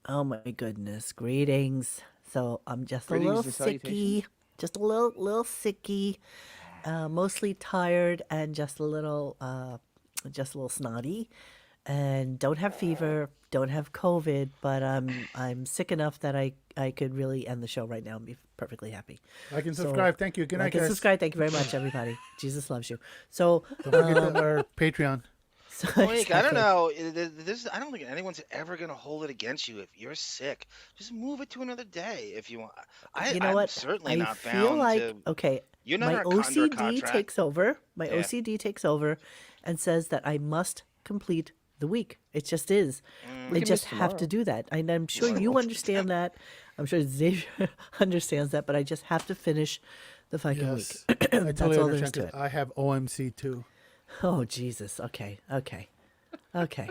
Oh my goodness. Greetings. So I'm just a little Greetings and salutations. sicky. Just a little sicky. Mostly tired and just a little snotty. And don't have fever, don't have COVID, but I'm sick enough that I could really end the show right now and be perfectly happy. Like and So subscribe. Thank you. Good night, like and guys. subscribe. Thank you very much, everybody. Jesus loves you. So Don't forget our Patreon. so Monique, I don't exactly. know. I don't think anyone's ever gonna hold it against you if you're sick. Just move it to another day if you want. You know I'm what? certainly I not feel bound like, to. okay, You're not my under a OCD contract. takes over. My Yeah. OCD takes over and says that I must complete the week. It just is. We I can just miss have to tomorrow. do that. And I'm sure you Well, understand that. I'm sure Xavier understands that, but I just have to finish the fucking Yes. week. I That's totally all there is understand to because it. I have OMC too. Oh, Jesus. Okay. Okay. Okay.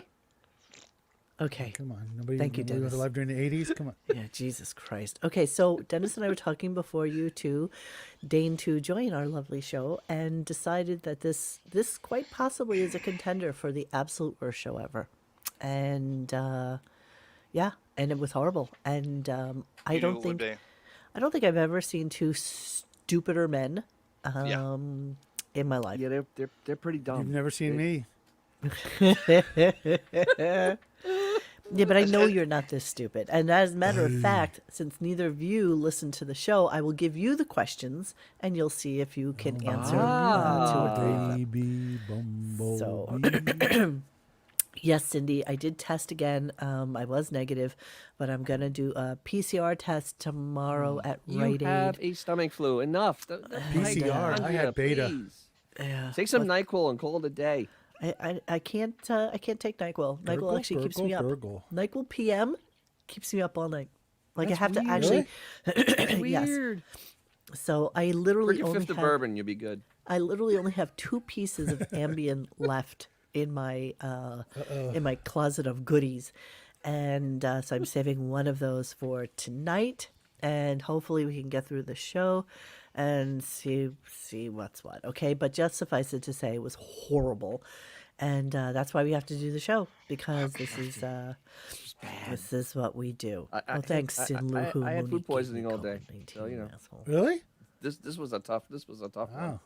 Okay. Come on. Nobody Thank you, was Dennis. alive during the 80s? Come on. Yeah, Jesus Christ. Okay, so Dennis and I were talking before you two deigned to join our lovely show and decided that this quite possibly is a contender for the absolute worst show ever. And yeah, and it was horrible. And you knew it would be. I don't think I've ever seen two stupider men Yeah. in my life. Yeah, they're pretty dumb. You've never seen me. Yeah, but I know As- you're not this stupid. And as a matter of fact, since neither of you listen to the show, I will give you the questions and you'll see if you can answer two or three of them. Baby bumblebee. So, yes, Cindy, I did test again. I was negative, but I'm going to do a PCR test tomorrow at You Rite have Aid. a stomach flu. Enough. PCR, I had beta. Please. Yeah, Take some NyQuil and call it a day. I can't take NyQuil. NyQuil actually keeps me up. Gurgle. NyQuil PM keeps me up all night. Like I That's have to weird. actually That's yes. weird. So I Drink literally your only fifth of have bourbon, you'll be good. I literally only have 2 pieces of Ambien left in my closet of goodies, and so I'm saving one of those for tonight, and hopefully we can get through the show and see what's what. Okay, but just suffice it to say, it was horrible, and that's why we have to do the show because this is what we do. Oh, thanks, Sinluhu. I had food Monique poisoning all called day, me so, you know. asshole. Really? This was a tough one. Wow.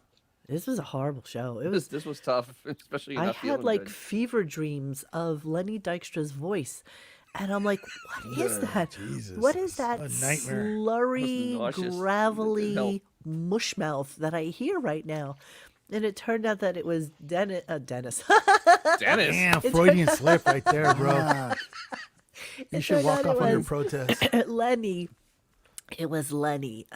This was a horrible show. It was. This was tough, especially I not had feeling like good. fever dreams of Lenny Dykstra's voice. And I'm like, what is that? Jesus. What is that A nightmare. slurry, Nauseous. Couldn't gravelly help. mush mouth that I hear right now? And it turned out that it was Dennis. Dennis. Damn, Freudian slip right there, bro. You It should turned walk out off it on your was protest. Lenny. It was Lenny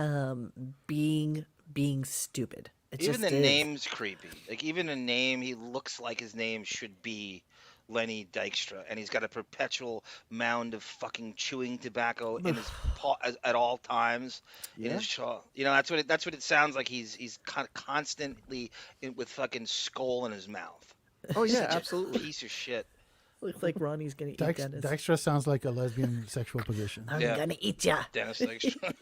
being stupid. It Even just the is. name's creepy. Like even the name, he looks like his name should be Lenny Dykstra, and he's got a perpetual mound of fucking chewing tobacco in his paw at all times in Yeah. his jaw. That's what it sounds like. He's constantly with fucking skull in his mouth. Oh yeah, Such a absolutely. piece of shit. Looks like Ronnie's gonna eat Dennis. Dykstra sounds like a lesbian sexual position. I'm Yeah. gonna eat ya. Dennis Dykstra.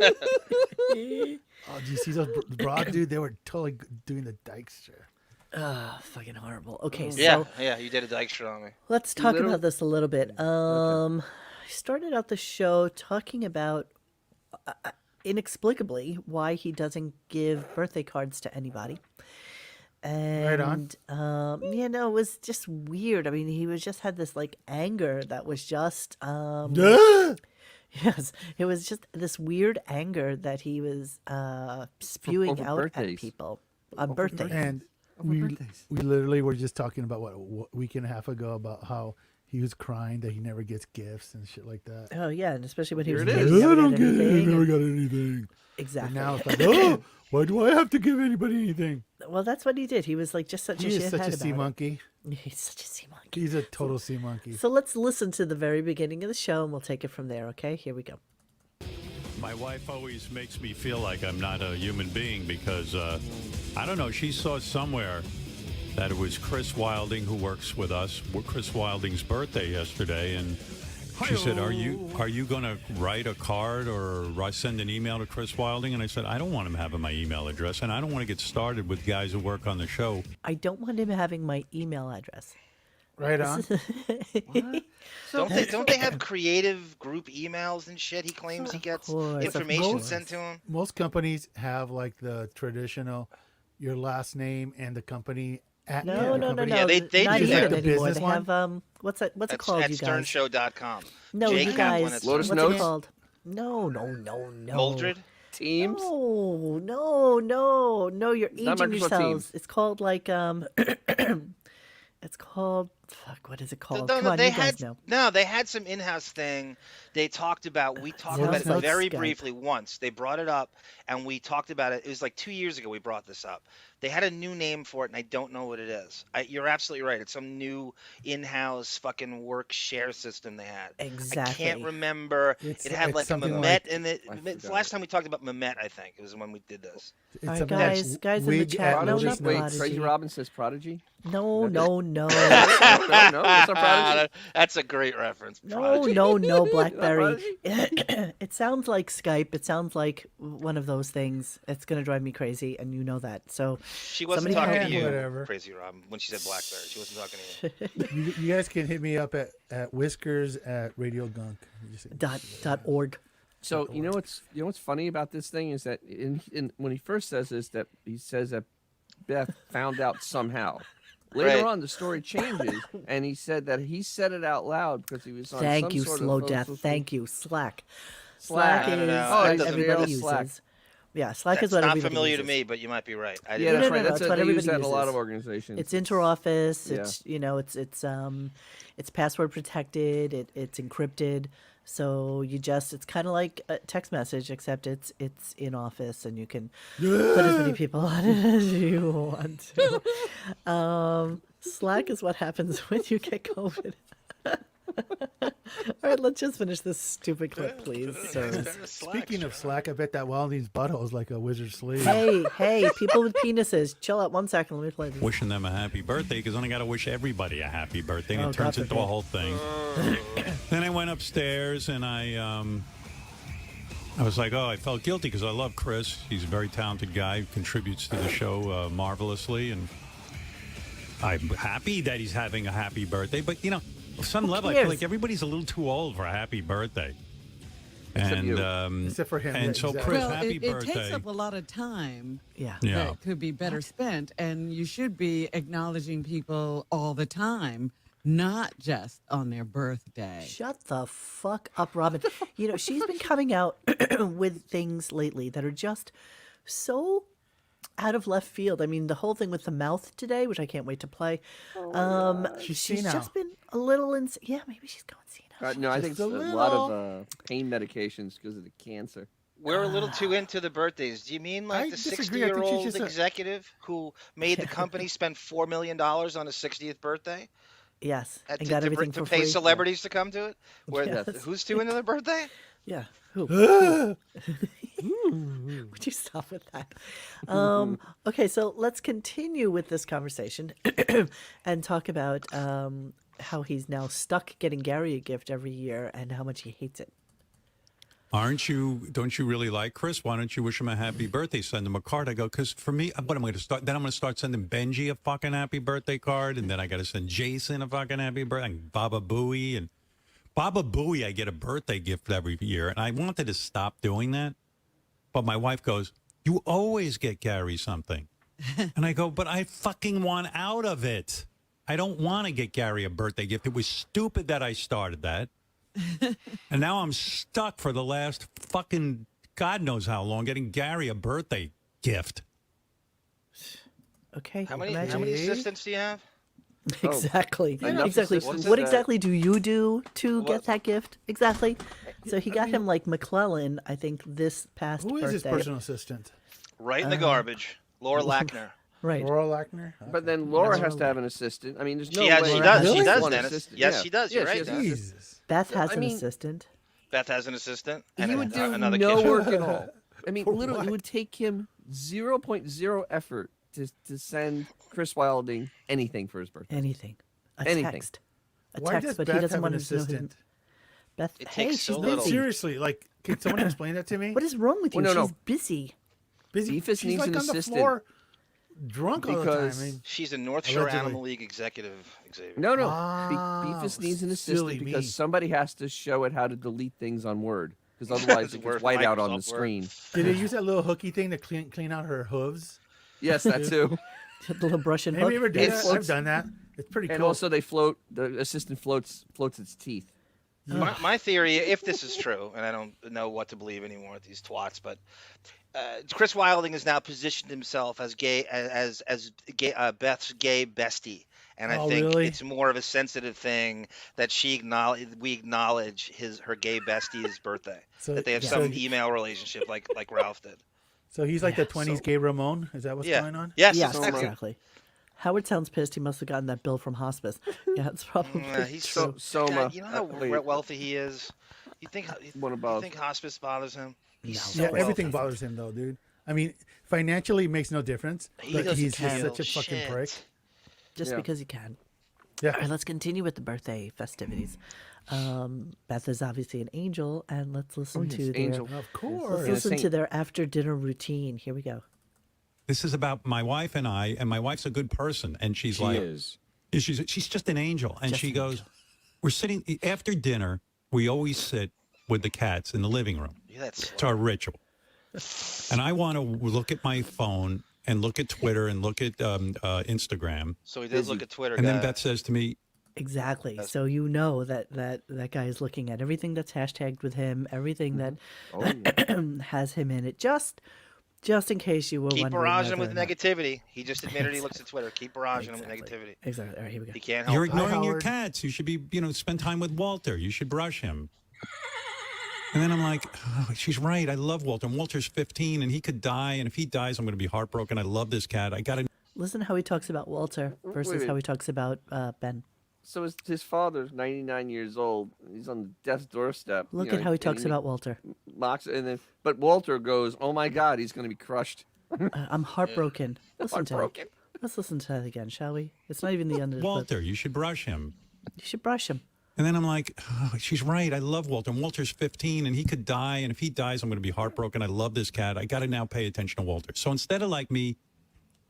Oh, do you see those broad dude? They were totally doing the Dykstra. Fucking horrible. Okay, so yeah, you did a Dykstra on me. let's talk Little- about this a little bit. I started out the show talking about inexplicably why he doesn't give birthday cards to anybody. And on. it was just weird. I mean, he was just had this like anger that was just yes, it was just this weird anger that he was spewing over out birthdays. at people on birthdays. And we literally were just talking about a week and a half ago about how he was crying that he never gets gifts and shit like that. Oh yeah, and especially when he was Here a it kid, is. he I never don't got get it. I anything. never and- got anything. Exactly. And now it's like, oh, why do I have to give anybody anything? Well, that's what he did. He was like just such He a is shithead such a about sea it. monkey. He's such a sea monkey. He's a total sea monkey. So let's listen to the very beginning of the show, and we'll take it from there. Okay, here we go. My wife always makes me feel like I'm not a human being because, I don't know, she saw somewhere that it was Chris Wilding who works with us, Chris Wilding's birthday yesterday, and she said, are you going to write a card or send an email to Chris Wilding? And I said, I don't want him having my email address, and I don't want to get started with guys who work on the show. I don't want him having my email address. Right on. Don't they have creative group emails and shit? He claims he gets course, of information course. sent to him. Most companies have like the traditional, your last name and the company. No. Yeah, they not do even that. The anymore. business They one? have what's that? What's it At called, you guys? sternshow.com. No, Jake you had one guys. at Lotus What's Notes? it called? No. Moldred? Teams. No. You're not aging Microsoft yourselves. Teams. It's called like It's called. Fuck. What is it called? No, Come on, they you guys had know. no. They had some in-house thing. We talked about Sounds it like very Skype. briefly once. They brought it up, and we talked about it. It was like 2 years ago we brought this up. They had a new name for it, and I don't know what it is. You're absolutely right. It's some new in-house fucking work share system they had. Exactly. I can't remember. It's- It had it's like a something Mehmet like- in it. I It's the forgot. last time we talked about Mehmet, I think. It was when we did this. It's All right, something like guys in the wig chat, at no, Lotus not Wait, Notes. Crazy Prodigy. Robin says Prodigy. No. No, it's not Prodigy. That's a great reference. No, Prodigy. no, BlackBerry. Prodigy? It sounds like Skype. It sounds like one of those things. It's gonna drive me crazy, and you know that. So She wasn't somebody talking to had- you, Whatever. Crazy Robin, when she said BlackBerry. She wasn't talking to you. You guys can hit me up at Whiskers at RadioGunk. dot org. So you know what's funny about this thing is that when he first says this, that he says that Beth found out somehow. Later Right. on, the story changes, and he said that he said it out loud because he was on Thank some you, sort Slow of Death. social- Thank you, Slack. Slack. Slack I don't is know. Oh, what it doesn't everybody really uses. Slack. Yeah, Slack That's is what not everybody familiar uses. to me, but you might be right. I Yeah, didn't that's no, right. no, That's it's it. what They use everybody that in a lot uses. of organizations. It's interoffice. Yeah. It's password protected. It's encrypted. So it's kind of like a text message, except it's in office, and you can put as many people on it as you want to. Slack is what happens when you get COVID. All right, let's just finish this stupid clip, please, sirs. Speaking of Slack, I bet that Wilding's butthole is like a wizard's sleeve. Hey, people with penises, chill out 1 second. Let me play this. Wishing them a happy birthday because then I got to wish everybody a happy birthday, and Oh, it turns God into a forbid. whole thing. Then I went upstairs and I was like, I felt guilty because I love Chris. He's a very talented guy, contributes to the show marvelously, and I'm happy that he's having a happy birthday. But on some level, I feel cares? like everybody's a little too old for a happy birthday. Except you. Except for him. And yeah, so, exactly. Chris, Well, happy it birthday. takes up a lot of time Yeah. Yeah. that could be better spent, and you should be acknowledging people all the time, not just on their birthday. Shut the fuck up, Robin. She's been coming out with things lately that are just so out of left field. I mean, the whole thing with the mouth today, which I can't wait to play. She's She's senile. just been a little yeah, maybe she's going senile. No, I think it's Just a a lot little. of pain medications because of the cancer. We're a little too into the birthdays. Do you mean I like the disagree. I think she's 60-year-old just a- executive who made the company spend $4 million on his 60th birthday? Yes, and To- got to, everything to for pay free. celebrities to come to it? Where Yes. who's too into their birthday? Yeah. Who? Would you stop with that? Okay, so let's continue with this conversation and talk about how he's now stuck getting Gary a gift every year and how much he hates it. Don't you really like Chris? Why don't you wish him a happy birthday? Send him a card. I go, because for me, what am I going to start? Then I'm going to start sending Benji a fucking happy birthday card. And then I got to send Jason a fucking happy birthday. And Baba Booey. And Baba Booey, I get a birthday gift every year. And I wanted to stop doing that. But my wife goes, you always get Gary something. And I go, but I fucking want out of it. I don't want to get Gary a birthday gift. It was stupid that I started that. And now I'm stuck for the last fucking God knows how long getting Gary a birthday gift. Okay. How many imagine- assistants do you have? Exactly. Enough Exactly. assistants What that- exactly do you do to What? get that gift? Exactly. So he got him like McClellan, I think, this past Who is his birthday. personal assistant? Right in the garbage. Laura Lackner. Right. Laura Lackner? But then Laura has to have an assistant. I mean, there's no She has- way she does- just she does, one Dennis. assistant. Yes, Yeah. she does. Yeah, You're she right, has an Dennis. assistant. Jesus. Beth has I an mean- assistant. Beth has an assistant. He And would do another no kid. work at all. I mean, literally, what? it would take him 0.0 effort to send Chris Wilding anything for his birthday. Anything. A Anything. text. A Why text, does but Beth he doesn't have want an to know him. assistant? Beth, It hey, takes she's so No, little. busy. seriously, like, can someone explain that to me? What is wrong with you? Well, no, She's no. busy. Busy. Beefus She's needs like an on the assistant. floor drunk all the time. I Because mean, She's a North Shore Allegedly. Animal League executive, Xavier. no, Beefus needs an silly assistant because me. somebody has to show it how to delete things on Word, because otherwise it Word, gets white out on the Microsoft Word. screen. Did they use that little hooky thing to clean out her hooves? Yes, that too. The little brush and hook. Have you ever done It that? floats- I've done that. It's pretty And cool. also the assistant floats its teeth. My theory, if this is true, and I don't know what to believe anymore with these twats, but Chris Wilding has now positioned himself as Beth's gay bestie, and I Oh, think really? it's more of a sensitive thing that we acknowledge her gay bestie's birthday, So- that they have yeah. some So- email relationship like Ralph did. So he's like the Yeah, 20s so- gay Ramon? Is that what's Yeah. going on? Yes, Yes, exactly. exactly. Howard sounds pissed. He must have gotten that bill from hospice. Yeah, it's probably He's true. Soma. God, you know how wait, wealthy he is. You think One you above. think hospice bothers him? He's No. so Yeah, everything wealthy. bothers him though, dude. I mean, financially it makes no difference, He but doesn't he's just feel such a fucking shit. prick. Just Yeah. because you can. Yeah. All right, let's continue with the birthday festivities. Beth is obviously an angel, and let's listen yes, to angel. Of let's course. And a listen to saint. their after dinner routine. Here we go. This is about my wife and I, and my wife's a good person, and she's like, is. she's just an angel, and Just she an goes, we're sitting after dinner. We always sit with the cats in the living room. Yeah, that's It's our ritual. And I want to look at my phone and look at Twitter and look at Instagram. so he does look at Twitter. And then guys. Beth says to me, Exactly. So you know that guy is looking at everything that's hashtagged with him, everything that has him in it. Just in case you were Keep wondering. barraging him whether with or not- negativity. He just admitted he looks at Twitter. Keep barraging him with Exactly. negativity. Exactly. All right, here we go. He can't help you're it. ignoring your Howard. cats. You should be, spend time with Walter. You should brush him. And then I'm like, oh, she's right. I love Walter. And Walter's 15 and he could die. And if he dies, I'm going to be heartbroken. I love this cat. I got to. Listen how he talks about Walter versus wait. how he talks about Ben. So his father's 99 years old. He's on death's doorstep. Look you know, at how he and talks about Walter. mocks, and then but Walter goes, "Oh my God, he's going to be crushed." I'm heartbroken. Listen to Heartbroken. it. Let's listen to that again, shall we? It's not even the end of the clip. Walter, you should brush him. You should brush him. And then I'm like, oh, she's right. I love Walter. And Walter's 15 and he could die. And if he dies, I'm going to be heartbroken. I love this cat. I got to now pay attention to Walter. So instead of like me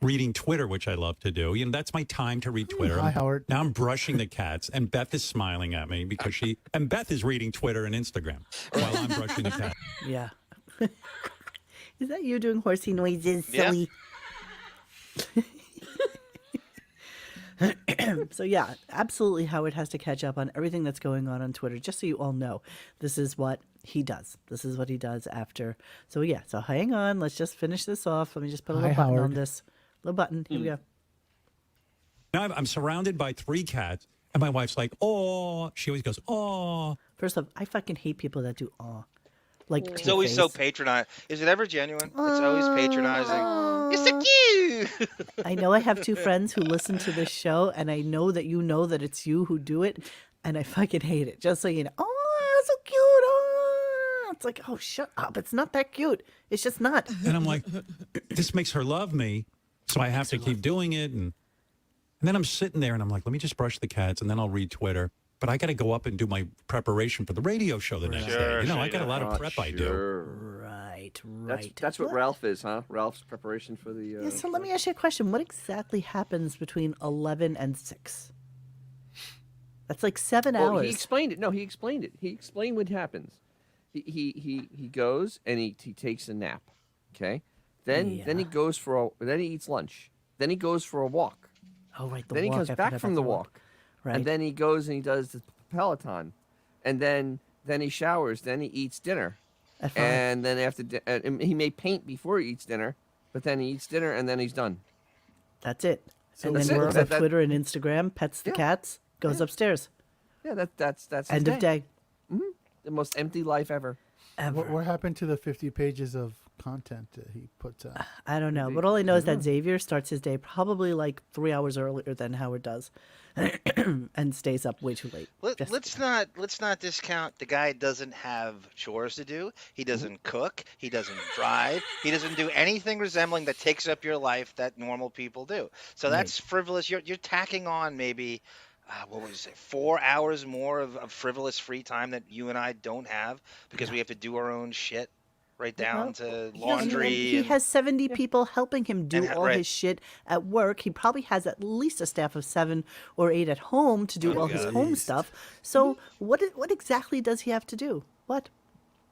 reading Twitter, which I love to do, that's my time to read Twitter. Hi, Howard. Now I'm brushing the cats and Beth is smiling at me because and Beth is reading Twitter and Instagram while I'm brushing the cat. Yeah. Is that you doing horsey noises, Yeah. silly? So yeah, absolutely Howard has to catch up on everything that's going on Twitter, just so you all know. This is what he does. This is what he does after. So yeah, so hang on. Let's just finish this off. Let me just put a little Hi, button on Howard. this. Little button. Here we go. Now I'm surrounded by 3 cats and my wife's like, oh, she always goes, oh. First off, I fucking hate people that do aw. Like It's always so Two-Face. patronizing. Is it ever genuine? It's always patronizing. You're so cute. I know I have 2 friends who listen to this show, and I know that it's you who do it, and I fucking hate it. Just so you know. Oh, so cute. Oh. It's like, oh, shut up. It's not that cute. It's just not. And I'm like, this makes her love me. So I have to keep doing it. And then I'm sitting there and I'm like, let me just brush the cats and then I'll read Twitter. But I got to go up and do my preparation for the radio show the next day. Sure, I got a lot of prep I do. Right. That's what Ralph is, huh? Ralph's preparation for the. Yeah, so let me ask you a question. What exactly happens between 11 and 6? That's like 7 Well, hours. he explained it. No, he explained it. He explained what happens. He goes and he takes a nap. Okay, then he Yeah. goes then he eats lunch. Then he goes for a walk. Oh, right. The Then he walk. comes I back forgot from about the walk. Right. And then he goes and he does the Peloton, and then he showers. Then he eats dinner, At 5. and then after and he may paint before he eats dinner, but then he eats dinner and then he's done. That's it. So And that's then it. works That- on that- Twitter and Instagram, pets the Yeah. cats, goes upstairs. Yeah, that's his End of day. The most empty life ever. Ever. What happened to the 50 pages of content that he puts out? I don't know, but all I know is that Xavier starts his day probably like 3 hours earlier than Howard does, and stays up way too late. Just- Let's not discount the guy doesn't have chores to do. He doesn't cook. He doesn't drive. He doesn't do anything resembling that takes up your life that normal people do. So that's frivolous. You're tacking on maybe. What would you say? 4 hours more of frivolous free time that you and I don't have because we have to do our own shit. right down to And laundry. he has 70 people helping him do And all right. his shit at work. He probably has at least a staff of 7 or 8 at home to do Oh, all his God. home stuff. So what exactly does he have to do? What?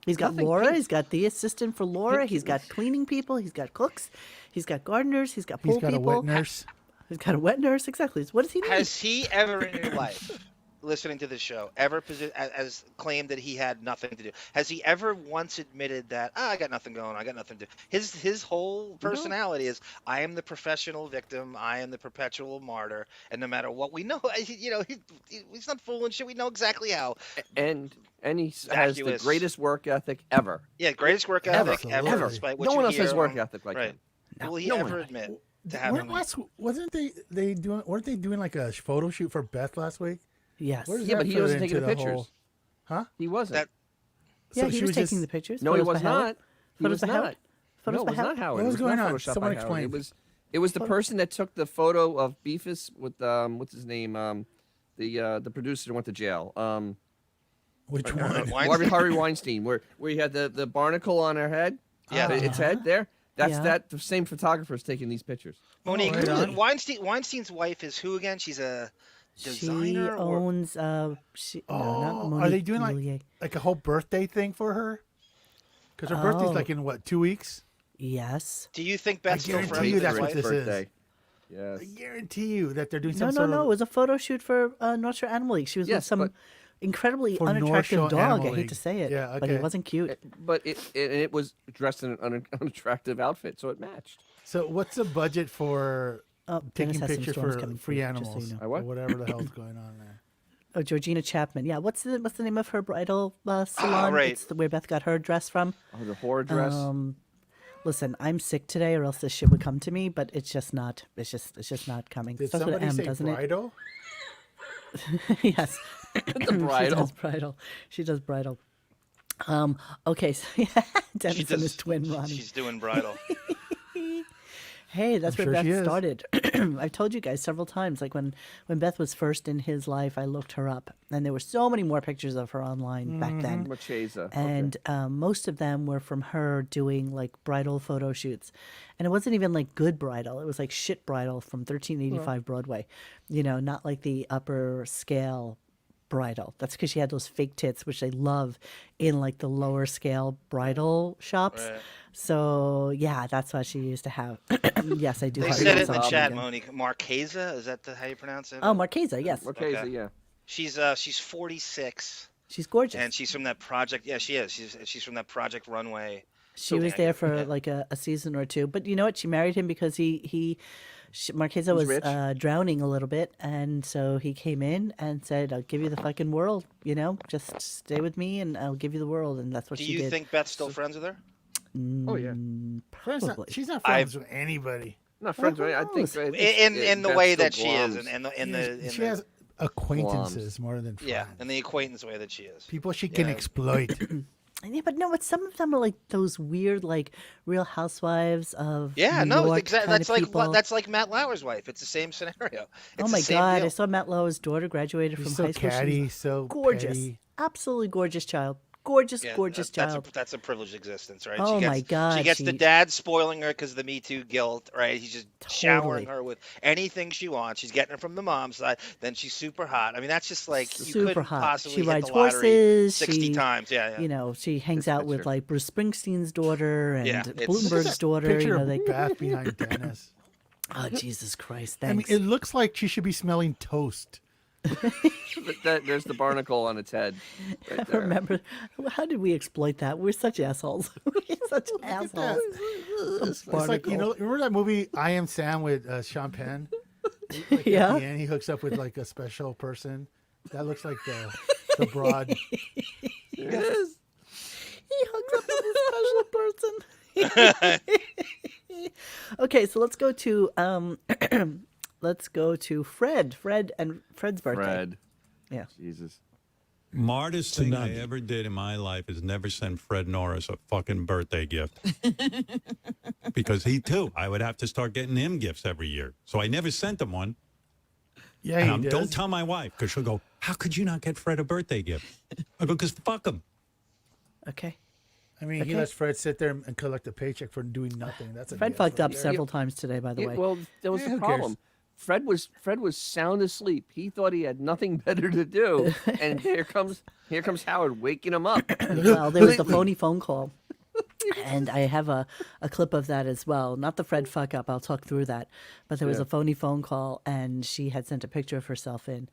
He's got Nothing. Laura. He's got the assistant for Laura. He's got cleaning people. He's got cooks. He's got gardeners. He's got pool He's got people. a wet nurse. He's got a wet nurse. Exactly. So what does he need? Has he ever in your life, listening to the show, ever as claimed that he had nothing to do? Has he ever once admitted that I got nothing going, I got nothing to do? His whole personality is I am the professional victim, I am the perpetual martyr, and no matter what we know, he's not fooling shit. We know exactly how. And he has the Vacuous. greatest work ethic ever. Yeah, greatest work ethic ever. Absolutely. Despite what No you one else has hear work on- ethic like right. him. Will he No ever one. admit to having? Weren't they doing like a photo shoot for Beth last week? Yes. Where does Yeah, that but he fit wasn't into taking the the pictures. whole- Huh? He wasn't. That- Yeah, So he she was was taking just- the pictures. No, he Photos was by Howard. not. He Photos was by not. Howard. Photos No, it by was not Howard. Howard. What It was was going not on? Photoshopped Someone by Howard. explain. It was the person that took the photo of Beefus with what's his name, the producer that went to jail. Which one? Harvey Weinstein, where he had the barnacle on her head. Yeah. Its head there. That's Yeah. the same photographer's taking these pictures. Monique, right on. Weinstein's wife is who again? She's a designer. She or... owns. No, not Monique Are they doing Goulier. like a whole birthday thing for her? Because her birthday's Oh. like in what, 2 weeks? Yes. Do you think Beth's still guarantee friends you with that's his what wife? this is. birthday. Yes. I guarantee you that they're doing No, some no, sort no. It of. was a photo shoot for North Shore Animal League. She was with Yes, some but- incredibly For North unattractive Shore dog. Animal I hate League. to say it, Yeah, but he okay. wasn't cute. But it was dressed in an unattractive outfit, so it matched. So what's the budget for Oh, taking Dennis has some pictures storms for coming free through, just so animals you know. I what? or whatever the hell's going on there? Oh, Georgina Chapman. Yeah. What's the name of her bridal salon? right. It's where Beth got her dress from. Oh, the horror dress. Listen, I'm sick today, or else this shit would come to me. But it's just not. It's just not coming. Did Starts with somebody M, say doesn't bridal? it? Yes. the bridal. She does bridal. She does bridal. Okay. So Dennis and his twin Ronnie. She's doing bridal. Hey, that's I'm where sure she Beth is. started. I've told you guys several times, like when Beth was first in his life, I looked her up, and there were so many more pictures of her online back then. Marchesa. And most of them were from her doing like bridal photo shoots, and it wasn't even like good bridal. It was like shit bridal from 1385 Broadway, not like the upper scale bridal. That's because she had those fake tits, which they love in like the lower scale bridal shops. Right. So yeah, that's what she used to have. Yes, I do. They have said that it in the song chat, again. Monique. Marquesa, is that how you pronounce it? Oh, Marquesa, yes, Marchesa, Okay. yeah. She's 46, she's gorgeous. and she's from that project. Yeah, she is. She's from that Project Runway. She was there for Yeah. like a season or two. But you know what? She married him because Marquesa was rich? drowning a little bit. And so he came in and said, I'll give you the fucking world, just stay with me and I'll give you the world. And that's what Do she you did. think Beth's still friends with her? Oh yeah. Probably. She's not friends with anybody. Not friends, Well, right? I who think knows? In the Beth way still that she is, glums. She has acquaintances more than friends. yeah, in the acquaintance way that she is. People she can Yeah. exploit. Yeah, but no, but some of them are like those weird, like Real Housewives of Yeah, New no, York exactly. kind That's of like people. that's like Matt Lauer's wife. It's the same scenario. It's Oh the my same God! deal. I saw Matt Lauer's daughter graduated She's from so high school. She was catty, so gorgeous, petty. absolutely gorgeous child. Gorgeous, Yeah, gorgeous child. That's a privileged existence, right? Oh she gets, my God, She gets the she- dad spoiling her because of the Me Too guilt, right? He's just showering Totally. her with anything she wants. She's getting her from the mom's side. Then she's super hot. I mean, that's just like you Super couldn't hot. possibly She hit rides the lottery horses. 60 she, times. Yeah, yeah. She hangs out with picture. like Bruce Springsteen's daughter and Yeah, it's- Bloomberg's daughter. Picture of they. Beth behind Dennis. Oh Jesus Christ! I mean, Thanks. it looks like she should be smelling toast. There's the barnacle on its head. Right I there. remember. How did we exploit that? We're such assholes. We're such assholes. It's like, remember that movie I Am Sam with Sean Penn? Like Yeah. At the end, he hooks up with like a special person. That looks like the broad. He hooks up with a special person. Okay, so let's go to Fred. Fred's birthday. Fred. Yeah. Jesus. Smartest thing I ever did in my life is never send Fred Norris a fucking birthday gift. Because he, too, I would have to start getting him gifts every year. So I never sent him one. Yeah, And he don't does. tell my wife, because she'll go, how could you not get Fred a birthday gift? I go, because fuck him. Okay. I mean, he Okay. lets Fred sit there and collect a paycheck for doing nothing. That's a Fred BS fucked right up there. several times today, by the Yeah, way. well, that was Yeah, the who cares? problem. Fred was sound asleep. He thought he had nothing better to do, and here comes Howard waking him up. Well, there was the phony phone call. And I have a clip of that as well. Not the Fred fuck up. I'll talk through that. But there was Yeah. a phony phone call, and she had sent a picture of herself in,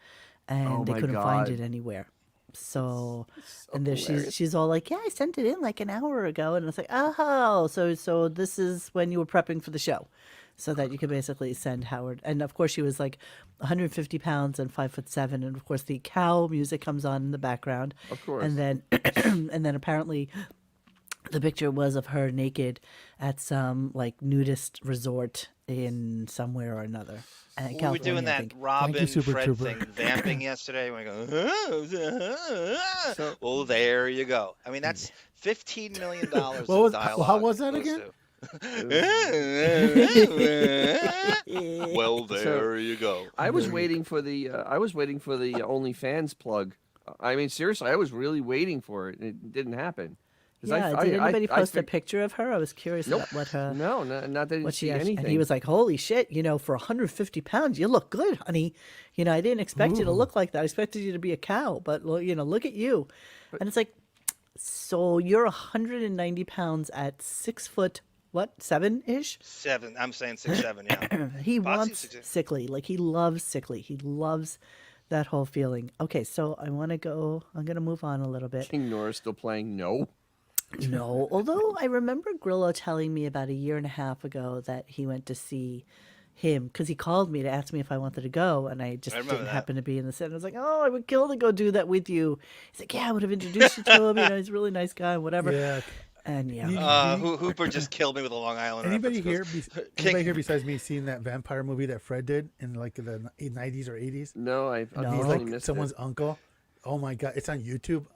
and Oh they my couldn't find God. it anywhere. So, so and there hilarious. she's all like, "Yeah, I sent it in like an hour ago," and it's like, "Oh, so this is when you were prepping for the show." So that you could basically send Howard, and of course she was like 150 pounds and 5'7", and of course the cow music comes on in the background, Of course. and then and then apparently the picture was of her naked at some like nudist resort in somewhere or another. We were California, doing I that think. Robin Super Fred Trooper. thing, vamping yesterday. We go, well, there you go. I mean, that's $15 million of dialogue. How was that those again? two. Well, there you go. I was waiting for the OnlyFans plug. I mean, seriously, I was really waiting for it. It didn't happen. 'Cause Yeah, did anybody post a fig- picture of her? I was curious Nope. about what her No, not that I what didn't she see actually, anything. and he was like, "Holy shit, for 150 pounds, you look good, honey. I didn't expect you to look like that. I expected you to be a cow, but look at you." And it's like, so you're 190 pounds at 6'7" ish. 7. I'm saying 6'7", yeah. He Bossy wants 6'7". sickly, like he loves sickly. He loves that whole feeling. Okay, so I'm gonna move on a little bit. King Nora's still playing. No. No, although I remember Grillo telling me about a year and a half ago that he went to see him because he called me to ask me if I wanted to go, and I just remember didn't that. happen to be in the set. And I was like, "Oh, I would kill to go do that with you." He's like, "Yeah, I would have introduced you to him. He's a really nice guy, whatever." Yeah. And yeah, Hooper just killed me with a Long Island Anybody reference. here? King- Anybody here besides me seen that vampire movie that Fred did in like the 90s or 80s? No, I've No. He's totally like missed someone's it. uncle. Oh my god, it's on YouTube.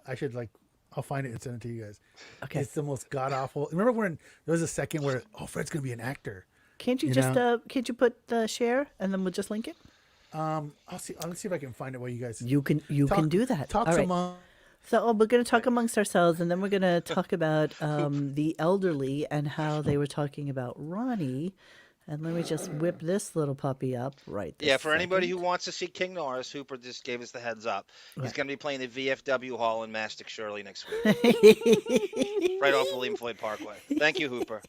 I'll find it and send it to you guys. Okay. It's the most god awful. Remember when there was a second where Fred's gonna be an actor? can't you you just know- can't you put the share and then we'll just link it? I'll see. Let's see if I can find it while you guys. You can do that. Talk All to right. Mom. So we're going to talk amongst ourselves, and then we're going to talk about the elderly and how they were talking about Ronnie. And let me just whip this little puppy up right this Yeah, for anybody who second. wants to see King Norris, Hooper just gave us the heads up. He's going to be playing the VFW Hall in Mastic Shirley next week, right off William Floyd Parkway. Thank you, Hooper.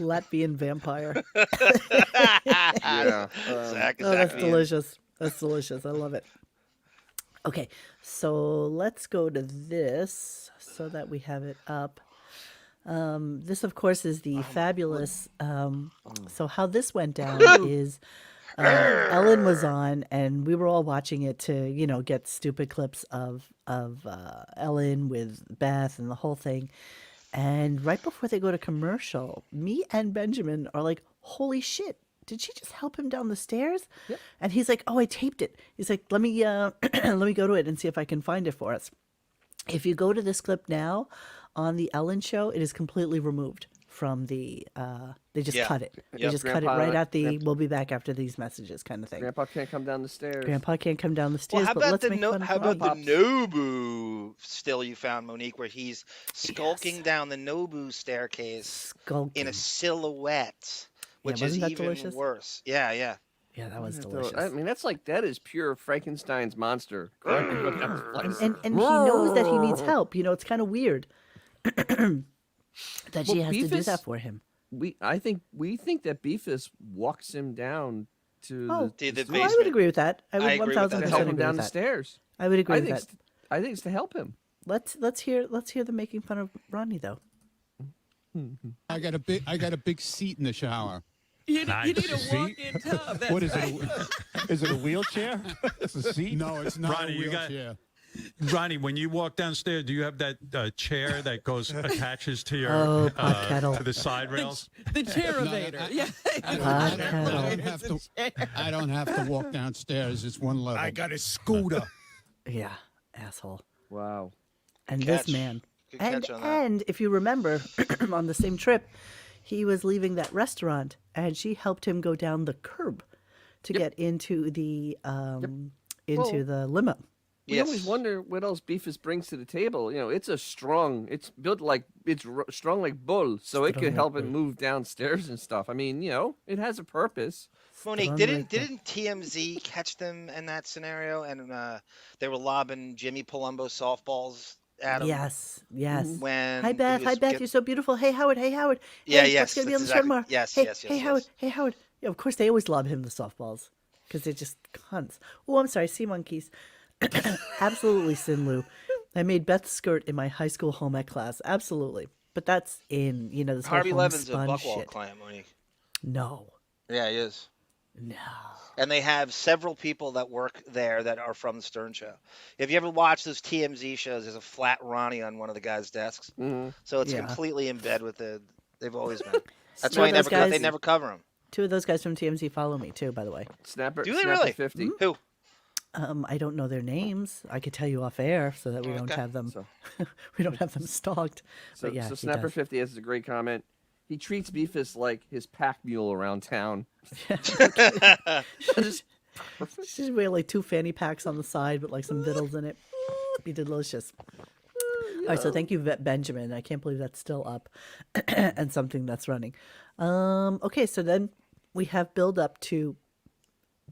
Latvian vampire. Yeah. Zach, Oh, that's Zach, delicious. That's delicious. I love it. Okay, so let's go to this so that we have it up. This, of course, is the fabulous. So how this went down is Ellen was on, and we were all watching it to, get stupid clips of Ellen with Beth and the whole thing. And right before they go to commercial, me and Benjamin are like, "Holy shit! Did she just help him down the stairs?" Yep. And he's like, "Oh, I taped it." He's like, "Let me let me go to it and see if I can find it for us." If you go to this clip now on the Ellen show, it is completely removed from the. They just Yeah. cut it. They Yep. just cut it Grandpa- right at the. Grandpa- We'll be back after these messages, kind of thing. Grandpa can't come down the stairs. Grandpa can't come down the Well, stairs, how but about let's the make fun of how about Ronnie. the Nobu still you found, Monique, where he's skulking Yes. down the Nobu staircase Skulking. in a silhouette, which is wasn't that even delicious? worse. Yeah, yeah. Yeah, that was So, delicious. I mean, that is pure Frankenstein's monster. Going down this place. and he knows that he needs help. It's kind of weird that she Well, has to do Beefus- that for him. we think that Beefus walks him down to Oh, To the I basement. would agree with that. I would I agree with that. 1,000% to help him agree down with the that. stairs. I would agree I with think that. I think it's to help him. Let's hear the making fun of Ronnie though. I got a big seat in the shower. You Nice. need a walk-in tub. That's What is right. it? Is it a wheelchair? It's a seat? No, it's not Ronnie, a you got- wheelchair. Ronnie, when you walk downstairs, do you have that chair that attaches to your Oh, pot kettle. to the side rails? The chair No, evader. I- Yeah. I don't have to walk downstairs. It's one level. I got a scooter. Yeah, asshole. Wow. And Catch. this man. Good And catch on that. and if you remember, on the same trip, he was leaving that restaurant, and she helped him go down the curb to get into the Well- the limo. We always wonder what else Beefus brings to the table. It's it's built like strong like bull, so it could help it move downstairs and stuff. I mean, it has a purpose. Monique, didn't TMZ catch them in that scenario, and they were lobbing Jimmy Palumbo softballs at him? Yes. When Hi Beth, you're so beautiful. Hey Howard. Yeah, hey, yes. What's gonna be on the show Exactly. tomorrow? Yes, hey, yes. Howard. Hey Howard. Yeah, of course they always lob him the softballs because they're just cunts. Oh, I'm sorry, sea monkeys. Absolutely, Sinlu. I made Beth's skirt in my high school home ec class. Absolutely, but that's in this Harvey whole Levin's a homespun Buckwall shit. client, Monique. No. Yeah, he is. No. And they have several people that work there that are from the Stern Show. If you ever watch those TMZ shows, there's a flat Ronnie on one of the guys' desks. Mm-hmm. So it's completely in bed with they've always been. That's why they never cover them. Two of those guys from TMZ follow me too, by the way. Snapper. Do they Snapper really? 50. Who? I don't know their names. I could tell you off air so that we don't have them. We don't have them stalked. But yeah, so he Snapper does. 50 has a great comment. He treats Beefus like his pack mule around town. Just wear like 2 fanny packs on the side with like some vittles in it. Be delicious. All right, so thank you, Benjamin. I can't believe that's still up and something that's running. Okay, so then we have build up to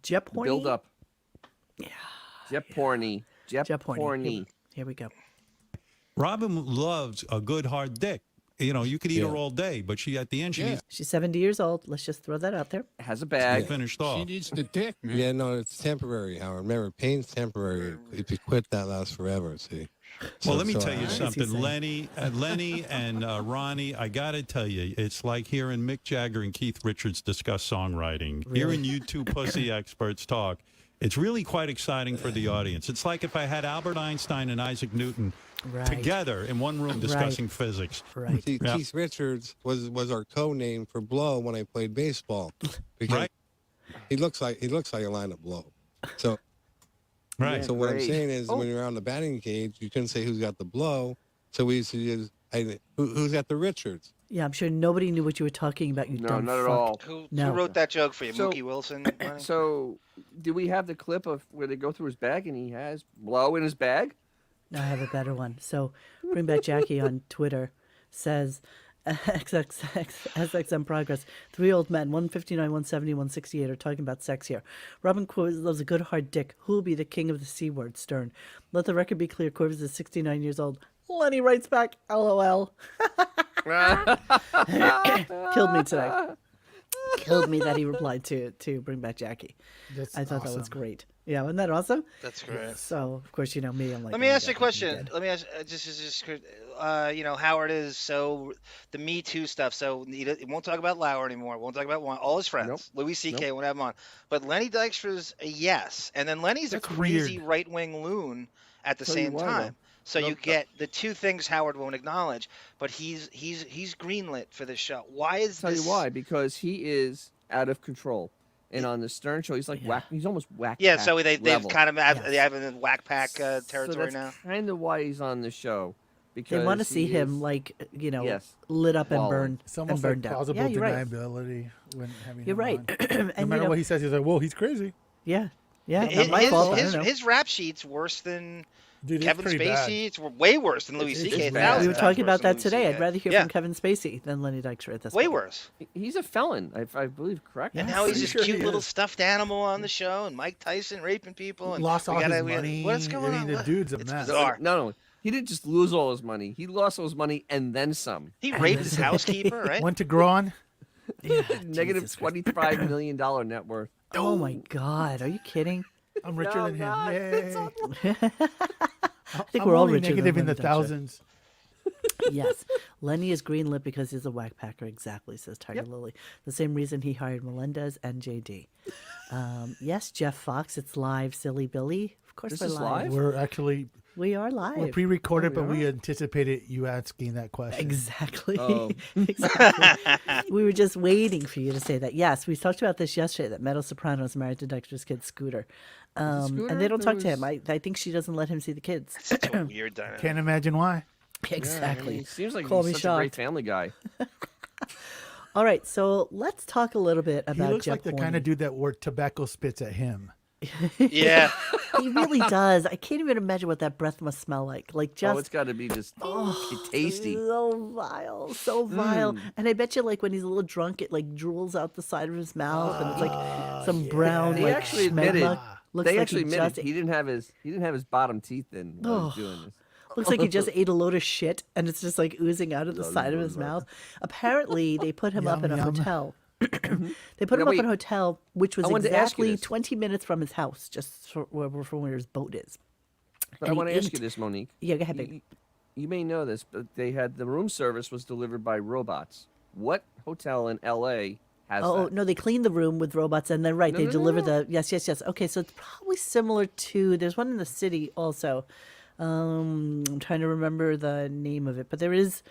Jeop-Horny. Build up. Yeah. Jeop-Horny. Jeop-Horny. Here we go. Robin loves a good hard dick. You could eat her all day, but at the end, She's 70 years old. Let's just throw that out there. Has a bag. Finished off. She needs the dick, man. Yeah, no, it's temporary, Howard. Remember, pain's temporary. If you quit, that lasts forever, see? Well, let me tell you What is he something, saying? Lenny and Ronnie, I got to tell you, it's like hearing Mick Jagger and Keith Richards discuss songwriting. Hearing you two pussy experts talk, it's really quite exciting for the audience. It's like if I had Albert Einstein and Isaac Newton together in one room discussing physics. Right. See, Keith Richards was our code name for Blow when I played baseball. Because he looks like a lineup Blow. So Right. So what I'm saying is, when you're on the batting cage, you couldn't say who's got the Blow. So we used to use, who's got the Richards? Yeah, I'm sure nobody knew what you were talking about. You dumb not at fuck. all. Who No. wrote that joke for you? So- Mookie Wilson? Ronnie? So, do we have the clip of where they go through his bag and he has blow in his bag? Now I have a better one. So, Bring Back Jackie on Twitter says, SXM Progress. 3 old men, 159, 170, 168, are talking about sex here. Robin Quivers loves a good hard dick. Who will be the king of the C word, Stern? Let the record be clear. Quivers is 69 years old. Lenny writes back, LOL. Killed me today. Killed me that he replied to Bring Back Jackie. That's I thought that was awesome. great. Yeah, wasn't that awesome? That's great. So, of course, you know me. I'm like, Let me oh my ask you a God, question. I'm dead. Let me ask just Howard is so the Me Too stuff. So he won't talk about Lauer anymore. Won't talk about all his friends. Nope. Louis C.K. won't have him on. But Lenny Dykstra's a yes, and then Lenny's That's a crazy weird. right wing loon at the Tell you same why, time. So Nope. you get the two things Howard won't acknowledge. But he's greenlit for this show. Why is Tell this? you why, because he is out of control. And on the Stern Show, he's like whack. He's almost whack. Yeah, pack so they've level. kind of Yes. they have him in whack pack territory so that's now. kind of why he's on the show. Because They want to see he him, is- like, Yes. lit up and Swallowed. burned It's and almost like burned out. plausible Yeah, you're right. deniability when having You're him right. on. And, No matter what he says, he's like, "Whoa, he's crazy." Yeah. Yeah, not my fault. I don't know. His rap sheet's worse than Dude, it's Kevin pretty Spacey. bad. It's way worse than Louis It's C.K. bad. 1,000 We were times talking worse about than that Louis today. CK. I'd rather hear Yeah. from Kevin Spacey than Lenny Dykstra at this Way point. worse. He's a felon, I believe, correct? And Yeah, now he's pretty this sure cute he little is. stuffed animal on the show, and Mike Tyson raping people, and Lost we all gotta- his we- money. What's going I mean, on? the What- dude's a it's mess. bizarre. No, he didn't just lose all his money. He lost all his money and then some. He raped his housekeeper, right? Went to Groen. Yeah, Negative Jesus Christ. $25 million net worth. Oh my God. Are you kidding? I'm richer No, than him. God, Yay. I think I'm we're all only richer than negative in Lenny the Dykstra. thousands. Yes. Lenny is greenlit because he's a whack packer. Exactly, says Tiger Lily. The same reason he hired Melendez and JD. Yes, Jeff Fox. It's live, Silly Billy. Of course This we're is live? We're actually We are live. we're pre-recorded, Oh, we but we are? anticipated you asking that question. Exactly. Oh. Exactly. We were just waiting for you to say that. Yes, we talked about this yesterday, that Meadow Soprano is married to Dexter's kid, Scooter. Scooter? And they don't There talk to him. was- I think she doesn't let him see the kids. Such a weird dynamic. Can't imagine why. Exactly. He seems like Call he's me such a great shocked. family guy. All right, so let's talk a little bit He about looks like the kind Jeop-Horny. of dude that wore tobacco spits at him. Yeah. He really does. I can't even imagine what that breath must smell like. Like just Oh, it's got to be just tasty. so vile, so vile. And I bet you, like when he's a little drunk, it like drools out the side of his mouth, and it's like some brown. They like, actually admitted. schmegma. Looks They like actually he admitted just he didn't have his bottom teeth in while he was doing this. looks like he just ate a load of shit, and it's just like oozing out of the side of his mouth. Apparently, they put him up in a Yum, yum. hotel. They put him Now, up in wait. a hotel, which was I wanted to ask you exactly this. 20 minutes from his house, just from where his boat is. But I And he want to ask you ate- this, Monique. Yeah, go ahead, baby. You may know this, but they had the room service was delivered by robots. What hotel in L.A. has Oh that? no, they clean the room with robots, and then they no, deliver no. the yes. Okay, so it's probably similar to. There's one in the city also. I'm trying to remember the name of it, but there's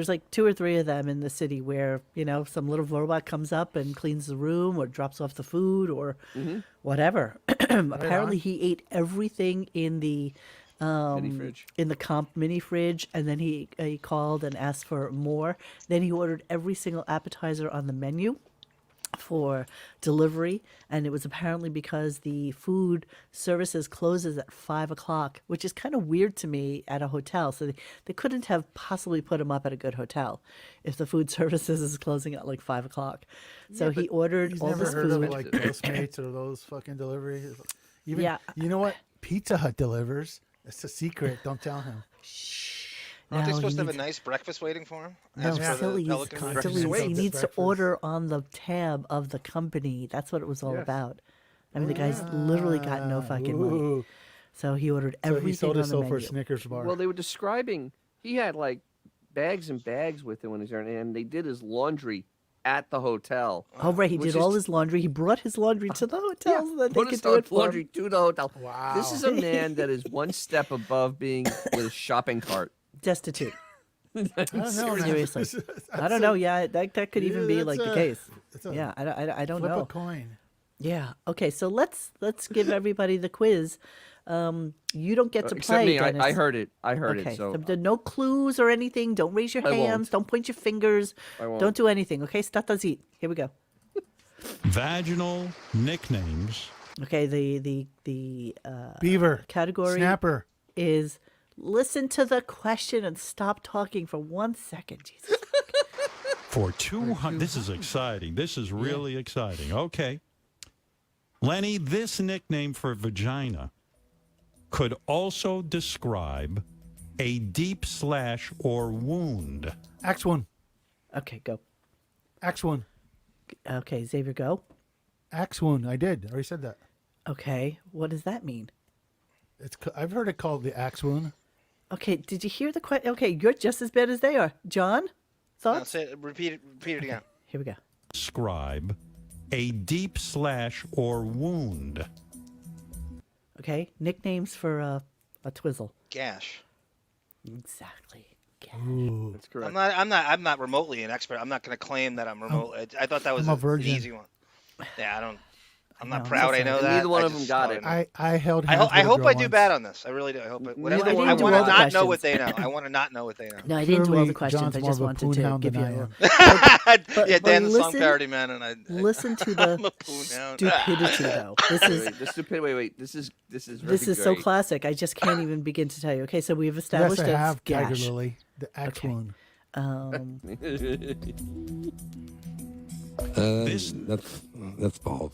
like 2 or 3 of them in the city where some little robot comes up and cleans the room or drops off the food or whatever. Apparently, he ate everything in the Mini fridge. in the comp mini fridge, and then he called and asked for more. Then he ordered every single appetizer on the menu for delivery, and it was apparently because the food services closes at 5 o'clock, which is kind of weird to me at a hotel. So they couldn't have possibly put him up at a good hotel if the food services is closing at like 5 o'clock. So he ordered He's all never this heard food. of like Postmates or those fucking deliveries. Even, Yeah. You know what? Pizza Hut delivers. It's a secret. Don't tell him. Aren't they No, supposed he to have a needs- nice breakfast waiting for him? No, As per the silly. Pelican silly. breakfast He Wait. waiting? needs to Breakfast. order on the tab of the company. That's what it was all Yes. about. I mean, the guy's literally got no fucking money. Ooh. So he ordered So everything he sold on his the soul for a menu. Snickers bar. Well, they were describing he had like bags and bags with him when he was there, and they did his laundry at the hotel. Oh, right. He Which did all is- his laundry. He brought his laundry to the hotel so that they Put could his do it for laundry him. to the hotel. Wow. This is a man that is one step above being with a shopping cart. Destitute. I don't know. man. Seriously. I That's don't know. Yeah, that could even be that's like the a- case. it's a Yeah, I don't flip know. a coin. Yeah. Okay. So let's give everybody the quiz. You don't get to Except play. me, Dennis. I heard it. I heard Okay. it. So no clues or anything. Don't raise your I won't. hands. Don't point your fingers. I won't. Don't do anything. Okay. Statazit. Here we go. Vaginal nicknames. Okay. The Beaver. category Snapper. is listen to the question and stop talking for 1 second. Jesus. For 200. This is exciting. This is really exciting. Okay. Lenny, this nickname for vagina could also describe a deep slash or wound. Axe one. Okay. Go. Axe one. Okay. Xavier, go. Axe one. I did. I already said that. Okay. What does that mean? I've heard it called the axe wound. Okay. Did you hear the question? Okay. You're just as bad as they are. John, Now thoughts? say it, repeat it again. Here we go. Describe a deep slash or wound. Okay. Nicknames for a twizzle. Gash. Exactly. that's correct. I'm not remotely an expert. I'm not going to claim that I'm remote. I thought that was I'm a an virgin. easy one. Yeah, I'm not know, proud. I I'm know sorry. that. Neither one I of them just got thought it. I know. I held I, hands I with a hope girl I do once. bad on this. I really do. I hope. Whatever I they, didn't I do want all to the not know what questions. they know. I want to not know what they know. No, I didn't do all the Clearly, questions. John's I more just of a wanted poon to hound give than you. I am. Yeah, but Dan, the song listen- parody man, and I. Listen to I'm a the poon hound. stupidity, though. This is Wait, the stupid. Wait. This is very this is so great. classic. I just can't even begin to tell you. Okay, so we've Yes, established I it's have Tiger gash. Lily. The axe Okay. wound. That's false.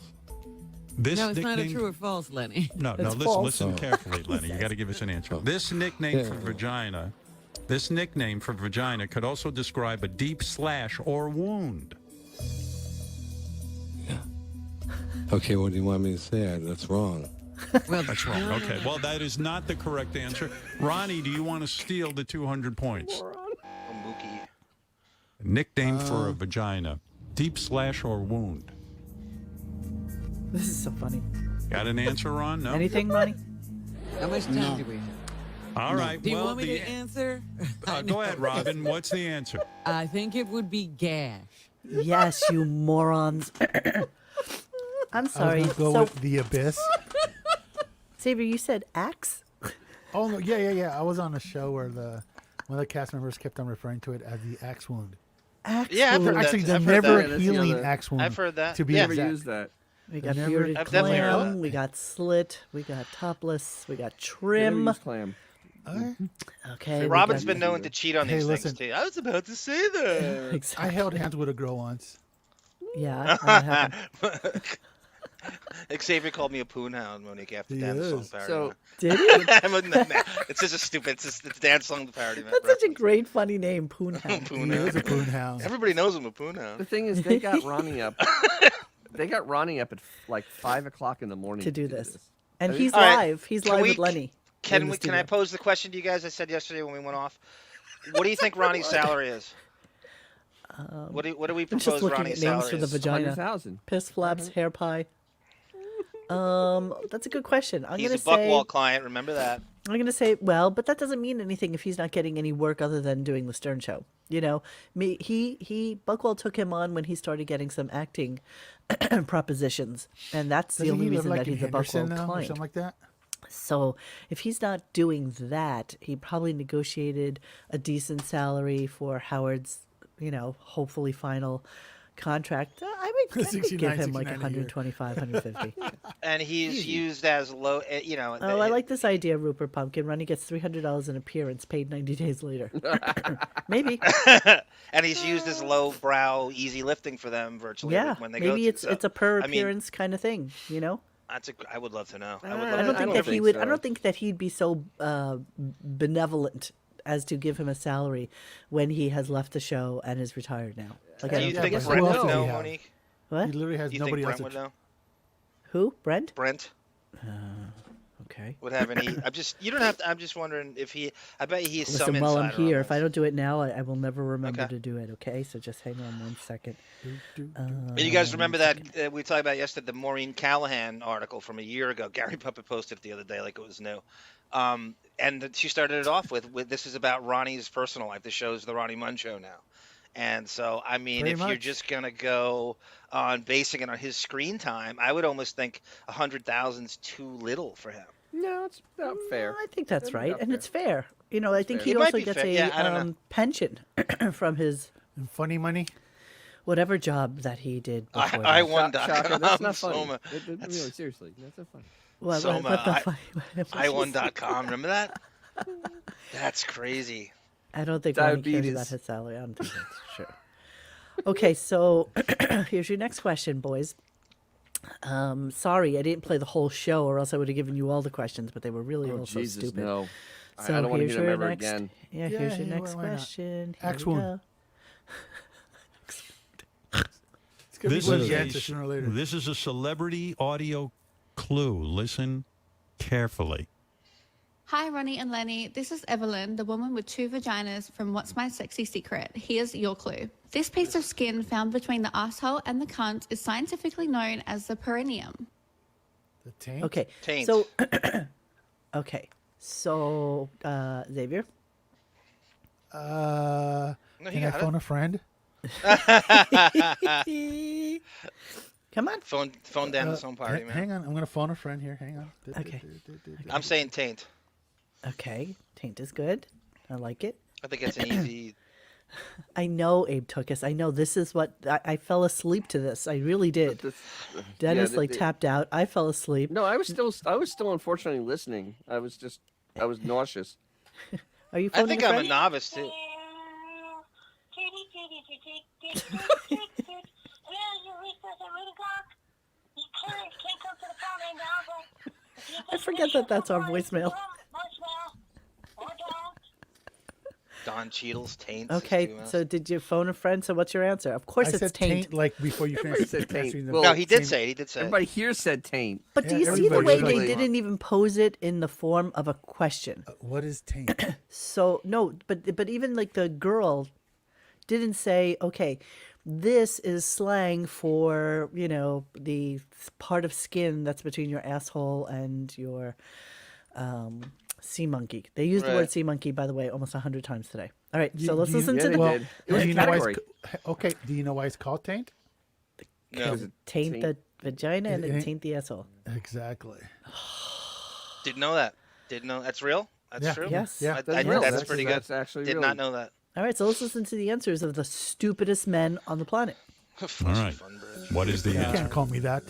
This No, it's not a nickname. true or false, Lenny. No, It's listen, false. listen carefully, Lenny. You got to give us an answer. This nickname for vagina, could also describe a deep slash or wound. Okay, what do you want me to say? That's wrong. Well, That's wrong. Okay, well, that is not the correct answer. Ronnie, do you want to steal the 200 points? Mookie. Nickname for a vagina, deep slash or wound. This is so funny. Got an answer, Ron? No. Anything, Ronnie? How much time do we have? All right. Do you well, want me to answer? go ahead, Robin. What's the answer? I think it would be gash. Yes, you morons. I'm I was sorry. gonna go So, with the abyss. Xavier, you said axe? Oh no, yeah. I was on a show where one of the cast members kept on referring to it as the axe wound. Axe Yeah, I've wound. heard that. Actually, the I've heard never that. healing Yeah, axe wound. I've heard that. To be Yeah. Never exact. used that. We got Never- bearded I've definitely heard of clam. that. We got slit. We got topless. We got Never trim. used clam. Okay. we Robin's got- been known to cheat on Hey, these listen. things too. I was about to say that. Exactly. I held hands with a girl once. Yeah. that happened. Xavier called me a poon hound, Monique, after He dance song is. parody. So Did he? It's just a stupid. It's a dance song parody. That's such a reference. great, funny name, Poonhound. Poon He is a hound. poon hound. Everybody knows him a poon the hound. thing is, they got Ronnie up. They got Ronnie up at like 5 o'clock in the morning To do this. I And mean- he's All right. live. He's Can live we- with Lenny. Can in the we? Can I studio. pose the question to you guys? I said yesterday when we went off. What do you think Ronnie's salary is? What do we I'm just propose looking Ronnie's at names salary for the is? vagina. 100,000. Piss flaps, hair pie. That's a good question. I'm He's gonna a say. Buckwall client. Remember that. I'm gonna say, well, but that doesn't mean anything if he's not getting any work other than doing the Stern Show. You know, Buckwall took him on when he started getting some acting propositions, and that's the Doesn't only he live reason like that in he's a Henderson Buckwall now or client. something like that? So if he's not doing that, he probably negotiated a decent salary for Howard's, hopefully final contract. I would give 69, him like 69 a year. 125, 150. And he's used as low. Oh, I like this idea, Rupert Pumpkin. Ronnie gets $300 an appearance, paid 90 days later. Maybe. And he's used as low brow, easy lifting for them virtually Yeah. when they go. Maybe to, it's so, it's a per I mean, appearance kind of thing. I would love to know. I I would I love don't to think know. that he would. I so. don't think that he'd be so benevolent as to give him a salary when he has left the show and is retired now. Like, I Do don't you Yeah, think but Brent who else would do know, we have? Monique? What? He literally has Do you think nobody Brent else. would know? Who? Brent? Brent Okay. would have any. You don't have to. I'm just wondering if he. I bet he has some Listen, while I'm insider on here, if I this. don't do it now, I will never remember Okay. to do it. Okay, so just hang on 1 second. And you guys remember that we talked about yesterday the Maureen Callahan article from a year ago? Gary Puppet posted it the other day like it was new. She started it off with this is about Ronnie's personal life. The show's the Ronnie Munn Show now. And so, I mean, Pretty if you're much. just going to go on basing it on his screen time, I would almost think 100,000's too little for him. No, it's about fair. I think that's That'd be right, about and fair. it's fair. I think fair. he It might also be gets fair. a Yeah, I don't know. pension from his And funny money. whatever job that he did before. I that. won Shocker, that's not .com. funny. Soma. Really, seriously, that's not funny. What, Soma, what the funny- what I she won said. .com. Remember that? That's crazy. I don't think Ronnie cares Diabetes. about his salary. I don't think that's true. Okay, so here's your next question, boys. Sorry, I didn't play the whole show, or else I would have given you all the questions, but they were really Oh, all so Jesus, stupid. no. So I don't want to here's hear them your ever next, again. Yeah, Yeah, here's your yeah, next why not? question. Here Ask we one. go. It's gonna This be one of is, the a, answers sooner or later. this is a celebrity audio clue. Listen carefully. Hi, Ronnie and Lenny. This is Evelyn, the woman with 2 vaginas from What's My Sexy Secret. Here's your clue. This piece of skin found between the asshole and the cunt is scientifically known as the perineum. The taint. Okay, Taint. so Xavier, Uh, No, he can I got phone a friend? come on. Phone down to some party, man. Hang on, I'm gonna phone a friend here. Hang on. Okay. I'm saying taint. Okay, taint is good. I like it. I think it's an easy. I know, Abe Tookus. I know this is what I fell asleep to this. I really did. Dennis yeah, tapped out. I fell asleep. No, I was still unfortunately listening. I was nauseous. Are you I phoning think a I'm a friend? novice too. I forget that that's our voicemail. Don Cheadle's taint. Okay, so did you phone a friend? So what's your answer? Of course I it's said taint. like before you Everybody finished said taint. answering the Well, no, he did same- say it. He did say it. Everybody here said taint. But do Yeah, you see the everybody way really- they didn't even pose it in the form of a question? What is taint? So no, but even like the girl didn't say, okay, this is slang for, the part of skin that's between your asshole and your sea monkey. They used the word Right. sea monkey, by the way, almost 100 times today. All right, You- so let's you- listen yeah, to they the Well, did. It was do a you know why category. okay. Do you know why it's called taint? No, taint the vagina and It then ain't- taint the asshole. Exactly. didn't know that. Didn't know that's real. That's Yeah. true. Yes. Yeah. That's real. That's pretty good. That's actually Did really, not know that. All right, so let's listen to the answers of the stupidest men on the planet. All right. Fun bridge. What is the You answer? can't call me that.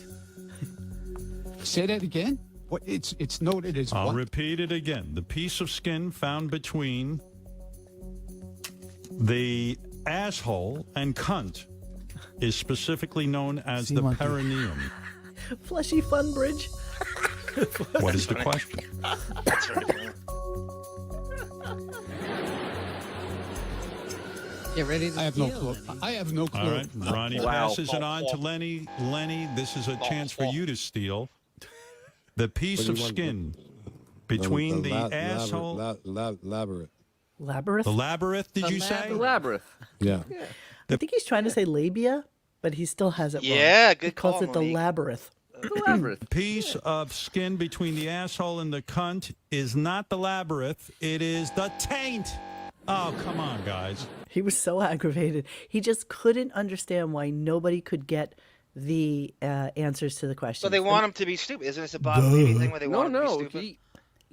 Say that again. What? It's noted as I'll what? repeat it again. The piece of skin found between the asshole and cunt is specifically known as the monkey. perineum. Fleshy fun bridge. What is the question? That's right. Get ready to I have no steal, clue. Lenny. I have no clue. All right, Ronnie Wow. passes it on to Lenny. Lenny, this is a chance for you to steal. The piece What do of you want? skin between the asshole... Labyrinth. Labyrinth. The labyrinth, did you say? The labyrinth. Yeah. I think he's trying to say labia, but he still has it wrong. Yeah, He good calls call, it the Monique. labyrinth. The labyrinth. Piece of skin between the asshole and the cunt is not the labyrinth. It is the taint. Oh, come on, guys. He was so aggravated. He just couldn't understand why nobody could get the answers to the questions. So they want him to be stupid. Isn't this a Bob Levy thing where they want him to be stupid?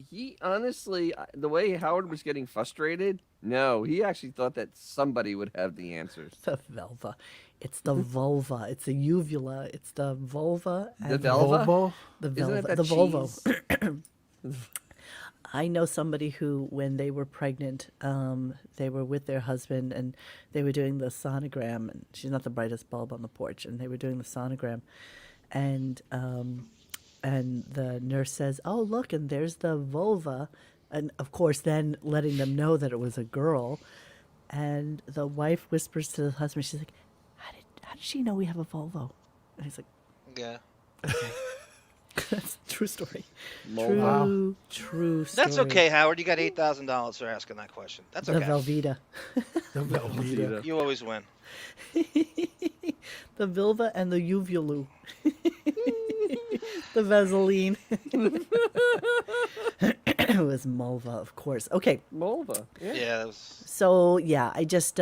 He honestly, the way Howard was getting frustrated, no, he actually thought that somebody would have the answers. The vulva. It's the vulva. It's the uvula. It's the vulva. The and vulva? Volvo? The Isn't vulva. it that The Volvo. cheese? I know somebody who, when they were pregnant, they were with their husband and they were doing the sonogram. And she's not the brightest bulb on the porch, and they were doing the sonogram, and the nurse says, "Oh, look, and there's the vulva," and of course, then letting them know that it was a girl, and the wife whispers to the husband, she's like, "How did she know we have a Volvo?" And he's like, Yeah. "That's a true story. Wow. True story." That's okay, Howard. You got $8,000 for asking that question. That's The okay. Velveeta. The Velveeta. You always win. The vulva and the uvulu. The Vaseline. It was Mulva, of course. Okay, Mulva. Yeah. Yeah, that was. so yeah, I just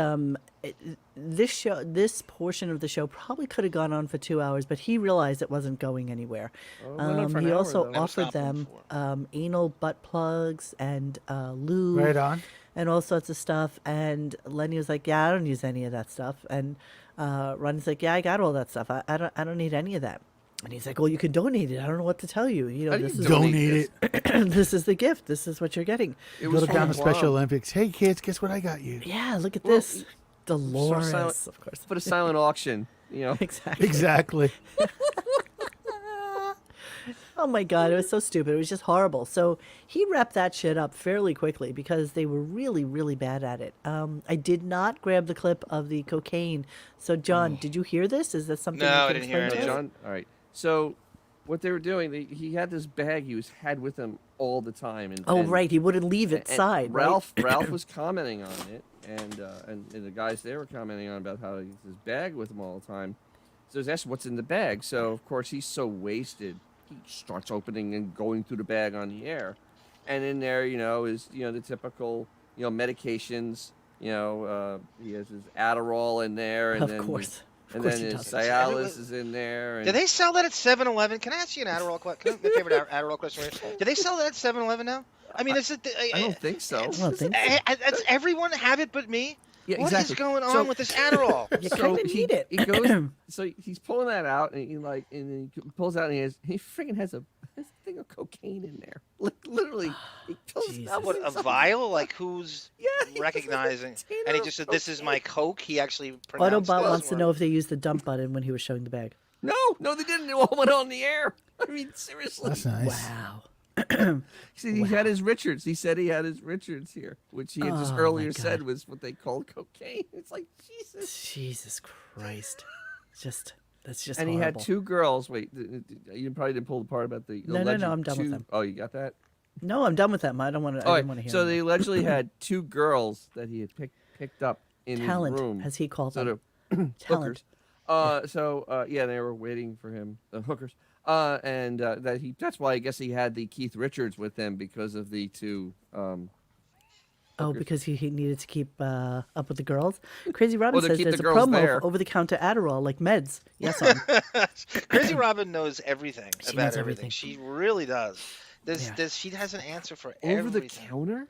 this portion of the show probably could have gone on for 2 hours, but he realized it wasn't going anywhere. it went on for an He hour, also though. Never offered stopped him them anal butt plugs and lube. Right on. And all sorts of stuff. And Lenny was like, "Yeah, I don't use any of that stuff." And Ronnie's like, "Yeah, I got all that stuff. I don't need any of that." And he's like, "Well, you can donate it. I don't know what to tell you. You know, How do this you is Donate it. this is the gift. This is what you're getting." It Go was to down to from Special Guam. Olympics. Hey, kids, guess what I got you? Yeah, look at Well, this. Dolores, silent- of course. Put a silent auction. You know. Exactly. Exactly. Oh my God, it was so stupid. It was just horrible. So he wrapped that shit up fairly quickly because they were really, really bad at it. I did not grab the clip of the cocaine. So John, did you hear this? Is that something No, you I can didn't hear explain any to of us? John. All right. So, what they were doing, he had this bag he had with him all the time. And, Oh, and- right. He wouldn't leave it and side. Ralph was commenting on it, and the guys there were commenting on about how he has his bag with him all the time. So he's asking what's in the bag. So of course he's so wasted, he starts opening and going through the bag on the air, and in there, is the typical medications. He has his Adderall in there, and Of then course. and course then he his does. Cialis is in there. And Do they sell that at 7-Eleven? Can I ask you an Adderall question? My favorite Adderall question. Do they sell that at 7-Eleven now? I mean, is it? I don't think so. I don't think so. Does everyone have it but me? Yeah, What is exactly. going on So- with this Adderall? You kind of need it. He goes, so he's pulling that out, and and then he pulls out, and he freaking has a thing of cocaine in there. Like literally, he pulls it out. What, a vial? Like who's Yeah, he just recognizing? has a container And he of just said, "This is my Coke." He actually pronounced Autobot those wants to words. know if they used the dump button when he was showing the bag. No, they didn't. It all went on the air. I mean, seriously. That's nice. Wow. See, he had his Richards. He said he had his Richards here, which he had just Oh, earlier my said God. was what they called cocaine. It's like Jesus. Jesus Christ. That's just And he horrible. had two girls. Wait, you probably didn't pull the part about the No, alleged I'm done with two- them. Oh, you got that? No, I'm done with them. I don't want to. All I right. don't want to hear So them. they allegedly had two girls that he had picked up in Talent, his room. as he called sort them. of Talent. hookers. Yeah, they were waiting for him, the hookers. That's why I guess he had the Keith Richards with him because of the two. Oh, because he needed to keep up with the girls. Crazy Robin Well, to says keep there's the a girls promo there. for over-the-counter Adderall, like meds. Yes, on. Crazy Robin knows everything She about knows everything. everything. She really does. Yeah. She has an answer for Over the everything. counter?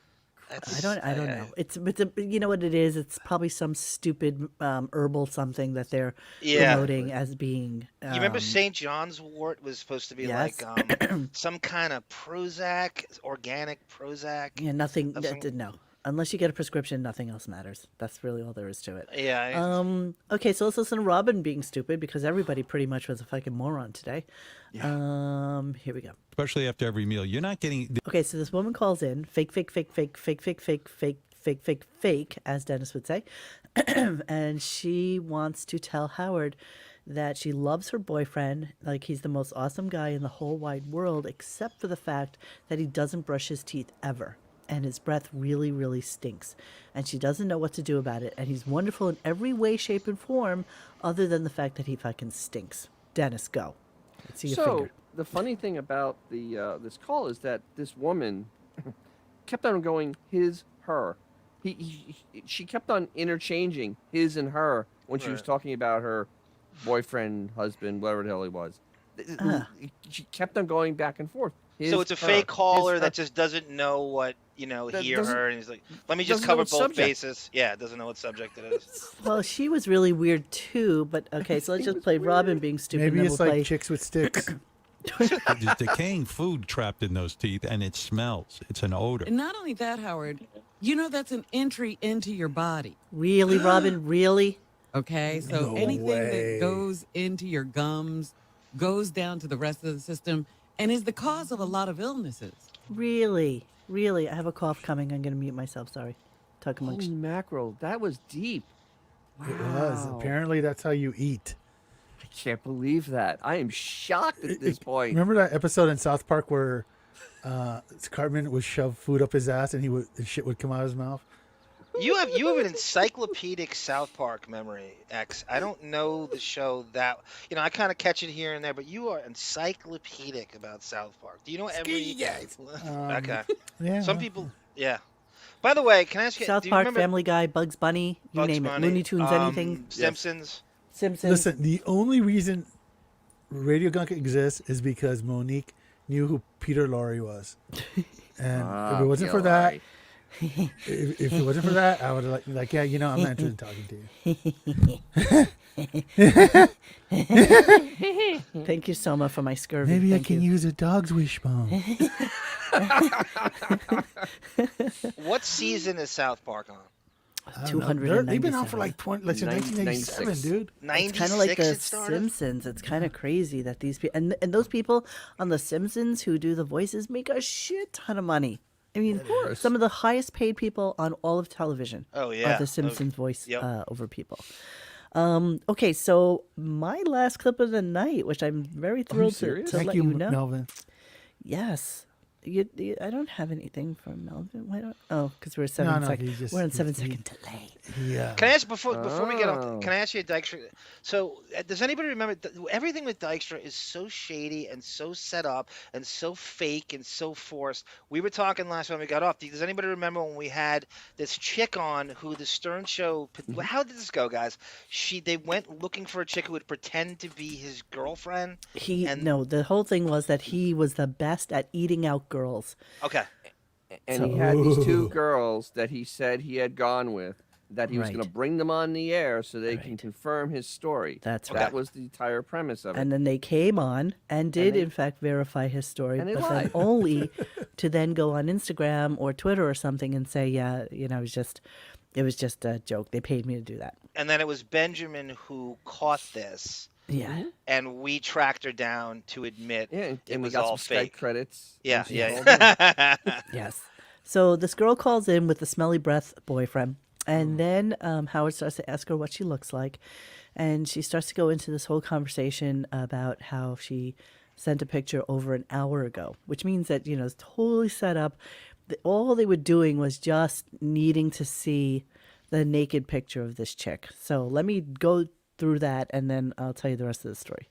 I don't know. It's you know what it is? It's probably some stupid herbal something that they're promoting as being. You remember St. John's wort was supposed to be yes. like some kind of Prozac, organic Prozac. Yeah, nothing. No, unless you get a prescription, nothing else matters. That's really all there is to it. Yeah. Okay, so let's listen to Robin being stupid because everybody pretty much was a fucking moron today. Yeah. Here we go. Especially after every meal. You're not getting... Okay, so this woman calls in, fake, as Dennis would say, and she wants to tell Howard that she loves her boyfriend, like he's the most awesome guy in the whole wide world, except for the fact that he doesn't brush his teeth ever. And his breath really, really stinks. And she doesn't know what to do about it. And he's wonderful in every way, shape, and form, other than the fact that he fucking stinks. Dennis, go. Let's see your finger. The funny thing about this call is that this woman kept on going his, her. She kept on interchanging his and her when she was talking about her boyfriend, husband, whatever the hell he was. She kept on going back and forth. So it's a fake caller that just doesn't know what, he or her, and he's like, let me just cover both bases. Yeah, doesn't know what subject it is. Well, she was really weird too, but okay, so let's just play Robin being stupid. Maybe it's like chicks with sticks. There's decaying food trapped in those teeth, and it smells. It's an odor. And not only that, Howard, that's an entry into your body. Really, Robin? Really? Okay, so anything that goes into your gums goes down to the rest of the system and is the cause of a lot of illnesses. Really? Really? I have a cough coming. I'm going to mute myself. Sorry. Talk amongst. Holy mackerel. That was deep. Wow. It was. Apparently, that's how you eat. I can't believe that. I am shocked at this point. Remember that episode in South Park where Cartman would shove food up his ass and shit would come out of his mouth? You have an encyclopedic South Park memory, X. I don't know the show that I kind of catch it here and there, but you are encyclopedic about South Park. Do you know every? Okay. Yeah. Some people, yeah. By the way, can I ask you? South do you Park, remember Family Guy, Bugs Bunny, you name it, Looney Tunes, anything. Simpsons. Simpsons. Listen, the only reason Radio Gunk exists is because Monique knew who Peter Lorre was, and if it wasn't for that. If it wasn't for that, I would have I'm not interested in talking to you. Thank you, Soma, for my scurvy. Maybe Thank I can use a dog's wishbone. What season is South Park on? 297. They've been on for like 1997, dude. 96. It's kind of like The it started? Simpsons. It's kind of crazy that these people and those people on The Simpsons who do the voices make a shit ton of money. I mean, some of the highest paid people on all of television are The Simpsons voice over people. Okay, so my last clip of the night, which I'm very thrilled to let you know. Melvin. Yes. I don't have anything from Melvin. Why don't? Oh, because we're 7 seconds. We're on 7-second delay. Yeah. Can I ask before we get on? Can I ask you a Dykstra? So, does anybody remember everything with Dykstra is so shady and so set up and so fake and so forced? We were talking last time we got off. Does anybody remember when we had this chick on who the Stern Show? How did this go, guys? They went looking for a chick who would pretend to be his girlfriend. No, the whole thing was that he was the best at eating out girls. Okay. And he had these two girls that he said he had gone with, that he was going to bring them on the air so they can confirm his story. That was the entire premise of it. And then they came on and did, in fact, verify his story, but then only to then go on Instagram or Twitter or something and say, it was just a joke. They paid me to do that. And then it was Benjamin who caught this. Yeah. And we tracked her down to admit it was all fake. Skype credits. Yeah. Yes. So this girl calls in with the smelly breath boyfriend. And then Howard starts to ask her what she looks like. And she starts to go into this whole conversation about how she sent a picture over an hour ago, which means that, it's totally set up. All they were doing was just needing to see the naked picture of this chick. So let me go through that, and then I'll tell you the rest of the story.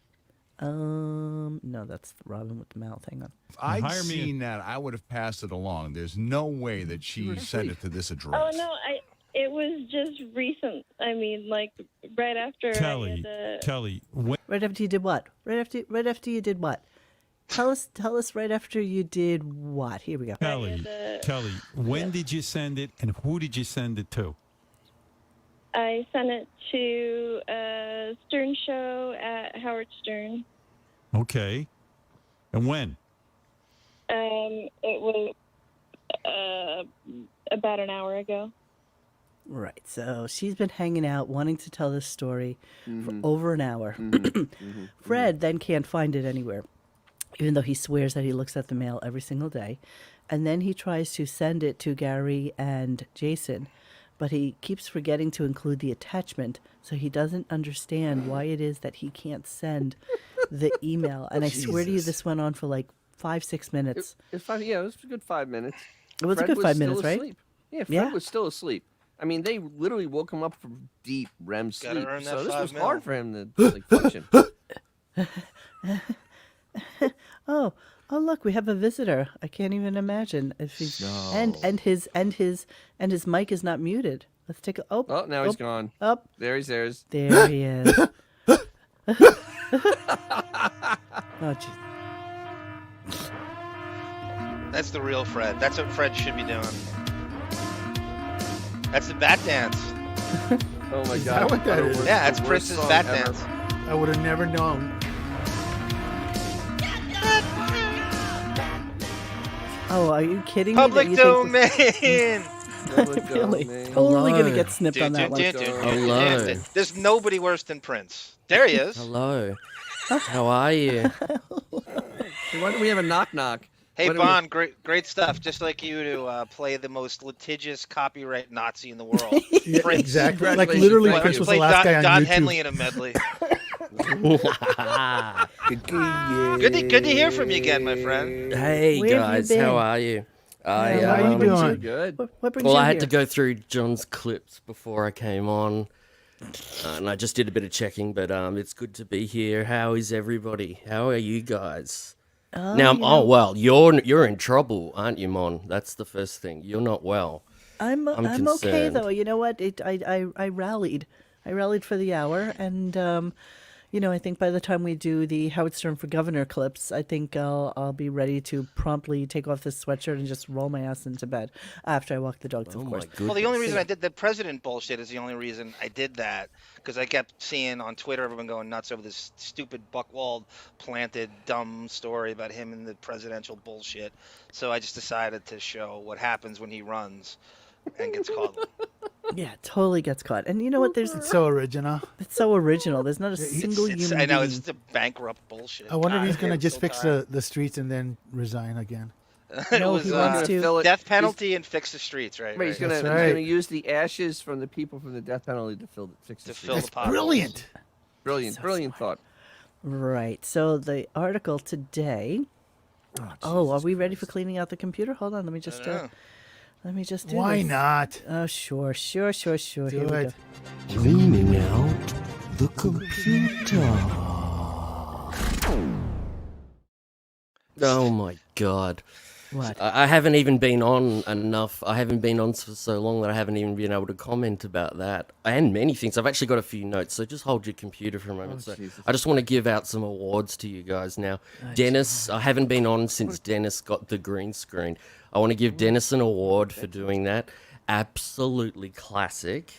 No, that's Robin with the mouth. Hang on. If I'd seen that, I would have passed it along. There's no way that she sent it to this address. Oh, no, it was just recent. I mean, like, right after Kelly, Right after you did what? Right after you did what? Tell us right after you did what? Here we go. Kelly, when did you send it, and who did you send it to? I sent it to a Stern show at Howard Stern. Okay. And when? It was about an hour ago. Right. So she's been hanging out, wanting to tell this story for over an hour. Fred then can't find it anywhere, even though he swears that he looks at the mail every single day. And then he tries to send it to Gary and Jason, but he keeps forgetting to include the attachment, so he doesn't understand why it is that he can't send the email. And I swear to you, this went on for like 5-6 minutes. It was a good 5 minutes. It was a good 5 minutes, right? Asleep. Yeah, Fred was still asleep. I mean, they literally woke him up from deep REM sleep. So this was hard for him to like, function. Oh, look, we have a visitor. I can't even imagine if he's and his mic is not muted. Let's take a Oh, now he's gone. Up. There he is. There he is. Oh, geez. That's the real Fred. That's what Fred should be doing. That's the bat dance. Oh my Is God! that what that is? Yeah, that's Prince's bat dance. I would have never known. Oh, are you kidding Public me? domain. Really? Totally gonna get snipped on that one. Hello. There's nobody worse than Prince. There he is. Hello. How are you? Hey, why don't we have a knock? Hey, Bon, great stuff. Just like you to play the most litigious copyright Nazi in the world. Yeah, Prince. exactly. Like literally, Prince was the last guy on Don YouTube. Henley in a medley. Good to hear from you again, my friend. Hey Where have you guys, been? how are you? How are you doing? Good. What brings Well, you I had here? to go through John's clips before I came on, and I just did a bit of checking. But it's good to be here. How is everybody? How are you guys? Now, well, you're in trouble, aren't you, Mon? That's the first thing. You're not well. I'm okay concerned. though. You know what? I rallied. I rallied for the hour, and I think by the time we do the Howard Stern for Governor clips, I think I'll be ready to promptly take off this sweatshirt and just roll my ass into bed after I walk the dogs, of course. Well, the only reason I did the president bullshit is the only reason I did that, because I kept seeing on Twitter everyone going nuts over this stupid Buchwald planted dumb story about him and the presidential bullshit. So I just decided to show what happens when he runs and gets caught. Yeah, totally gets caught. And you know what? It's so original. It's so original. There's not a single human I know, being. it's the bankrupt bullshit. I wonder if he's going to God, just so fix tired. the streets and then resign again. It No, was he wants to. death penalty and fix the streets, right? Right, he's That's gonna right. use the ashes from the people from the death penalty to fix the fill streets. the potholes. Brilliant. Brilliant thought. Right. So the article today. Oh, are we ready for cleaning out the computer? Hold on. Let me just do Why this. not? Oh, sure. Here Do we go. it. Cleaning out the computer. Oh my God. What? I haven't even been on enough. I haven't been on for so long that I haven't even been able to comment about that. And many things. I've actually got a few notes, so just hold your computer for a moment. I just want to give out some awards to you guys now. Dennis, I haven't been on since Dennis got the green screen. I want to give Dennis an award for doing that. Absolutely classic.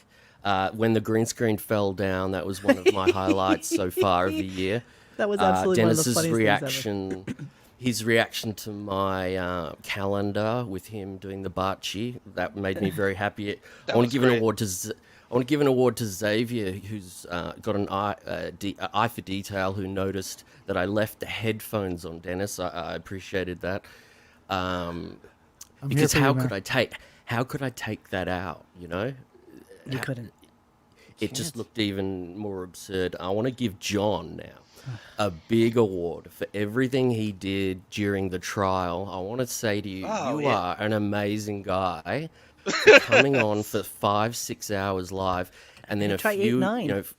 When the green screen fell down, that was one of my highlights so far of the year. That was absolutely one of the Dennis's funniest reaction. His reaction to my calendar with him doing the Barchi, that made me very happy. I want to give an award to Xavier, who's got an eye for detail, who noticed that I left the headphones on. Dennis, I appreciated that. Because how could I take that out? You know, You couldn't. it just looked even more absurd. I want to give John now a big award for everything he did during the trial. I want to say to you, you are an amazing guy for coming on for 5-6 hours live, and then a try few, 8-9.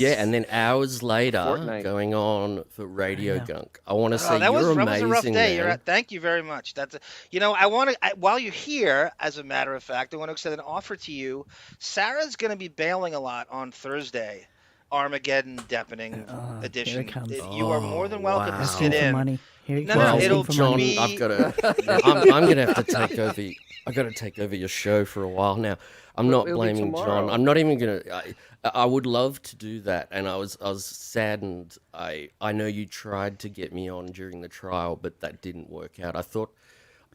and then hours later Fortnite. going on for RadioGunk. I want to say that you're was amazing, a rough day. man. Thank you very much. I want to. While you're here, as a matter of fact, I want to extend an offer to you. Sarah's going to be bailing a lot on Thursday. Armageddon Deppening edition. comes. You are more than welcome to Asking sit for in. money. Here you No, go. no, Well, it'll John, be- I've got to. I'm going to have to take over. I got to take over your show for a while now. I'm not it'll be blaming John. tomorrow. I'm not even going to. I would love to do that, and I was saddened. I know you tried to get me on during the trial, but that didn't work out. I thought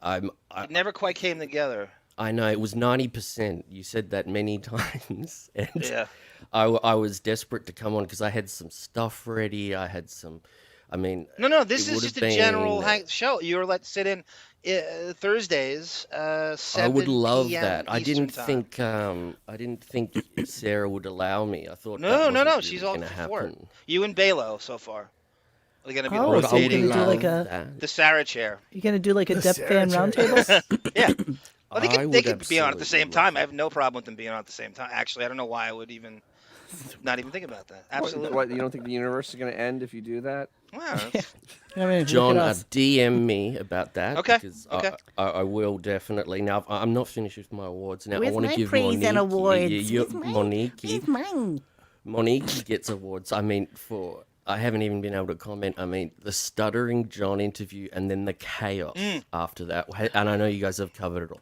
It never quite came together. I know it was 90%. You said that many times, and Yeah. I was desperate to come on because I had some stuff ready. I had some. I mean, No, this it is would just have a general been- show. You were let sit in Thursdays. 7 I would love PM that. I Eastern didn't time. think Sarah would allow me. I thought No, that wasn't she's really all gonna for it. happen. You and Balo so far. They're gonna be Oh, Would- so you're rotating gonna do like love a that. the Sara chair. you're gonna do like a The Dep fan Sarah roundtable? Yeah. Well, they would could be on at the absolutely same love time. I that. have no problem with them being on at the same time. Actually, I don't know why I would even not even think about that. Absolutely. What, you don't think the universe is going to end if you do that? Wow. I mean, John, look at us. DM me about that. Okay, Because okay. I will definitely. Now, I'm not finished with my awards. Now, I Where's want to my give praise Monique. and awards? Where's Monique. mine? Monique gets awards. I mean, I haven't even been able to comment. I mean, the stuttering John interview and then the chaos after that. And I know you guys have covered it all.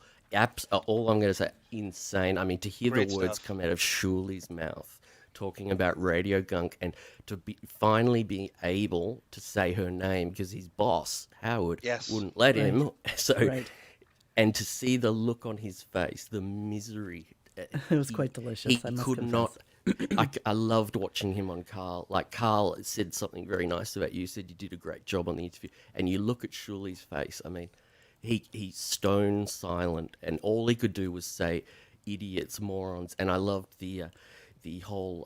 All I'm going to say, insane. I mean, to hear Great the words stuff. come out of Shuli's mouth talking about RadioGunk and to finally be able to say her name because his boss, Howard, Yes. wouldn't let him. So, Right. and to see the look on his face, the misery. It was quite delicious. He I must could confess. not. I loved watching him on Carl. Like Carl said something very nice about you. Said you did a great job on the interview, and you look at Shuli's face. I mean, he's stone silent, and all he could do was say, "Idiots, morons." And I loved the whole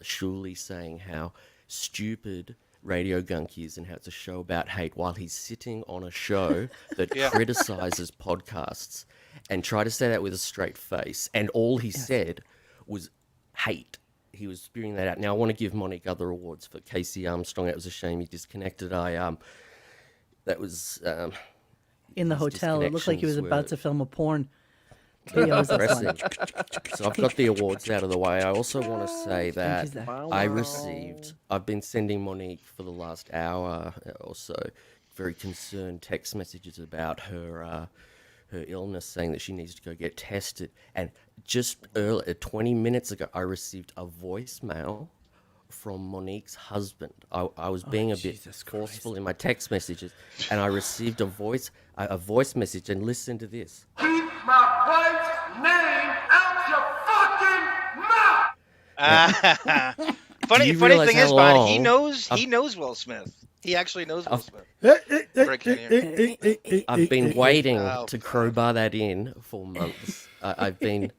Shuli saying how stupid RadioGunk is and how it's a show about hate, while he's sitting on a show that criticizes podcasts and try to say that with a straight face. And all he said was hate. He was spewing that out. Now I want to give Monique other awards for Casey Armstrong. It was a shame he disconnected. That was In the his hotel, it looked like he was disconnections about were to film a porn video. This one. impressive. So I've got the awards out of the way. I also want to say that Zach. I've been sending Monique for the last hour or so very concerned text messages about her illness, saying that she needs to go get tested. And just 20 minutes ago, I received a voicemail from Monique's husband. I was being a bit forceful in my text messages, and I received a voice message. And listen to this. Keep my wife's name out your fucking mouth! Funny you thing realize is, how Bud, he long knows Will Smith. He actually knows Will Smith. Break in here. I've been waiting Oh, to crowbar that in for months. I've been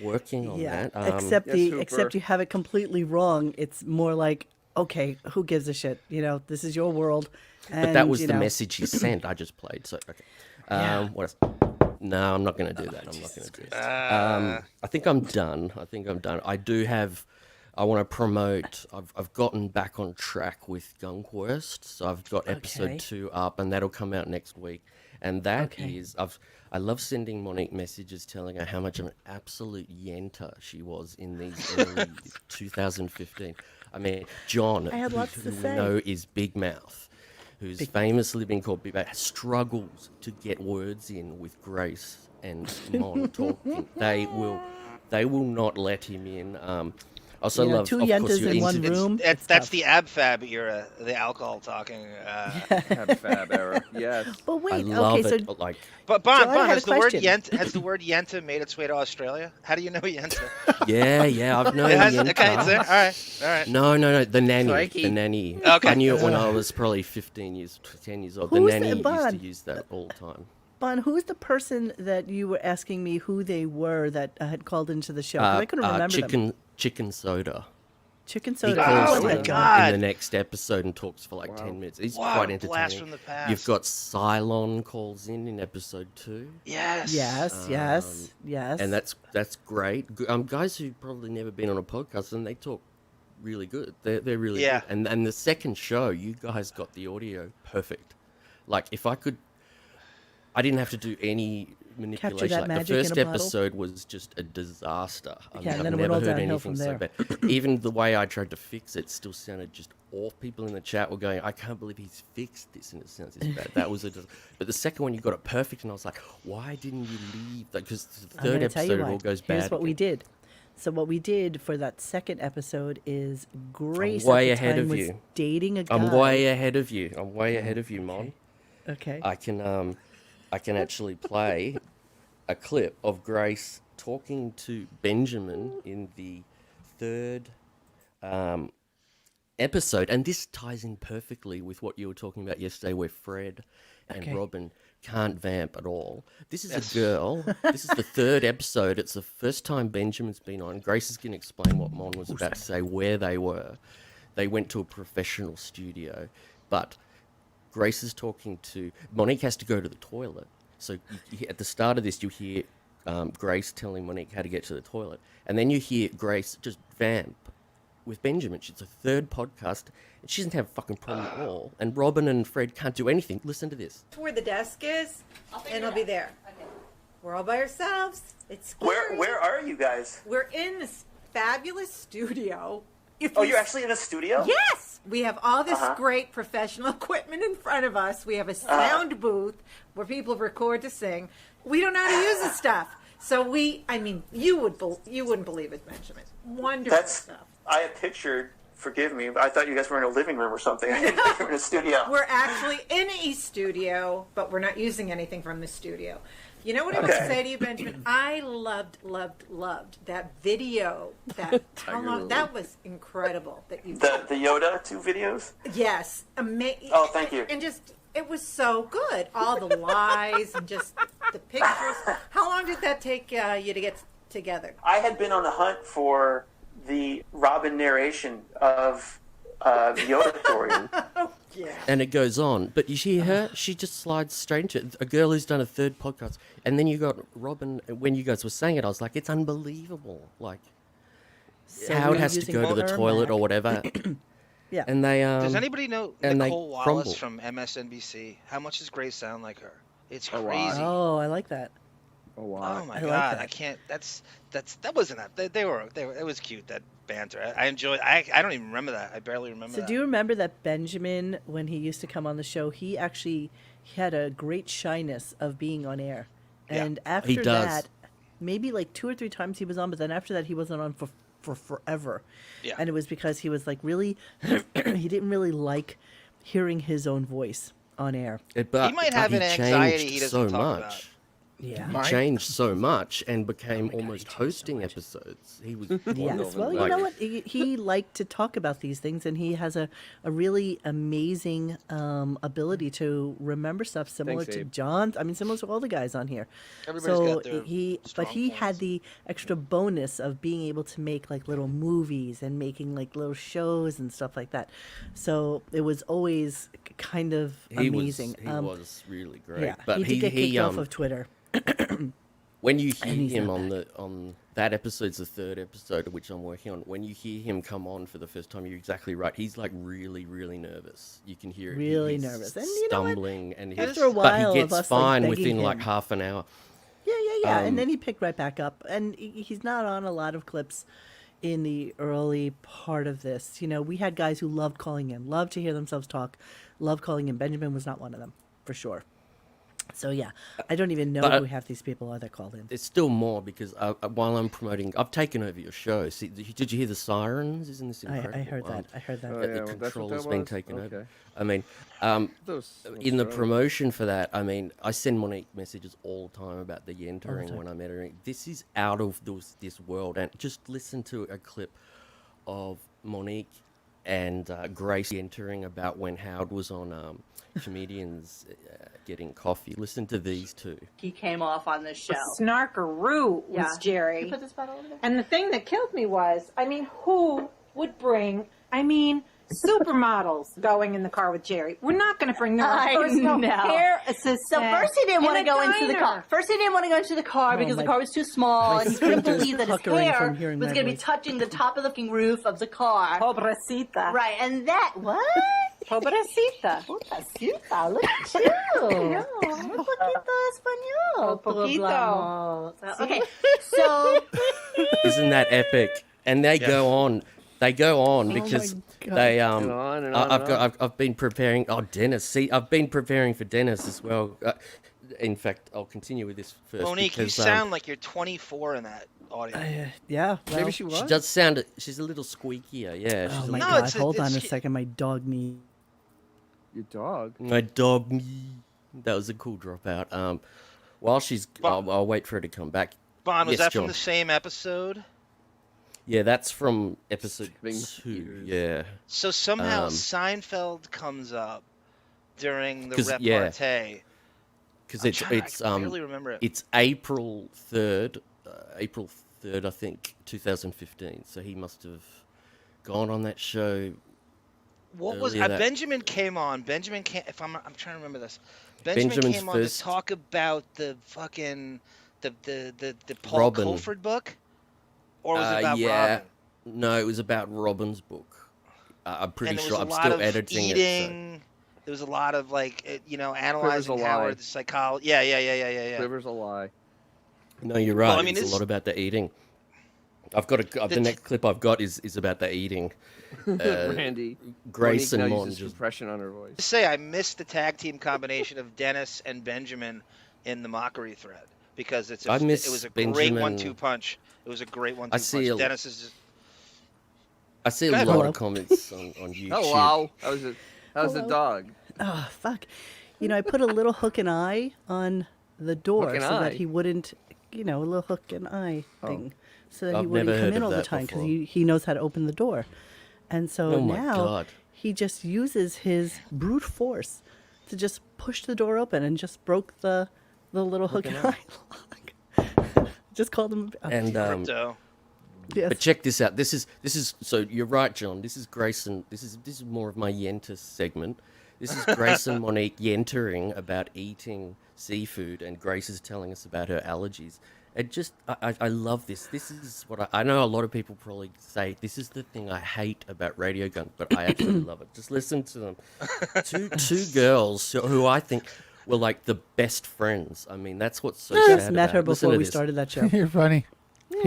working on Yeah, that. except Yes, Hooper. except you have it completely wrong. It's more like, okay, who gives a shit? You know, this is your world. And, but that was you the know, message he sent. I just played. So okay. Yeah. What else? No, I'm not going to do that. I'm not going to do that. I think I'm done. I do have. I want to promote. I've gotten back on track with Gunk Worst, so I've got episode Okay. 2 up, and that'll come out next week. And that is, I love sending Monique messages telling her how much of an absolute yenta she was in these early 2015. I mean, John, I had lots who to we say. know is Big Mouth, who's famously been called Big Mouth, struggles to get words in with Grace and Mon talking. They will not let him in. Also You know, love, two of course, yentas your in one interview. room. That's tough. the ab fab era, the alcohol talking. Fab era. Yes. But I wait, love okay, so it. Like, But Bon, John, I had a has the word question. yenta made its way to Australia? How do you know yenta? yeah, I've known It has, Yenta. okay, it's there. All right. No, the nanny. Crikey. The nanny. Okay. I knew it when I was probably 10 years old. The Who's nanny the used Bon? to use that all the time. Bon, who's the person that you were asking me who they were that had called into the show? 'Cause I couldn't remember them. Chicken soda. Chicken He soda. calls Oh my in God. in the next episode and talks for like 10 minutes. He's Wow, quite blast entertaining. from the past. You've got Cylon calls in episode 2. Yes. Yes. And that's great. Guys who've probably never been on a podcast, and they talk really good. They're really Yeah. good. And the second show, you guys got the audio perfect. Like, if I could, I didn't have to do any manipulation. that Like, magic the in a first bottle? episode was just a disaster. Yeah, and I've then it went never all heard downhill anything from so there. bad. Even the way I tried to fix it still sounded just all people in the chat were going, I can't believe he's fixed this and it sounds this bad. That was but the second one you got it perfect, and I was like, why didn't you leave? Because the I'm third gonna tell you episode it all what. goes bad. Here's what we again. did. So what we did for that second episode is Grace way at the ahead time of was you. dating a guy. I'm way ahead of you. I'm way ahead of you, Mon. Okay. I can actually play a clip of Grace talking to Benjamin in the third episode, and this ties in perfectly with what you were talking about yesterday, where Fred and Robin can't vamp at all. This is a girl. This is the third episode. It's the first time Benjamin's been on. Grace is going to explain what Mon was about to say, where they were. They went to a professional studio, but Grace is talking to... Monique has to go to the toilet. So at the start of this, you hear Grace telling Monique how to get to the toilet. And then you hear Grace just vamp with Benjamin. It's a third podcast. And she doesn't have a fucking problem at all. And Robin and Fred can't do anything. Listen to this. Where the desk is, and I'll be there. Okay. We're all by ourselves. It's scary. Where are you guys? We're in this fabulous studio. You're actually in a studio? Yes! We have all this great professional equipment in front of us. We have a sound booth where people record to sing. We don't know how to use the stuff. So you wouldn't believe it, Benjamin. Wonderful stuff. I had pictured, forgive me, but I thought you guys were in a living room or something. I didn't think you were in a studio. We're actually in a studio, but we're not using anything from the studio. You know what I would say to you, Benjamin? I loved that video. That was incredible. That you the Yoda 2 videos? Yes, amazing. Oh, thank you. And just it was so good. All the lies and just the pictures. How long did that take you to get together? I had been on the hunt for the Robin narration of the Yoda story. Yeah. And it goes on. But you hear her, she just slides straight into it. A girl who's done a third podcast. And then you got Robin, when you guys were saying it, I was like, it's unbelievable. Like, So Howard we're has to using go to the toilet or whatever. Yeah. And they Does anybody know and Nicole they Wallace crumble. from MSNBC? How much does Grace sound like her? It's A lot. crazy. Oh, I like that. A lot. Oh my I god, like that. I can't. That wasn't that. They were. It was cute, that banter. I enjoyed. I don't even remember that. I barely remember So that. do you remember that Benjamin, when he used to come on the show, he had a great shyness of being on air. And after He does. that, maybe like 2 or 3 times he was on, but then after that he wasn't on for forever. Yeah. And it was because he was like really, he didn't really like hearing his own voice on air. But He might have he an anxiety he changed doesn't so talk much. about. Yeah. He changed so much and became almost hosting episodes. He was Yes, well, you like- know what? He liked to talk about these things, and he has a really amazing ability to remember stuff similar Thanks, to Abe. John. I mean, similar to all the guys on here. Everybody's so got their but he had the extra bonus of being able to make like little movies and making like little shows and stuff like that. So it was always kind of amazing. He was really great. Yeah, But he did get kicked off of Twitter. when you hear he's him not on that episode's the third episode which I'm working on. When you hear him come on for the first time, you're exactly right. He's like really, really nervous. You can hear it. Really He's nervous. And you know what? stumbling, and After a while but he of gets us, like, fine begging within like him. half an hour. Yeah. And then he picked right back up. And he's not on a lot of clips in the early part of this. You know, we had guys who loved calling in, loved to hear themselves talk, loved calling in. Benjamin was not one of them, for sure. So, yeah, I don't even know But, who half these people are that called in. There's still more because while I'm promoting, I've taken over your show. See, did you hear the sirens? Isn't this incredible? I heard that. I heard that. Oh, The yeah, well, that's what control that has been was? taken over. Okay. I mean, Those in the Australians. promotion for that, I mean, I send Monique messages all the time about the entering time. when I'm entering. This is out of this world. And just listen to a clip of Monique and Grace entering about when Howard was on Comedians Getting Coffee. Listen to these two. He came off on the show. Snarkaroo was Jerry. Can you put this bottle over there? And the thing that killed me was, who would bring, supermodels going in the car with Jerry? We're not going to bring their I personal know. hair assistant. So first he didn't want to in a go into the diner. car. First he didn't want to go into the car because the my- car was too small, my and he couldn't sphincter's believe that his puckering hair from hearing was my going to be voice. touching the top of the roof of the car. Pobrecita. Right, and that what? Pobrecita. Pobrecita, look at you. No, un poquito español. Poquito. Okay, so Isn't that epic? And they go on. They go on Oh my because God. they And on and on and on. I've been preparing. Oh, Dennis. See, I've been preparing for Dennis as well. In fact, I'll continue with this first. Monique, you because, sound like you're 24 in that audio. Yeah. Maybe well, she was. She does sound. She's a little squeakier. Yeah. Oh She's my No, God! it's- Hold on a it's- second. My dog needs. Your dog. My dog. That was a cool dropout. While she's, I'll wait for her to come back. Bon, was Yes, that John. from the same episode? Yeah, that's from episode String 2. ears. Yeah. So somehow Um, Seinfeld comes up during the 'Cause, yeah. repartee. Because I can barely remember it. it's April 3rd, I think, 2015. So he must have gone on that show. What was earlier that- Benjamin came on? Benjamin came. If I'm trying to remember this. Benjamin Benjamin's came on first- to talk about the fucking the Paul Robin. Colford book, or was it about yeah. Robin? No, it was about Robin's book. I'm pretty And there sure. was I'm a lot still of editing it. eating. There was a lot of analyzing a how lie. the psychology. Yeah. Quiver's a lie. So. No, you're right. Well, I mean, it's this- a lot about the eating. I've got the next clip I've got is about the eating. Randy. Grace Monique and now Mon uses just compression on her voice. Say I missed the tag team combination of Dennis and Benjamin in the mockery thread because it miss was a great Benjamin. 1-2 punch. It was a great 1-2 I punch. see a- Dennis is just, I see Go a ahead. lot Hello. of comments on YouTube. Hello. How's the Hello. dog? Oh fuck! You know, I put a little hook and eye on the door Hook and so eye? that he wouldn't. You know, a little hook and eye thing, so that he I've wouldn't never come heard in of all the that time because before. he knows how to open the door, and so Oh my now God. he just uses his brute force to just push the door open and just broke the little hook and eye lock. Just called him. And crypto. yes. but check this out. This is so you're right, John. This is Grayson. This is more of my Yenta segment. This is Grace and Monique yentering about eating seafood, and Grace is telling us about her allergies. It just, I love this. This is what I know. A lot of people probably say this is the thing I hate about RadioGunk, but I absolutely love it. Just listen to them. Two girls who I think were like the best friends. I mean, that's what's so I sad just met about her it. Listen before to we this. started that show. You're funny.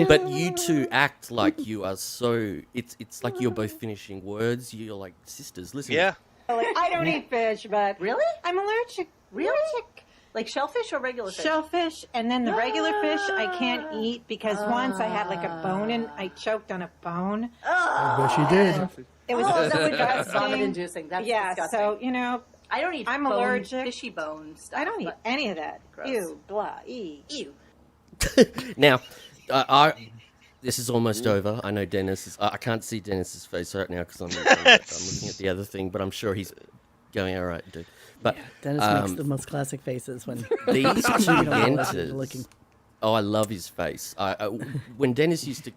But you two act like you are so. It's like you're both finishing words. You're like sisters. Listen. Yeah. I don't eat fish, but Really? I'm allergic. Really? Allergic. Like shellfish or regular fish? Shellfish, and then the regular fish I can't eat because once I had like a bone and I choked on a bone. I bet she did. It was Oh, that would be disgusting. vomit-inducing. That's yeah, disgusting. so I don't eat I'm bone, allergic. fishy bone stuff. I don't eat but- any of that. Gross. Ew, blah, ew. Now, this is almost over. I know Dennis is. I can't see Dennis's face right now because I'm looking at the other thing, but I'm sure he's going all right, dude. But Dennis makes the most classic faces when these two you don't know what you're Yentas. looking. Oh, I love his face. When Dennis used to,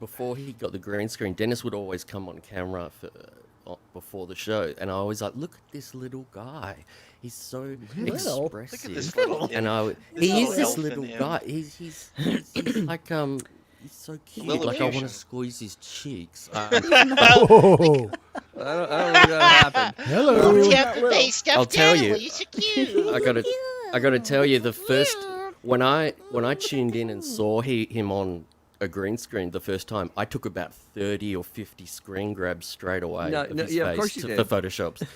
before he got the green screen, Dennis would always come on camera before the show, and I always like, look at this little guy. He's so Little? expressive. Look at this little- and this he is little this elf in little him. guy. He's like He's so cute. Like I want to squeeze his cheeks. Oh, I don't think that happened. hello. I'll tell you. I gotta tell you the first when I tuned in and saw him on a green screen the first time, I took about 30 or 50 screen grabs straight away of his of face course you for did. Photoshops.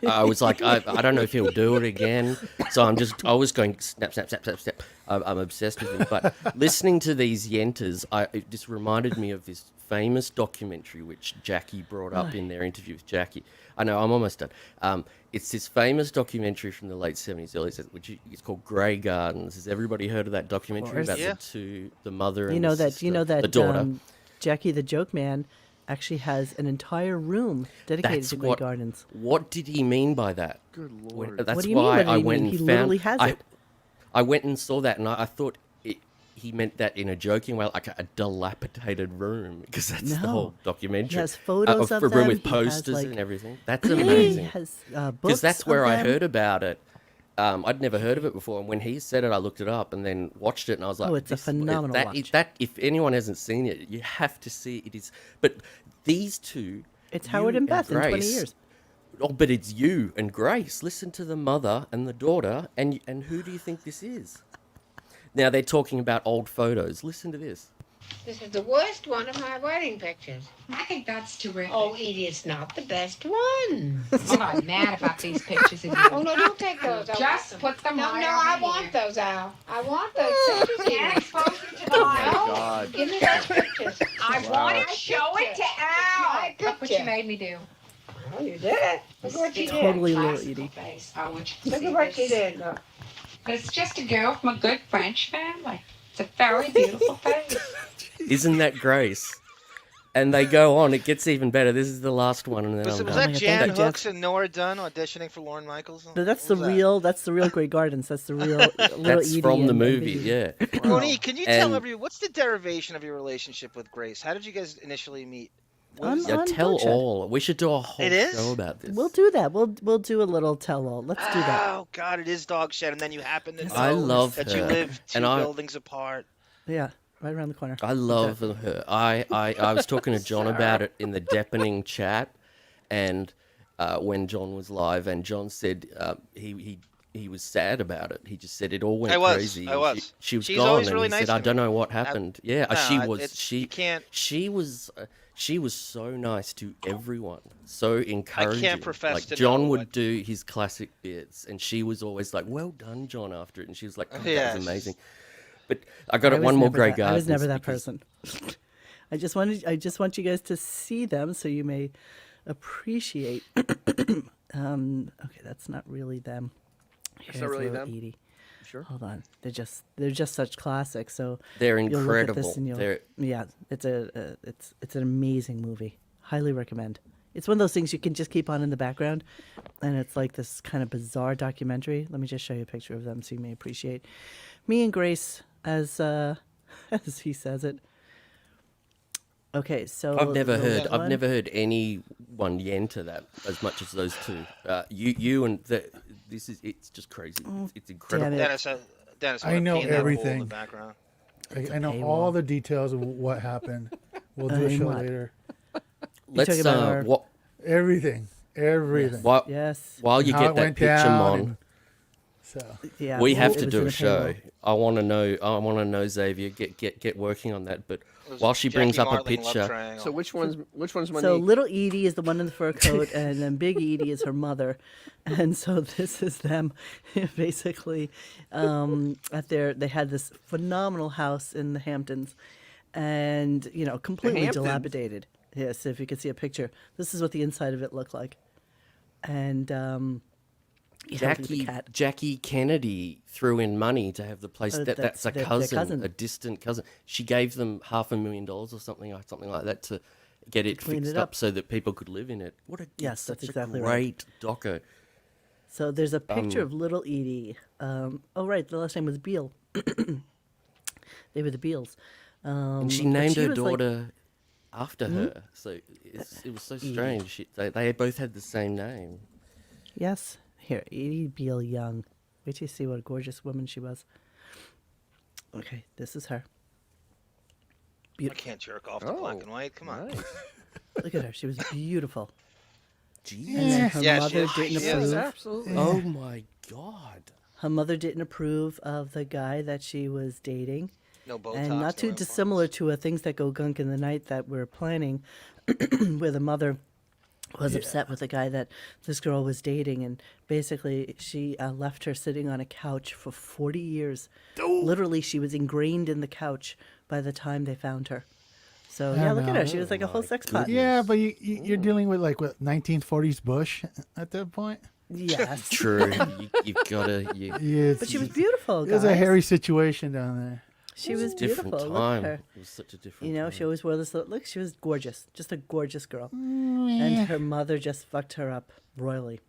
I was like, I don't know if he'll do it again. So I was going snap, snap, snap, snap, snap. I'm obsessed with him. But listening to these Yentas, it just reminded me of this famous documentary which Jackie brought up in their interview with Jackie. I know, I'm almost done. It's this famous documentary from the late 70s, early 70s, which is called Grey Gardens. Has everybody heard of that documentary about the mother and the sister, the daughter? Jackie the Joke Man actually has an entire room dedicated to Grey Gardens. What did he mean by that? Good Lord. That's What do you why mean? What I do you went mean? and He found. literally has it. I went and saw that, and I thought he meant that in a joking way, like a dilapidated room, because that's the No. whole documentary. He has photos of a room them. with He has, posters like- and everything. That's amazing. He has books Because that's of where I them. heard about it. I'd never heard of it before, and when he said it, I looked it up and then watched it, and I was like, Oh, it's a phenomenal watch. That if anyone hasn't seen it, you have to see it. It is, but these two, It's Howard and Beth in 20 Grace- years. Oh, but it's you and Grace. Listen to the mother and the daughter, and who do you think this is? Now they're talking about old photos. Listen to this. This is the worst one of my wedding pictures. I think that's terrific. Oh, Edie, it's not the best one. I'm not mad about these pictures. Oh, no, don't take those. Just put them right over here. No, I want those, Al. I want those pictures. Can't expose them to the light. God. Give me those pictures. I want it. Show it to Al. Look what you made me do. Oh, you did it. Look what you did. Totally little Edie. Face. I want you to Look see at what this. you did. Look. But it's just a girl from a good French family. It's a very beautiful face. Isn't that Grace? And they go on. It gets even better. This is the last one, and then Was I'm that done. Jan Hooks and Nora Dunn auditioning for Lorne Michaels? No, that's the real. That's the real Grey Gardens. That's the real. Little That's Edie from the and movie, Edie. yeah. Monique, can you tell And- everyone what's the derivation of your relationship with Grace? How did you guys initially meet? What is Yeah, it? tell all. We should do a whole It is? show about this. We'll do that. We'll do a little tell all. Let's do that. Oh God, it is dog shed, and then you happen to know I love that her. you live two And I- buildings apart. Yeah, right around the corner. I love her. I was talking to John about it in the Deppening chat, and when John was live, and John said he was sad about it. He just said it all went crazy. I and was. She was She's gone, always and really he nice said, to "I don't me. know what happened." Yeah, No, she was so nice to everyone, so encouraging. profess like to John know would what- do his classic bits, and she was always like, "Well done, John," after it, and she was like, "God, that Yes. was amazing." But I got it was one more never Grey that- Gardens. I was never that because- person. I just want you guys to see them so you may appreciate. Okay, that's not really them. It's not really Little them? Edie. Sure. Hold on, they're just such classics. So They're you'll look at this incredible. and you'll- They're- yeah, it's an amazing movie. Highly recommend. It's one of those things you can just keep on in the background, and it's like this kind of bizarre documentary. Let me just show you a picture of them so you may appreciate me and Grace as as he says it. Okay, so I've never the one- heard anyone yenter that as much as those two. You and it's just crazy. It's incredible. damn it. Dennis, I know In the everything. background. I know all the details of what happened. We'll do a show what? later. Let's talking about our- what Everything. while Yes. while you How get it that went picture, down Mon, and- So Yeah, we well, have it to was do in a the show. payroll. I want to know Xavier. Get working on that. But was while she brings Jackie up a Martling love picture, triangle. So which one's Monique? So little Edie is the one in the fur coat, and then Big Edie is her mother, and so this is them, basically. They had this phenomenal house in the Hamptons, and completely Hamptons? dilapidated. Yes, if you could see a picture, this is what the inside of it looked like, and the cat. Jackie Kennedy threw in money to have the place. Oh, That's a their cousin, a distant cousin. She gave them $500,000 or something like that to get it clean fixed it up up. so that people could live in it. What a Yes, such that's a exactly right. great doco. So there's a picture of little Edie. Oh, right, the last name was Beale. They were the Beals. And she but named her was like- daughter after her. So it was so strange. They both had the same name. Yes. Here, Edie Beale Young. Wait till you see what a gorgeous woman she was. Okay, this is her. I can't jerk off to black and white. Come on. Look at her. She was beautiful. Jeez. And then her Yeah, she mother is. didn't She is, approve. absolutely. Oh my God. Her mother didn't approve of the guy that she was dating. No Botox. And no not too implants. dissimilar to Things That Go Gunk in the Night that we're planning, where the mother was upset with the guy that this girl was dating, and basically she left her sitting on a couch for 40 years. Literally, she was ingrained in the couch by the time they found her. So yeah, look at her. She was like a whole sex pot. yeah, but you're dealing with like what 1940s Bush at that point. Yes. True. You've got to. Yeah, But she was beautiful, It was a guys. hairy situation down there. She was different beautiful. Look time. at her. It was such a different. She always wore this look. She was gorgeous, just a gorgeous girl. And her mother just fucked her up royally.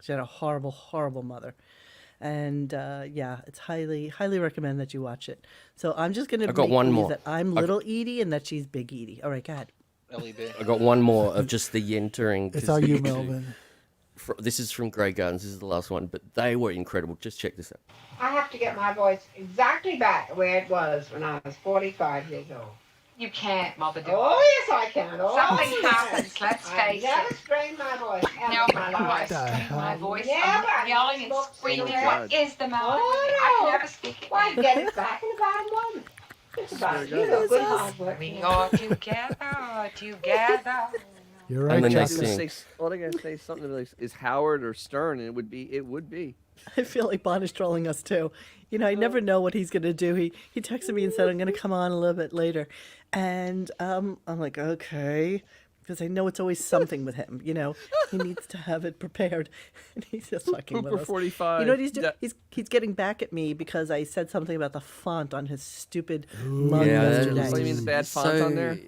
She had a horrible, horrible mother. And it's highly, highly recommend that you watch it. So I'm just gonna I got make one believe more. that I'm little Edie and that she's Big Edie. All right, go ahead. LEB. I got one more of just the yentering. It's all you, Melvin. This is from Grey Gardens. This is the last one, but they were incredible. Just check this out. I have to get my voice exactly back where it was when I was 45 years old. You can't, Mother dear. Oh, yes, I can. Oh, Something yes. happens, let's face I never it. strained my voice. ever No, in my but I life. strain my voice. Never. I'm yelling and Spoke screaming. so What is the matter with me? I Oh, can no. never speak it. Why, get it back in about a moment. But you know, good hard work. We are together. You're And right, then they Jessica. sing. All they gotta say something like, is Howard or Stern, and it would be. I feel like Bon is trolling us too. You know, I never know what he's gonna do. He texted me and said I'm gonna come on a little bit later, and I'm like, okay, because I know it's always something with him. You know, he needs to have it prepared, and he's just fucking with Hooper us. 45. You know what he's doing? Yeah. He's getting back at me because I said something about the font on his stupid mug Yeah, yesterday. What do you mean, the bad font on there?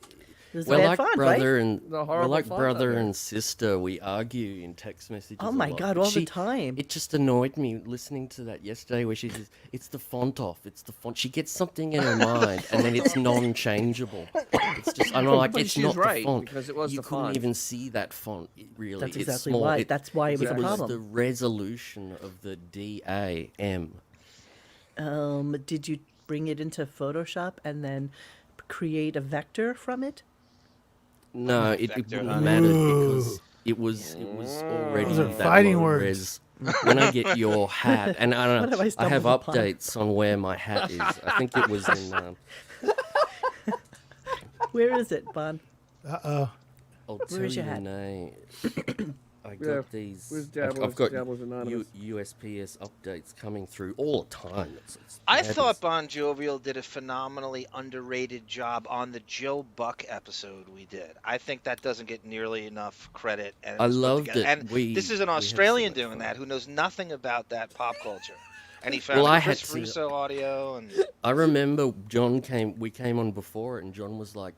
There's We're bad like font, brother right? and The we're horrible like font brother on there. and sister. We argue in text messages. Oh a my lot, God, but all the time. It just annoyed me listening to that yesterday, where she says, "It's the font off. It's the font." She gets something in her mind, and then it's non-changeable. It's just I'm like, But it's she's not right, the font because it was you the couldn't font. even see that font. Really, That's it's exactly small. why. That's why it was a was problem. the resolution of the DAM. Did you bring it into Photoshop and then create a vector from it? No, it Vector, wouldn't huh? matter because it was already Those are that fighting low words. res. When I get your hat, and I What don't have I know, I have stumbled upon? updates on where my hat is. I think it was in. Where is it, Bon? I'll tell Where's you your the hat? name. I got Yeah, these. where's I've Dabbler's- got Dabbler's Anonymous? USPS updates coming through all the time. It's I madness. thought Bon Jovial did a phenomenally underrated job on the Joe Buck episode we did. I think that doesn't get nearly enough credit. And I it's put loved together. it. And We- this is an we had so Australian much doing fun. that who knows nothing about that pop culture. And he found Well, the I had Chris to- Russo audio. And I remember we came on before it, and John was like,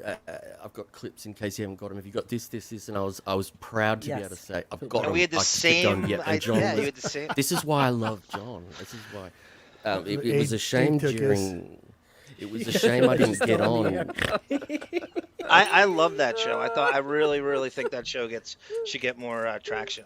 "I've got clips in case you haven't got them. Have you got this, this?" And I was proud to be able to Yes. say, "I've got And them." we had the I just kept going, same "Yeah," and John idea. was- You had the same. This is why I love John. This is why. It was a Abe shame took us. during. It was a shame I didn't get on. I love that show. I really, really think that show should get more traction.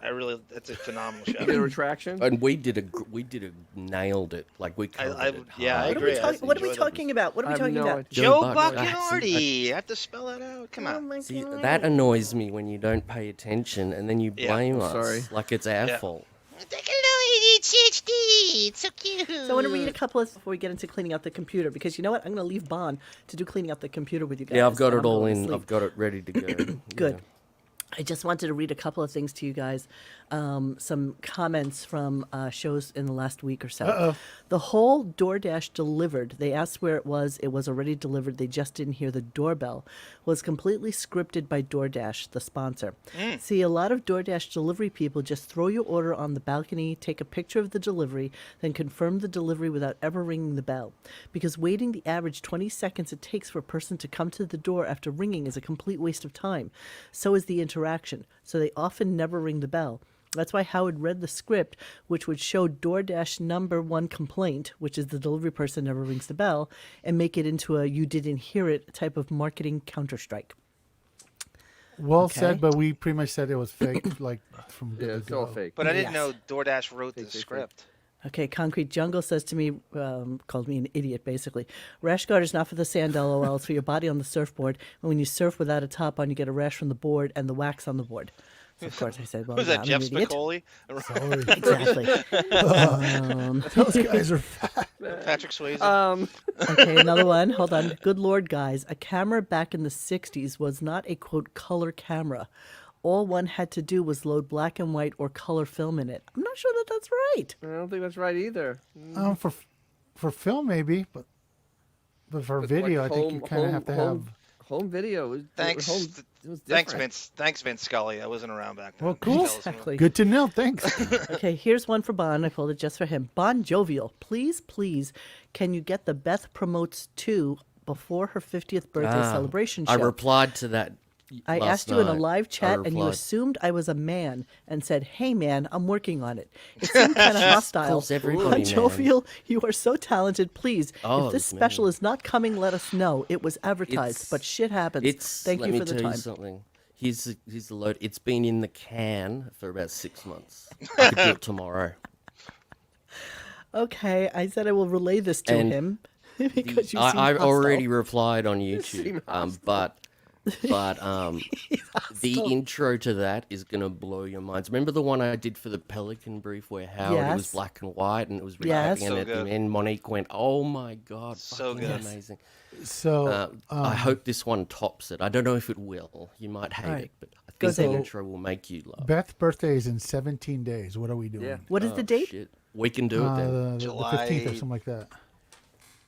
It's a phenomenal show. You did a retraction? And we did a nailed it. Like we covered it. yeah, I hard. agree. What are we talking about? What are we talking about? Joe Buck. Buck I- and see, Artie. You have to spell that out. Come on. See, that annoys me when you don't pay attention and then you Yeah, blame I'm us sorry. like it's our Yeah. fault. It's so cute. So I want to read a couple of before we get into cleaning out the computer because you know what? I'm going to leave Bon to do cleaning out the computer with you guys. Yeah, I've got and it I'm all going to in. sleep. I've got it ready to go. Good. Yeah. I just wanted to read a couple of things to you guys. Some comments from shows in the last week or so. Uh-oh. The whole DoorDash delivered, they asked where it was already delivered, they just didn't hear the doorbell, was completely scripted by DoorDash, the sponsor. See, a lot of DoorDash delivery people just throw your order on the balcony, take a picture of the delivery, then confirm the delivery without ever ringing the bell. Because waiting the average 20 seconds it takes for a person to come to the door after ringing is a complete waste of time. So is the interaction. So they often never ring the bell. That's why Howard read the script, which would show DoorDash number one complaint, which is the delivery person never rings the bell, and make it into a you didn't hear it type of marketing counterstrike. Well Okay. said, but we pretty much said it was fake, like from Yeah, the it's all fake. But I didn't Yes. know DoorDash wrote the script. Okay, Concrete Jungle says to me, called me an idiot, basically. Rash guard is not for the sand, LOL. It's for your body on the surfboard. And when you surf without a top on, you get a rash from the board and the wax on the board. So, of course, I said, well, Was yeah, that I'm Jeff an idiot. Spicoli? Exactly. Those guys are fat. Patrick Swayze. Okay, another one. Hold on. Good Lord, guys. A camera back in the 60s was not a, quote, color camera. All one had to do was load black and white or color film in it. I'm not sure that that's right. I don't think that's right either. For film maybe, but for But video, like I think you kind of have to have. home video. Thanks, Home, it was thanks, different. Vince. Thanks, Vince Scully. I wasn't around back then. Well, cool. Exactly. Good to know. Thanks. Okay, here's one for Bon. I pulled it just for him. Bon Jovial, please, can you get the Beth Promotes 2 before her 50th birthday celebration show? I replied to that. I last asked you in a night. live I chat, and you replied. assumed I was a man and said, "Hey, man, I'm working on it." It seemed kind of hostile. Calls everybody Bon man. Jovial, you are so talented. Please, Oh, if this it's special me. is not coming, let us know. It was advertised, It's- but shit happens. Thank Let you me for the tell time. you something. Here's the load. It's been in the can for about 6 months. I could do it tomorrow. Okay, I said I will relay this to And him because you seem I hostile. already replied on seem YouTube, hostile. but But the intro to that is going to blow your minds. Remember the one I did for the Pelican Brief where Howard, it was Yes. black and white and it was Yes. recapping, and So at the good. end Monique went, "Oh my God, So fucking good. amazing." So I hope this one tops it. I don't know if it will. You might hate Alright. it, but I Go think the Xavier. intro will make you laugh. Beth's birthday is in 17 days. What are we doing? Yeah. What is the date? Shit. We can do it then. The July- 15th or something like that.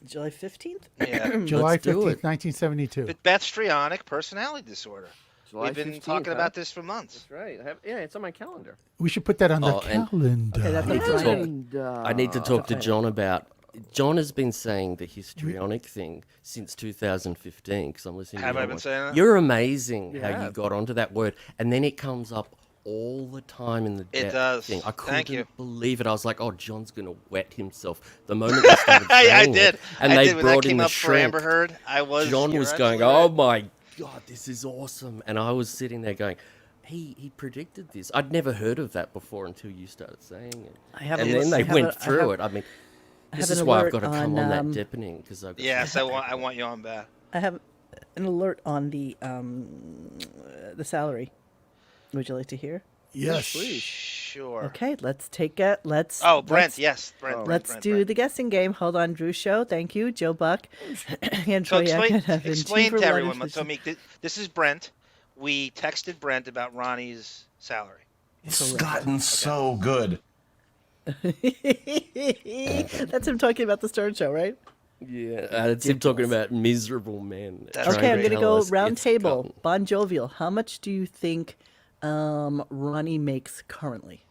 July 15th? Yeah. July Let's do 15th, it. 1972. But Beth Strionic personality disorder. July We've been 15th, talking huh? about this for months. That's right. Yeah, it's on my calendar. We should put that on the Oh, and- calendar. Okay, that's I need to talk- Calendar. I need to talk to Okay. John about. John has been saying the histrionic thing since 2015 because I'm listening. Have to I your been one. saying that? You're amazing how Yeah. you got onto that word, and then it comes up all the time in the It depth does. thing. I Thank you. couldn't believe it. I was like, "Oh, John's gonna wet himself." The moment they started I saying did. it, and I they did. When that brought in came the up for shrimp. Amber Heard, I was. John you're was going, absolutely "Oh right. my God, this is awesome," and I was sitting there going. He predicted this. I'd never heard of that before until you started saying it. I have and a- then they I have went a- I through have- it. I mean, I this have is an why I've alert got to come on, on that Deppening because I've got Yes, I want you on back. I have an alert on the salary. Would you like to hear? Yes. Please. Sure. Okay, let's take it. Let's. Oh, Brent. let's- Yes, Brent. Let's Brent, do Brent. the guessing game. Hold on, Drew Show. Thank you, Joe Buck. And So Troy explain, Aikman have been explain two for to one everyone. for So, Meek, this is Brent. We texted Brent about Ronnie's salary. It's gotten so good. That's him talking about the Stern Show, right? Yeah, it's him talking about miserable men. That's trying Okay, I'm to going to tell go us round it's table. gotten- Bon Jovial. How much do you think Ronnie makes currently?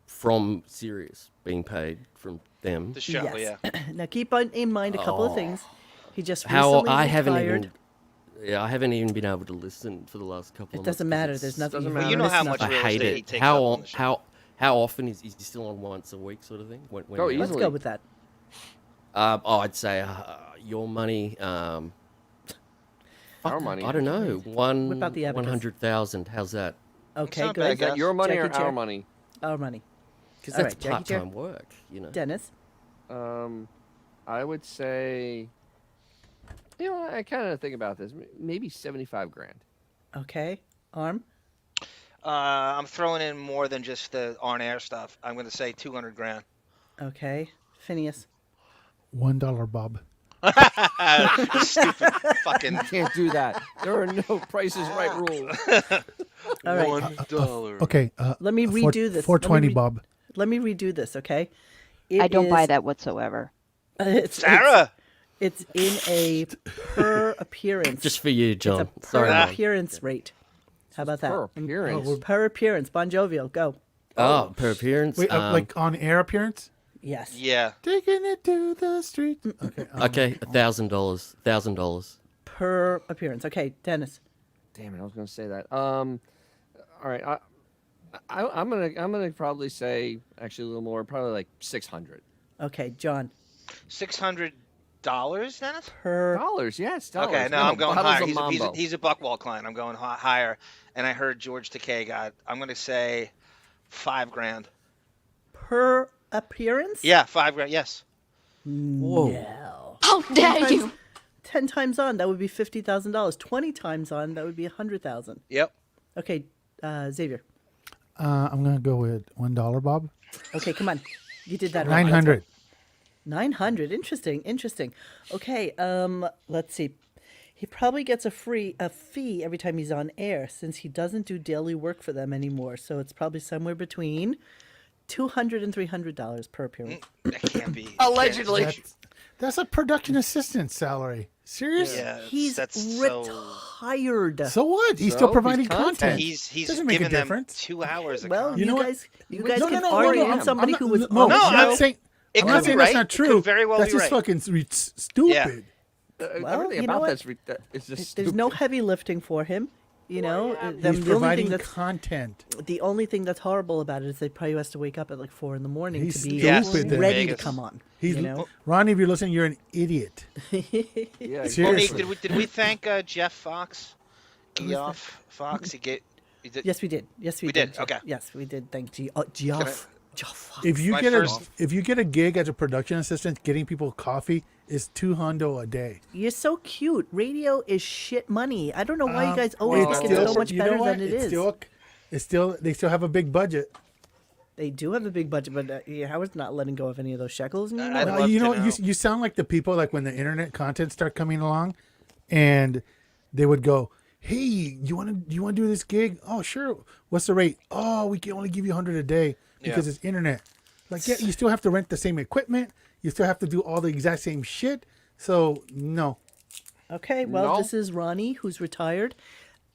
From Sirius being paid from them. The show, Yes. yeah. Now keep in mind a couple of Oh. things. He just How recently I haven't retired. even. Yeah, I haven't even been able to listen for the last couple It of months. doesn't 'cause matter. it's- There's nothing. doesn't you matter. You know miss how much nothing. I real hate estate he it. takes up on the show. How often is he still on once a week sort of thing? When Oh, he- Let's easily. go with that. I'd say your money. Our money. I don't know. Whip out the abacus. 100,000. How's that? Okay, not good. bad, Is that your money or Jackie Chair. our money? Our money. Because All that's right, Jackie Chair. part-time work, you know. Dennis. I would say. You know, I kind of think about this. Maybe 75 grand. Okay. Arm. I'm throwing in more than just the on-air stuff. I'm going to say 200 grand. Okay. Phineas. $1, Bob. Stupid fucking. You can't do that. There are no prices right rules. All right. $1. Okay. Let me four- redo this. 420, Bob. Let me redo this, okay? I don't buy is- that whatsoever. Sarah. It's in a per appearance. Just for you, It's John. a per Sorry, Mom. appearance rate. How about that? Per appearance. Per appearance. Bon Jovial. Go. Oh, per appearance. Wait, like on air appearance? Yes. Yeah. Taking it to the street. Okay. Okay, $1,000. $1,000. Per appearance. Okay, Dennis. Damn it, I was going to say that. All right, I'm gonna probably say actually a little more, probably like 600 Okay, John. $600, Dennis? Per dollars. Yes, dollars. Okay, no, I'm going bottles higher. of Mambo. He's a Buckwall client. I'm going higher. And I heard George Takei got. I'm going to say $5 grand. per appearance? Yeah, $5 grand. Yes. Whoa. No. How dare you! 10 times on, that would be $50,000. 20 times on, that would be $100,000. Yep. Okay, Xavier. I'm going to go with $1, Bob. Okay, come on. You did that right. 900. 900. Interesting. Okay, let's see. He probably gets a fee every time he's on air since he doesn't do daily work for them anymore. So it's probably somewhere between $200 and $300 per appearance. That can't be. Allegedly. That's a production assistant salary. Serious? Yeah, He's that's retired. So what? He's So, still he's providing content. content. He's Doesn't make a giving them difference. 2 hours. Of Well, content. You know you what? guys, you guys No, can no, argue no, with somebody I'm who not- was no, on the I'm not show. saying. It I'm could not be saying right. that's not It true. could very well that's be just right. fucking stupid. Well, Everything you know about what? that's it's just There's no heavy lifting for him. You know, He's the only providing thing that's content. the only thing that's horrible about it is they probably has to wake up at like 4 a.m. He's to be stupid then. ready to Vegas. come on. He's you know, Ronnie. If you're listening, you're an idiot. Yeah, Seriously. Monique, did we thank Jeff Fox? Geoff Fox. He did. yes, we did. Yes, we We did, Jeff. okay. Yes, we did. Thank Geoff. If you My get first- if you get a gig as a production assistant, getting people coffee is $200 a day. You're so cute. Radio is shit money. I don't know why you guys always It's think it's still- so much you know better what? than it It's is. They still have a big budget. They do have a big budget, but Howard's not letting go of any of those shekels anymore. Well, you sound like the people like when the internet content start coming along, and they would go, "Hey, you want to do this gig? Oh, sure. What's the rate? Oh, we can only give you $100 a day because it's internet. Like, yeah, you still have to rent the same equipment. You still have to do all the exact same shit. So no. Okay, well, this is Ronnie, who's retired.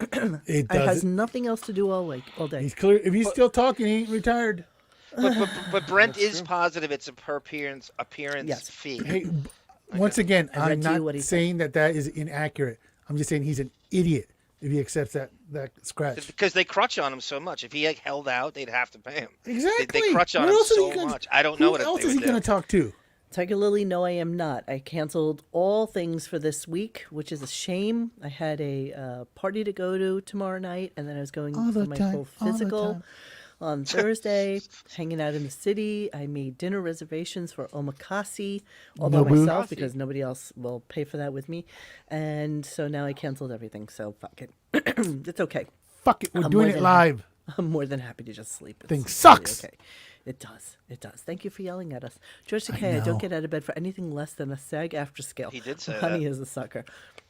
It has nothing else to do all day. He's clear. If he's still talking, he ain't retired. But Brent is positive it's a per appearance fee. Hey, once again, I read I'm to you not what he saying that is inaccurate. I'm just saying he's an idiot if he accepts that scratch. Because they crutch on him so much. If he held out, they'd have to pay him. Exactly. They crutch on What him else is he so gonna- much. I don't know what Who else they is he would going do. to talk to? Tiger Lily, no, I am not. I canceled all things for this week, which is a shame. I had a party to go to tomorrow night, and then I was going All the for my time, full all the physical time. on Thursday, hanging out in the city. I made dinner reservations for omakase all by No boo. myself because nobody else will pay for that with me. And so now I canceled everything, so fuck it. It's okay. Fuck it, we're I'm doing more it than live. I'm more than happy to just sleep. It's Thing really sucks. okay. It does. It does. Thank you for yelling at us. George I Takei, I don't know. get out of bed for anything less than a SAG after scale. He did say Honey that. is a sucker.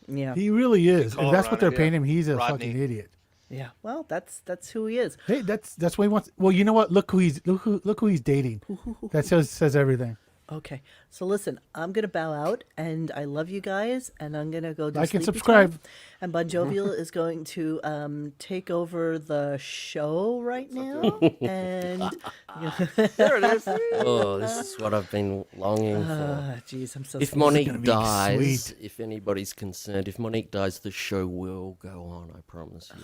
Yeah. He really is. If call that's what they're Ronnie. paying him, he's a Rodney. fucking idiot. Yeah. Well, that's who he is. Hey, that's what he wants. Well, you know what? Look who he's dating. That says everything. Okay. So listen, I'm gonna bow out, and I love you guys, and I'm gonna go do Like and sleepy subscribe. time. And Bon Jovial is going to take over the show right now, and There it is. Oh, this is what I've been longing for. Jeez, I'm so. If sorry. Monique dies, sweet. if anybody's concerned, if Monique dies, the show will go on, I promise you.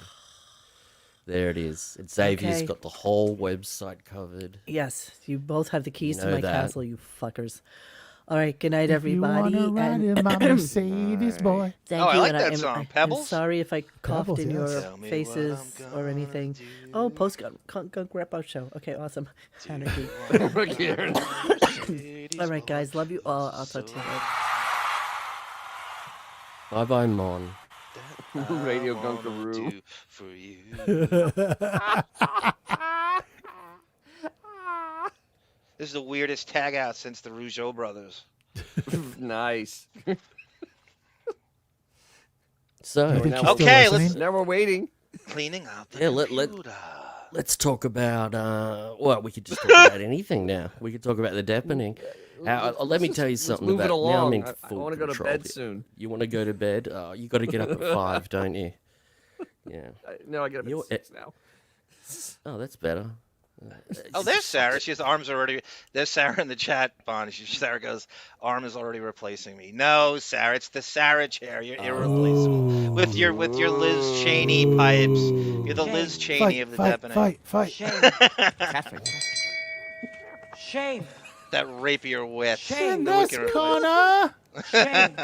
There it is. Xavier's Okay. got the whole website covered. Yes, you both have the keys You to know my that. castle, you fuckers. All right, good night, If you everybody. wanna ride in my Mercedes, boy. Thank Oh, I you, like and that am- song. I'm Pebbles? sorry if I coughed Pebbles, in yes. your Tell me what faces I'm or anything. Oh, post Gunk wrap out show. Okay, awesome. Anarchy. All right, guys, love you all. I'll talk to you later. Bye bye, Mon. Radio Gunkaroo. Do for you. This is the weirdest tag out since the Rougeau brothers. Nice. So, I think now he's we're- still Okay, listening. Now we're waiting. Cleaning out the yeah, computer. let's talk about, well, we could just talk about anything now. We could talk about the Deppening. Let me tell you something move it about now I'm along. in I full wanna go to control bed here. soon. You want to go to bed? You got to get up at 5, don't you? Yeah. No, I get up You're- at 6 now. Oh, that's better. Oh, there's Sarah. She has arms already. There's Sarah in the chat, Bond. Sarah goes, arm is already replacing me. No, Sarah, it's the Sarah chair. You're irreplaceable. With your Liz Cheney pipes. You're the Liz Cheney of the Deppening. Fight. Catholic. Shame. That rapier wit. In The this wicked corner. Shame.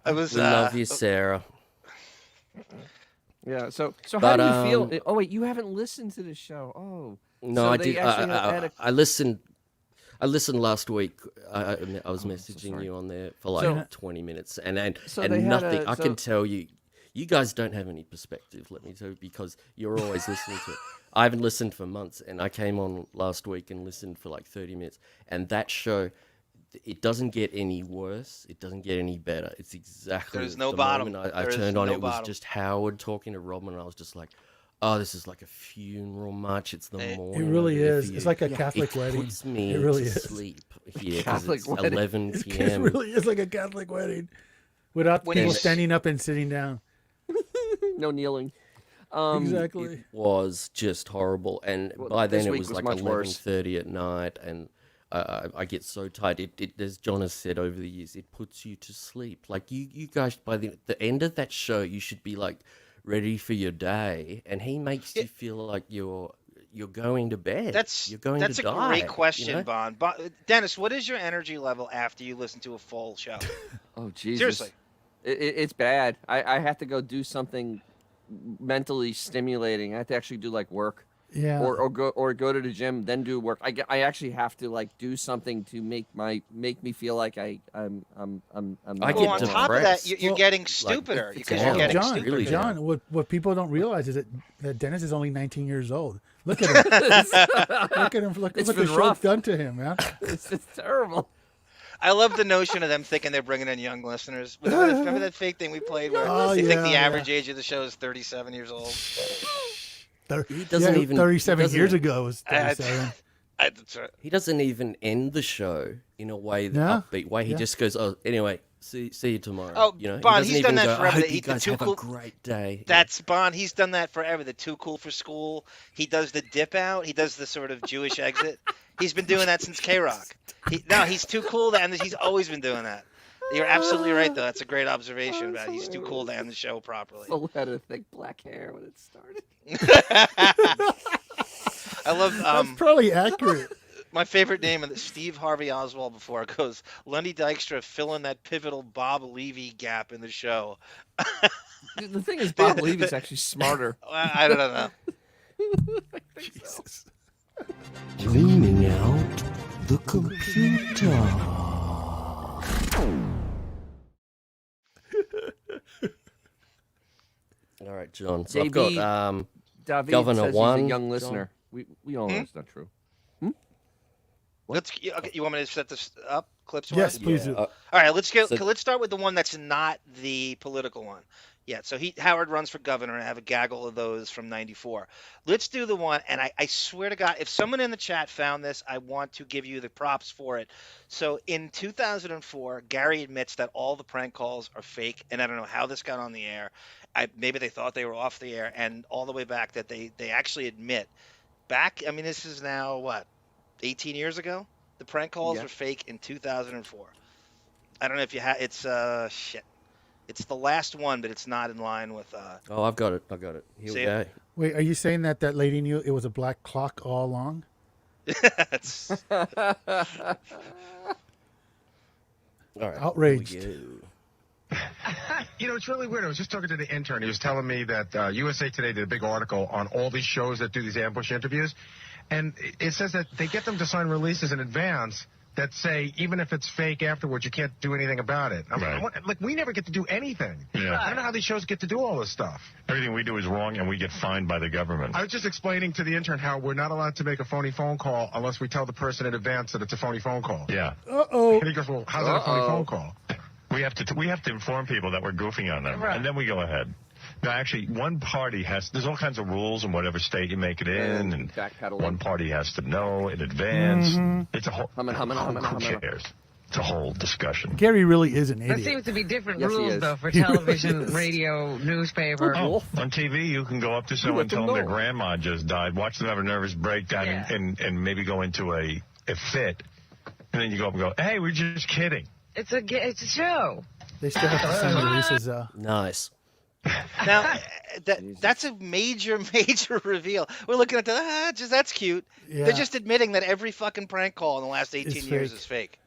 I was. We love you, Sarah. Yeah. So But, how do you feel? Oh wait, you haven't listened to the show. Oh. No, So I they did. actually had a- I listened. I listened last week. I was messaging sorry. you on there for like So- 20 minutes, and So they had nothing. a- I can so- tell you, you guys don't have any perspective. Let me tell you, because you're always listening to it. I haven't listened for months, and I came on last week and listened for like 30 minutes, and that show. It doesn't get any worse. It doesn't get any better. It's exactly There's no the bottom. moment I There is turned on. no It was bottom. just Howard talking to Robin, and I was just like, "Oh, this is like a funeral march. It's the It morning. really of it is. for It's you." like a Catholic It wedding. puts me It really to is. sleep here because Catholic it's wedding. 11 It p.m. really is like a Catholic wedding, without When people it's- standing up and sitting down. No kneeling. Exactly. It was just horrible, and Well, by this then it week was was like much worse. 11:30 at night, and I get so tired. It, as John has said over the years, it puts you to sleep. Like you guys, by the end of that show, you should be like ready for your day, and he makes you feel like you're going to bed. You're going That's to a die. great question, you know? Bond. Dennis, what is your energy level after you listen to a full show? Oh Jesus. Seriously. It's bad. I have to go do something mentally stimulating. I have to actually do like work. Yeah. Or go to the gym, then do work. I actually have to like do something to make me feel like I'm Well, on top of that, you're getting stupider because you're getting John, stupider. John, what people don't realize is that Dennis is only 19 years old. Look at him. Look at him. Look It's what the been show's rough. done to him, man. It's terrible. I love the notion of them thinking they're bringing in young listeners. Remember that fake thing we played where Oh, they think the yeah, average age of the show is 37 years old? He doesn't even 37 he years doesn't- ago was 37. That's right. He doesn't even end the show in a way, the No? upbeat way. He Yeah. just goes, "Oh, anyway, see you tomorrow." Oh, you know, Bond, he he's doesn't done even that go, forever. I hope He- you the guys too have cool- a great day. That's Bond. He's done that forever. The too cool for school. He does the dip out. He does the sort of Jewish exit. He's been doing that since K-Rock. He's too cool to end this. He's always been doing that. You're absolutely right, though. That's a great observation about he's too cool to end the show properly. Full head of thick black hair when it started. I love. That's probably accurate. My favorite name is Steve Harvey Oswald before it goes. Lenny Dykstra filling that pivotal Bob Levy gap in the show. The thing is, Bob Levy's actually smarter. I don't know. Jesus. Cleaning out the computer. All right, John. So I've JB, got David Governor says One. he's a young John. listener. We all know it's not true. You want me to set this up? Clips? Yes, please do. All right, let's So- start with the one that's not the political one. Yeah, so Howard runs for governor, and I have a gaggle of those from '94. Let's do the one, and I swear to God, if someone in the chat found this, I want to give you the props for it. So in 2004, Gary admits that all the prank calls are fake, and I don't know how this got on the air. Maybe they thought they were off the air, and all the way back that they actually admit back. I mean, this is now what, 18 years ago? The prank calls Yeah. were fake in 2004. I don't know if you have. It's shit. It's the last one, but it's not in line with. Oh, I've got it. Here See we it? go. Wait, are you saying that lady knew it was a black clock all along? It's- All right. Outraged. Here we go. You know, it's really weird. I was just talking to the intern. He was telling me that USA Today did a big article on all these shows that do these ambush interviews. And it says that they get them to sign releases in advance that say, even if it's fake afterwards, you can't do anything about it. Like, we never get to do anything. Yeah. I don't know how these shows get to do all this stuff. Everything we do is wrong, and we get fined by the government. I was just explaining to the intern how we're not allowed to make a phony phone call unless we tell the person in advance that it's a phony phone call. Yeah. Uh-oh. And he goes, well, how's that a phony phone call? We have to inform people that we're goofing on them, Right. and then we go ahead. No, actually, one party there's all kinds of rules in whatever state you make it in, and one party has to know in advance. Mhm. It's a whole, who cares? It's a whole discussion. Gary really is an There idiot. seems to be different Yes, he rules, is. though, for He really television, is. radio, newspaper. Oh, on TV, you can go up to someone and tell them their grandma just died, watch them have a nervous breakdown, and maybe go into a fit, and then you go up and go, hey, we're just kidding. It's a show. They still have to sign releases. Nice. Now, that's a major reveal. We're looking at that's cute. Yeah. They're just admitting that every fucking prank call in the last 18 It's years fake. is fake.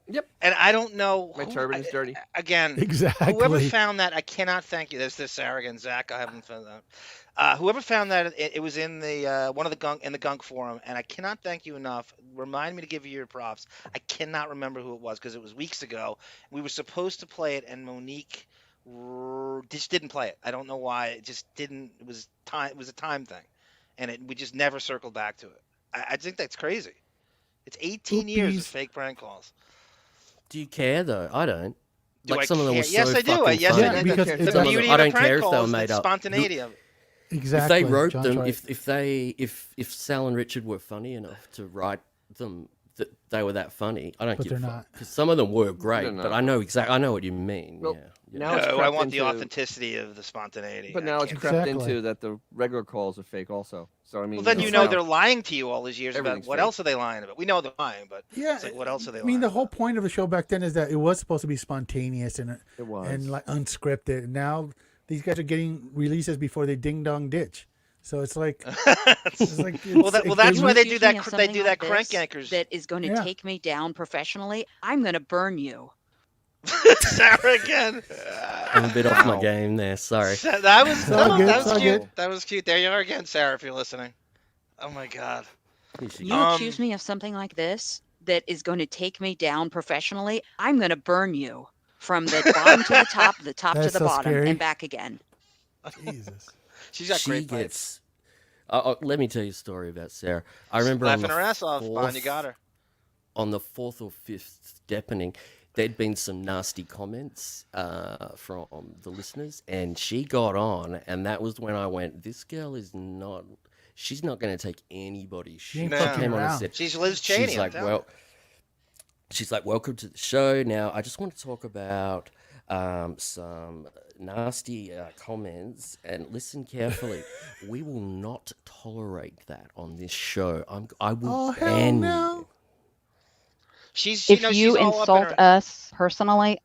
Yep. And I don't know. My turban is dirty. Again, Exactly. whoever found that, I cannot thank you. There's this Sara and Zach. I haven't found that. Whoever found that, it was in the one of the Gunk in the Gunk forum, and I cannot thank you enough. Remind me to give you your props. I cannot remember who it was because it was weeks ago. We were supposed to play it, and Monique just didn't play it. I don't know why. It just didn't. It was time. It was a time thing, and we just never circled back to it. I think that's crazy. It's 18 years of fake prank calls. Do you care though? I don't. Do Like I some of them care? were Yes, so I do. fucking Yes, funny. I do. because The it's beauty I of don't the prank care if they were calls, made the up. spontaneity of it. Exactly. If they wrote John's them, right. if Sal and Richard were funny enough to write them, that they were that funny, I don't But give they're a not. fuck. Because some of them were great, They're but not. I know what you mean. Well, yeah. now it's No, I crept want the into- authenticity of the spontaneity. But I now it's can't- crept Exactly. into that the regular calls are fake also. So I mean, Well, then you it's know like- they're lying to you all these years about Everything's what fake. else are they lying about? We know they're lying, but Yeah, it's like what else are they I lying mean, the about? whole point of the show back then is that it was supposed to be spontaneous and It was. and like unscripted. And now these guys are getting releases before they ding dong ditch. So it's like, it's like Well, that's why they do that. Accuse me of They something do that like crank this anchors. that is going to Yeah. take me down professionally. I'm going to burn you. Sarah again. I'm a bit off my game there. Sorry. That was all good, that it's was all cute. good. That was cute. There you are again, Sarah. If you're listening. Oh my God. You accuse me of something like this that is going to take me down professionally. I'm going to burn you from the bottom to the top to That's the so bottom, scary. and back again. Jesus. She's got She great gets. Let me tell you a story about Sarah. I remember laughing her ass off, Bon. You got her. On the 4th or 5th Deppening, there'd been some nasty comments from the listeners, and she got on, and that was when I went, this girl is not. She's not going to take anybody. She came on and said, she's Liz Cheney. She's like, she's like, welcome to the show. Now, I just want to talk about some nasty comments, and listen carefully. We will not tolerate that on this show. I will ban you. She's, If you know, you she's all up in insult her... us personally,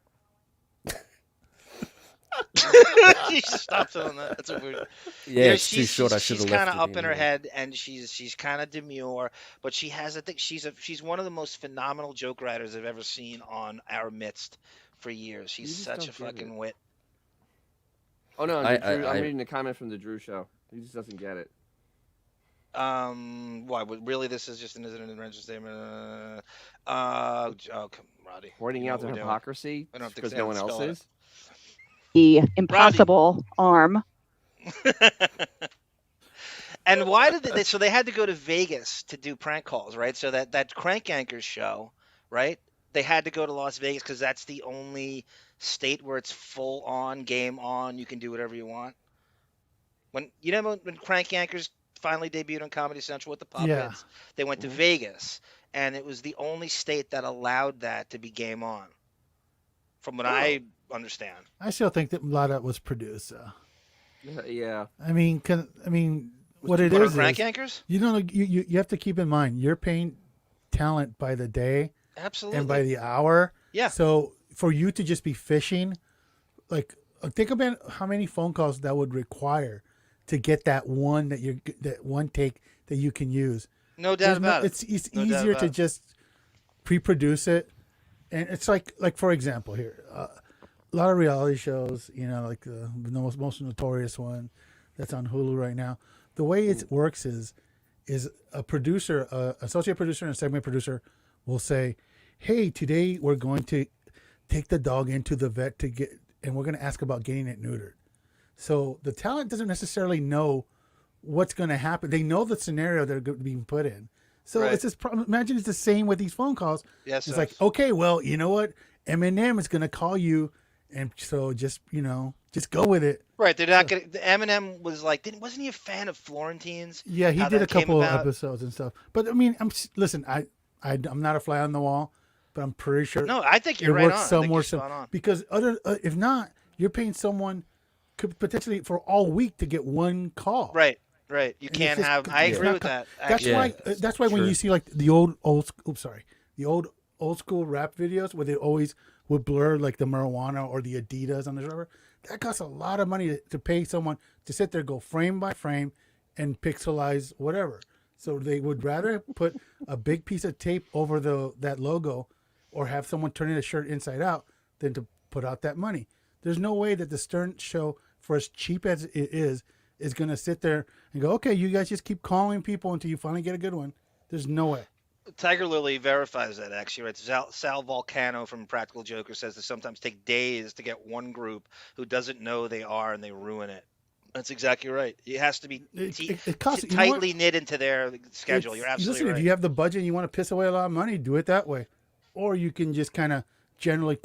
She stops on that. That's a weird. Yeah, it's too short. I should have She's left kind of it up in in her there. head, and she's kind of demure, but she has. I think she's one of the most phenomenal joke writers I've ever seen on our midst for years. She's such a fucking wit. Oh no, I'm reading the comment from the Drew show. He just doesn't get it. Why? Really? This is just an intervention statement. Oh, come, Roddy. Pointing out the hypocrisy I don't think because so. no one else Spell it. is. the impossible arm. And why did they? So they had to go to Vegas to do prank calls, right? So that Crank Yankers show, right? They had to go to Las Vegas because that's the only state where it's full on, game on. You can do whatever you want. When Crank Yankers finally debuted on Comedy Central with the puppets, Yeah. they went to Vegas, and it was the only state that allowed that to be game on. From what I understand. I still think that a lot of it was produced. Yeah. I mean, what it What, is on Crank Yankers? you have to keep in mind you're paying talent by the day, Absolutely, and by the hour. Yeah. So for you to just be fishing, like think about how many phone calls that would require to get that one take that you can use. No doubt about it. It's No doubt easier about to it. just pre-produce it, and it's like for example here. A lot of reality shows, like the most notorious one that's on Hulu right now. The way it works is a producer, associate producer and a segment producer will say, hey, today we're going to take the dog into the vet and we're going to ask about getting it neutered. So the talent doesn't necessarily know what's going to happen. They know the scenario they're being put in. So Right. it's just, imagine it's the same with these phone calls. Yes, It's sir. like, okay, well, you know what? Eminem is going to call you. And so just go with it. Right, they're not gonna. Eminem was like, wasn't he a fan of Florentines? Yeah, he How did that a came couple of about? episodes and stuff. But I mean, listen, I'm not a fly on the wall, but I'm pretty sure. No, I think you're it right works on. I think somewhere you're spot on. because if not, you're paying someone could potentially for all week to get one call. Right. You And it's can't just- have. I it's agree not with that. That's actually. why. That's why when you see like the old school rap videos where they always would blur like the marijuana or the Adidas on the driver. That costs a lot of money to pay someone to sit there, go frame by frame, and pixelize whatever. So they would rather put a big piece of tape over that logo, or have someone turning the shirt inside out, than to put out that money. There's no way that the Stern show, for as cheap as it is going to sit there and go, okay, you guys just keep calling people until you finally get a good one. There's no way. Tiger Lily verifies that, actually. Right? Sal Volcano from Practical Joker says they sometimes take days to get one group who doesn't know they are, and they ruin it. That's exactly right. It has to be It costs, you know what? tightly knit into their schedule. You're absolutely Listen, right. if you have the budget and you want to piss away a lot of money, do it that way. Or you can just kind of generally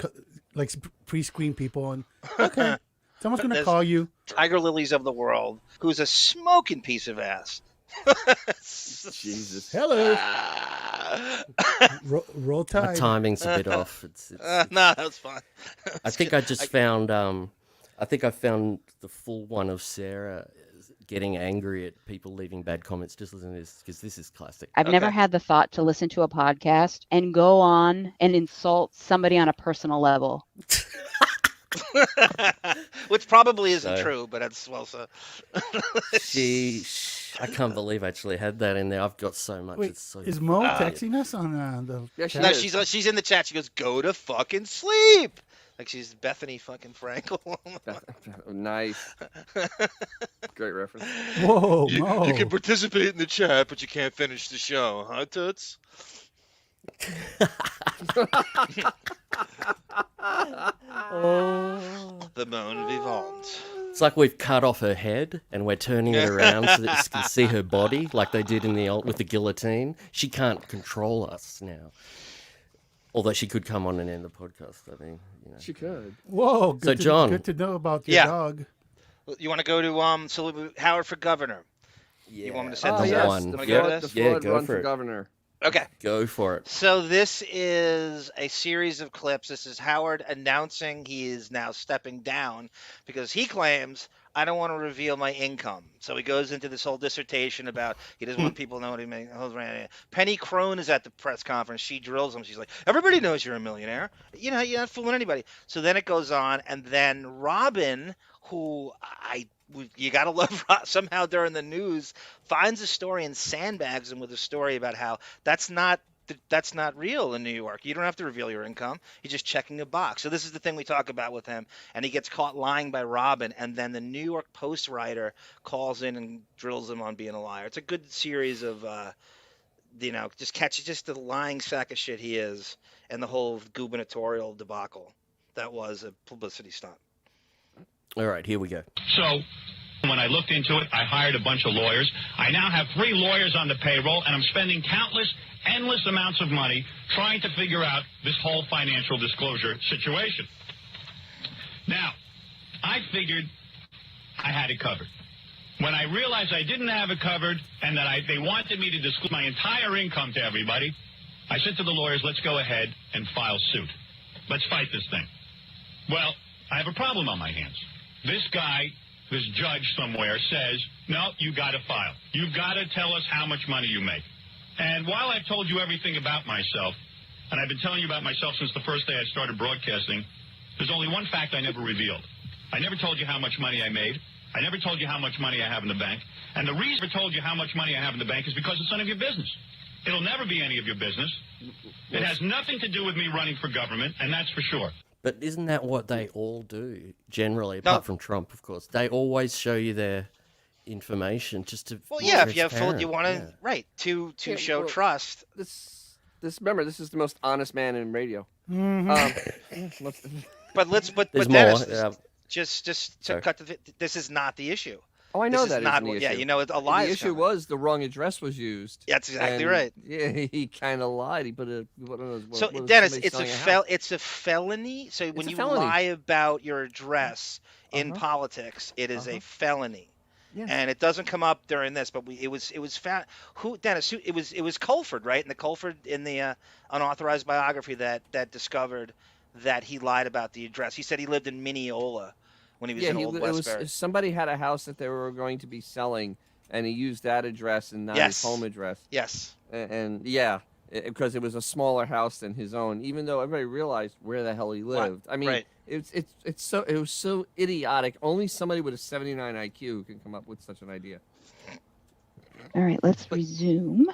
like pre-screen people and, okay, someone's going to There's call you. Tiger Lilies of the world, who's a smoking piece of ass. Jesus. Hello. Roll Tide. My timing's a bit off. It's no, that's fine. I think I just found. I think I found the full one of Sarah getting angry at people leaving bad comments. Just listen to this because this is classic. I've never had the thought to listen to a podcast and go on and insult somebody on a personal level. Which probably isn't So- true, but that's well so. I can't believe I actually had that in there. I've got so much. Wait, it's so is Mo Ah. texting us on the Yeah, she chat? No, she's in the chat. She goes, "Go to fucking sleep." Like she's Bethany fucking Frankel. Nice. Great reference. Whoa, You no. can participate in the chat, but you can't finish the show, huh, Toots? The moan vivant. It's like we've cut off her head and we're turning it around so that you can see her body, like they did in the old with the guillotine. She can't control us now. Although she could come on and end the podcast. I mean, you know. She could. Whoa, good John, good to know about your Yeah. dog. You want to go to Howard for governor? You want me to set Oh, this yes, up? the Want to flood- go to this? Yeah, Flood go run for for it. governor. Okay. Go for it. So this is a series of clips. This is Howard announcing he is now stepping down because he claims, I don't want to reveal my income. So he goes into this whole dissertation about he doesn't want people to know what he makes. Penny Crone is at the press conference. She drills him. She's like, everybody knows you're a millionaire. You know, you're not fooling anybody. So then it goes on. And then Robin, who you got to love, somehow during the news, finds a story and sandbags him with a story about how that's not real in New York. You don't have to reveal your income. You're just checking a box. So this is the thing we talk about with him. And he gets caught lying by Robin. And then the New York Post writer calls in and drills him on being a liar. It's a good series of, just the lying sack of shit he is and the whole gubernatorial debacle that was a publicity stunt. All right, here we go. So when I looked into it, I hired a bunch of lawyers. I now have 3 lawyers on the payroll, and I'm spending endless amounts of money trying to figure out this whole financial disclosure situation. Now, I figured I had it covered. When I realized I didn't have it covered and that they wanted me to disclose my entire income to everybody, I said to the lawyers, let's go ahead and file suit. Let's fight this thing. Well, I have a problem on my hands. This guy, this judge somewhere says, no, you got to file. You've got to tell us how much money you make. And while I've told you everything about myself, and I've been telling you about myself since the first day I started broadcasting, there's only one fact I never revealed. I never told you how much money I made. I never told you how much money I have in the bank. And the reason I told you how much money I have in the bank is because it's none of your business. It'll never be any of your business. It has nothing to do with me running for government, and that's for sure. But isn't that what they all do, generally, apart from Trump, of course? They always show you their information just to Well, be yeah, if you have full, you transparent. want to, to show well, trust. Remember, this is the most honest man in radio. But There's Dennis, more, just to Sorry. cut this is not the issue. Oh, I know This that is not isn't the yeah, issue. you know, a lie. The is issue coming. was the wrong address was used. That's exactly And, right. Yeah, he kind of lied. He put a. So Dennis, it's a felony. So when a you felony. lie about your address in politics, it is a felony. Yes. And it doesn't come up during this, but it was found. Dennis? It was Colford, right? And the Colford in the unauthorized biography that discovered that he lied about the address. He said he lived in Mineola when he was in Old Westbury. Somebody had a house that they were going to be selling, and he used that address and not his home address. Yes. And yeah, because it was a smaller house than his own, even though everybody realized where the hell he lived. I mean, Right. it was so idiotic. Only somebody with a 79 IQ can come up with such an idea. All right, let's resume.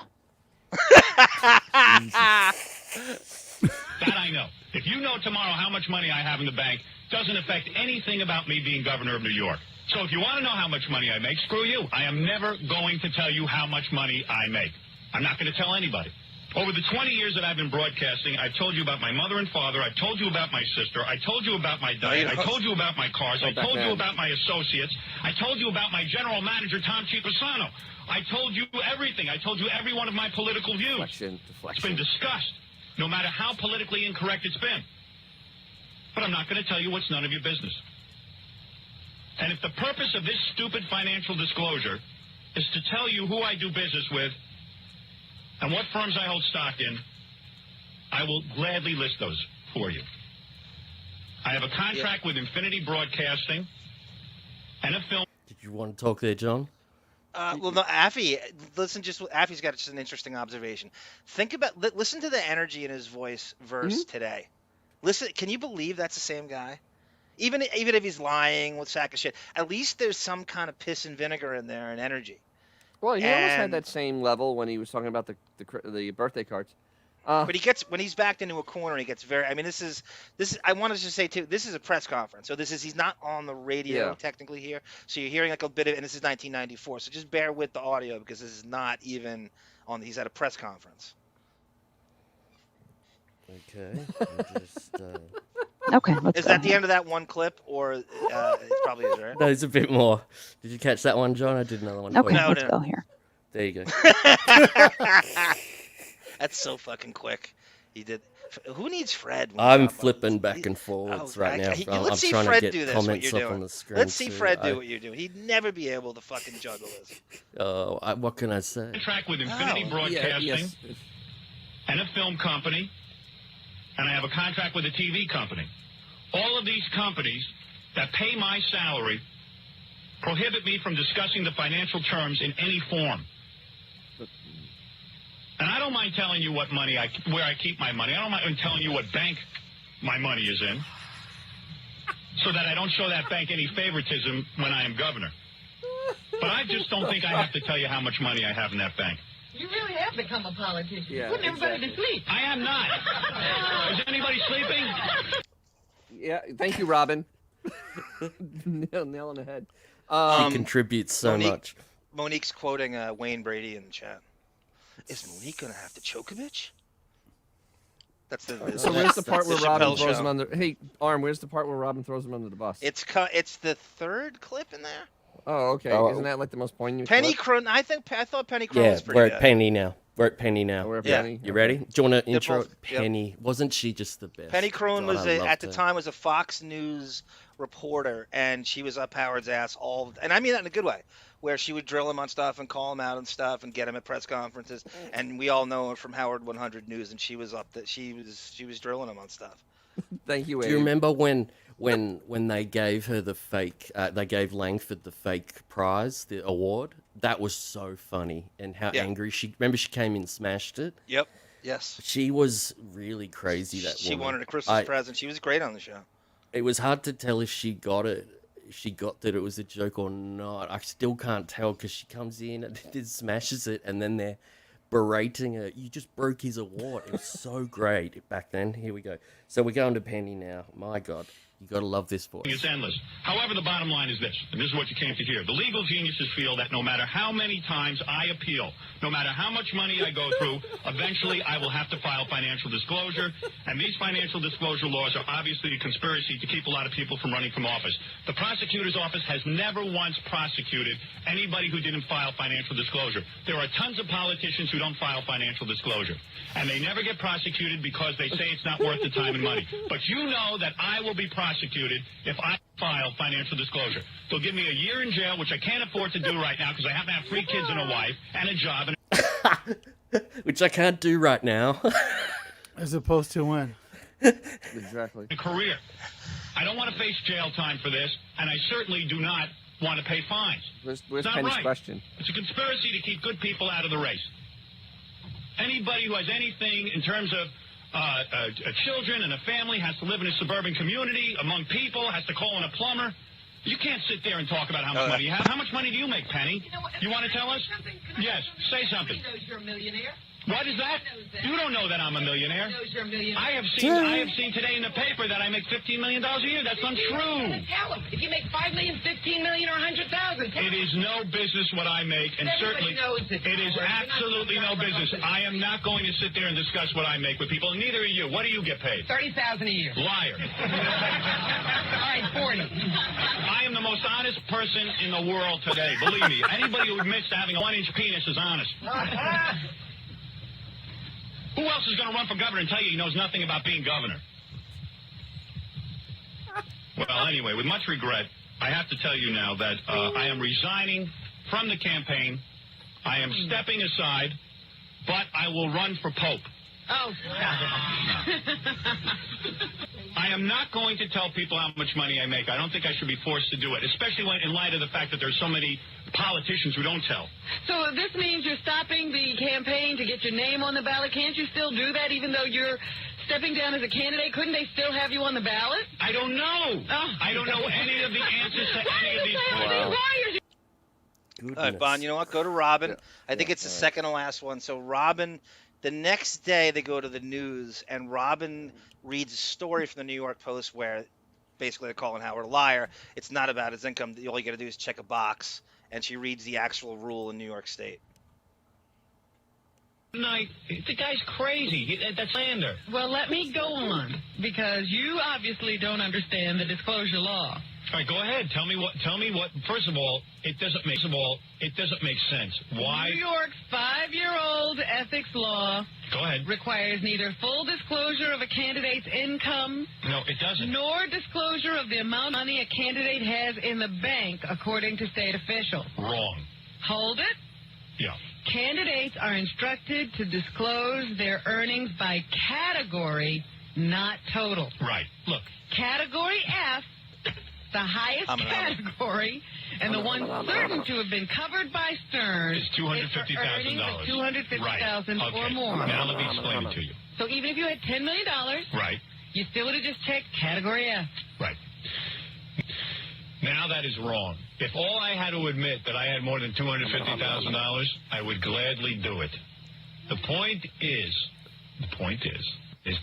That I know. If you know tomorrow how much money I have in the bank, doesn't affect anything about me being governor of New York. So if you want to know how much money I make, screw you. I am never going to tell you how much money I make. I'm not going to tell anybody. Over the 20 years that I've been broadcasting, I've told you about my mother and father. I've told you about my sister. I told you about my diet. I told you about my cars. I told you about my associates. I told you about my general manager, Tom Ciaposano. I told you everything. I told you every one of my political views. It's been discussed, no matter how politically incorrect it's been. But I'm not going to tell you what's none of your business. And if the purpose of this stupid financial disclosure is to tell you who I do business with and what firms I hold stock in, I will gladly list those for you. I have a contract with Infinity Broadcasting and a film. Did you want to talk there, John? Well, no, Affy. Listen, Affy's got just an interesting observation. Listen to the energy in his voice verse today. Listen, can you believe that's the same guy? Even if he's lying with sack of shit, at least there's some kind of piss and vinegar in there and energy. Well, he almost had that same level when he was talking about the birthday cards. But when he's backed into a corner, he gets very. I mean, this is. I wanted to say too. This is a press conference, so he's not on the radio technically here. So you're hearing like a bit of, and this is 1994. So just bear with the audio because this is not even on. He's at a press conference. Okay. Just, Okay. Is that the end of that one clip, or it probably is, right? No, there's a bit more. Did you catch that one, John? I did another one. Okay, for you. let's go here. There you go. That's so fucking quick. He did. Who needs Fred? I'm flipping back and forwards right now. I'm Let's see trying Fred to do get this. comments What you're up on doing. the screen. Let's see too. Fred do what you're doing. He'd never be able to fucking juggle this. What can I say? Contract with Infinity Broadcasting and a film company, and I have a contract with a TV company. All of these companies that pay my salary prohibit me from discussing the financial terms in any form. And I don't mind telling you what money where I keep my money. I don't mind telling you what bank my money is in, so that I don't show that bank any favoritism when I am governor. But I just don't think I have to tell you how much money I have in that bank. You really have become a politician. Yeah, Putting everybody to sleep. I am not. Is anybody sleeping? Yeah, thank you, Robin. Nail on the head. He contributes so much. Monique's quoting Wayne Brady in the chat. Is Monique gonna have to choke a bitch? That's the. So where's the part where Robin Chappelle throws show. him under? Hey, Arm, where's the part where Robin throws him under the bus? It's the third clip in there. Oh, okay. Oh, Isn't that like the most poignant? Penny clip? Crone. I thought Penny Crone Yeah, was pretty we're good. at Penny now. We're at Penny now. We're at Yeah. Penny. You ready? Do you want to They're intro both- yep. Penny? Wasn't she just the best? Penny Crone God, was I at loved the her. time was a Fox News reporter, and she was up Howard's ass and I mean that in a good way, where she would drill him on stuff and call him out on stuff and get him at press conferences. And we all know her from Howard 100 News, and she was she was drilling him on stuff. Thank you, Abe. Do you remember when they gave her the fake? They gave Langford the fake prize, the award. That was so funny, and how angry she. Remember, she came in, and smashed it. Yep. Yes. She was really crazy. That She woman. wanted a Christmas present. She was great on the show. It was hard to tell if she got it. If she got that it was a joke or not. I still can't tell because she comes in and smashes it, and then they're berating her. You just broke his award. It was so great back then. Here we go. So we're going to Penny now. My God, you got to love this voice. It's endless. However, the bottom line is this, and this is what you came to hear. The legal geniuses feel that no matter how many times I appeal, no matter how much money I go through, eventually I will have to file financial disclosure, and these financial disclosure laws are obviously a conspiracy to keep a lot of people from running from office. The prosecutor's office has never once prosecuted anybody who didn't file financial disclosure. There are tons of politicians who don't file financial disclosure, and they never get prosecuted because they say it's not worth the time and money. But you know that I will be prosecuted if I file financial disclosure. They'll give me a year in jail, which I can't afford to do right now because I happen to have 3 kids and a wife and a job. Which I can't do right now. As opposed to when? Exactly. A career. I don't want to face jail time for this, and I certainly do not want to pay fines. Where's It's not Penny's right. question? It's a conspiracy to keep good people out of the race. Anybody who has anything in terms of children and a family has to live in a suburban community among people, has to call in a plumber. You can't sit there and talk about how much money you have. How much money do you make, Penny? You want to tell us? Yes, say something. He knows you're a millionaire. What is that? You don't know that I'm a millionaire. He knows you're a millionaire. I have seen today in the paper that I make $15 million a year. That's untrue. Tell him. If you make $5 million, $15 million, or $100,000, It is no business what I make, and certainly it is absolutely no business. I am not going to sit there and discuss what I make with people, and neither are you. What do you get paid? $30,000 a year. Liar. All right, 40. I am the most honest person in the world today. Believe me. Anybody who admits to having a 1-inch penis is honest. Who else is going to run for governor and tell you he knows nothing about being governor? Well, anyway, with much regret, I have to tell you now that I am resigning from the campaign. I am stepping aside, but I will run for Pope. Oh, stop it. I am not going to tell people how much money I make. I don't think I should be forced to do it, especially in light of the fact that there's so many politicians who don't tell. So this means you're stopping the campaign to get your name on the ballot. Can't you still do that even though you're stepping down as a candidate? Couldn't they still have you on the ballot? I don't know. Oh. I don't know any of the answers to any of these Wow. All right, Bon, you know what? Go to Robin. I think it's the second to last one. So Robin The next day, they go to the news, and Robin reads a story from the New York Post where basically they're calling Howard a liar. It's not about his income. All you got to do is check a box, and she reads the actual rule in New York State. Night. The guy's crazy. That's slander. Well, let me go on, because you obviously don't understand the disclosure law. All right, go ahead. Tell me what. First of all, it doesn't make sense. Why? New York's 5-year-old ethics law Go ahead. requires neither full disclosure of a candidate's income No, it doesn't. nor disclosure of the amount of money a candidate has in the bank, according to state officials. Wrong. Hold it. Yeah. Candidates are instructed to disclose their earnings by category, not total. Right. Look. Category F, the highest category, and the one certain to have been covered by Stern It's $250,000. of $250,000 Right. or Okay. more. Now let me explain it to you. So even if you had $10 million, Right. you still would have just checked category F. Right. Now that is wrong. If all I had to admit that I had more than $250,000, I would gladly do it. The point is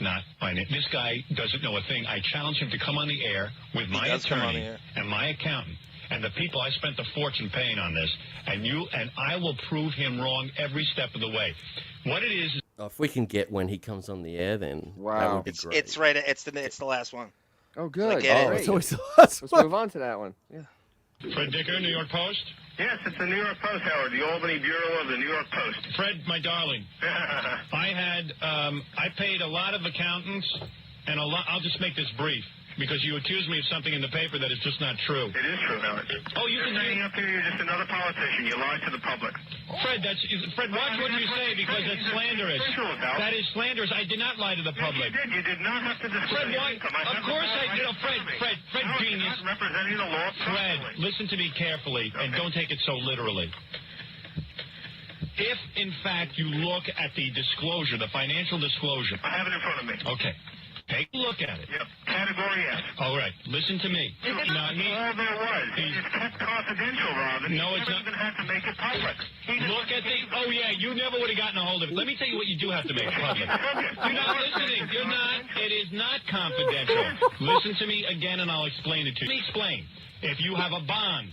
not finance. This guy doesn't know a thing. I challenge him to come on the air with my attorney and my accountant and the people I spent a fortune paying on this, and I will prove him wrong every step of the way. What it is. Oh, if we can get when he comes on the air, then that would be great. It's right. It's the last one. Oh, good. Great. Let's move on to that one. Yeah. Fred Dicker, New York Post? Yes, it's the New York Post, Howard, the Albany Bureau of the New York Post. Fred, my darling, I paid a lot of accountants, and I'll just make this brief, because you accused me of something in the paper that is just not true. It is true, Howard. Oh, you're standing up here, you're just another politician. You lied to the public. Fred, watch what you say, because it's slanderous. That is slanderous. I did not lie to the public. Yes, you did. You did not have to disclose Fred, your why? income. Of course I did. Fred, genius. Representing the law. Fred, listen to me carefully, and don't take it so literally. If, in fact, you look at the disclosure, the financial disclosure. I have it in front of me. Okay. Take a look at it. Yep. Category F. All right. Listen to me. All there was. It's kept confidential, Robin. No, it's not. You never even had to make it public. Look at the. Oh yeah, you never would have gotten a hold of it. Let me tell you what you do have to make public. You're not listening. You're not. It is not confidential. Listen to me again, and I'll explain it to you. Let me explain. If you have a bond,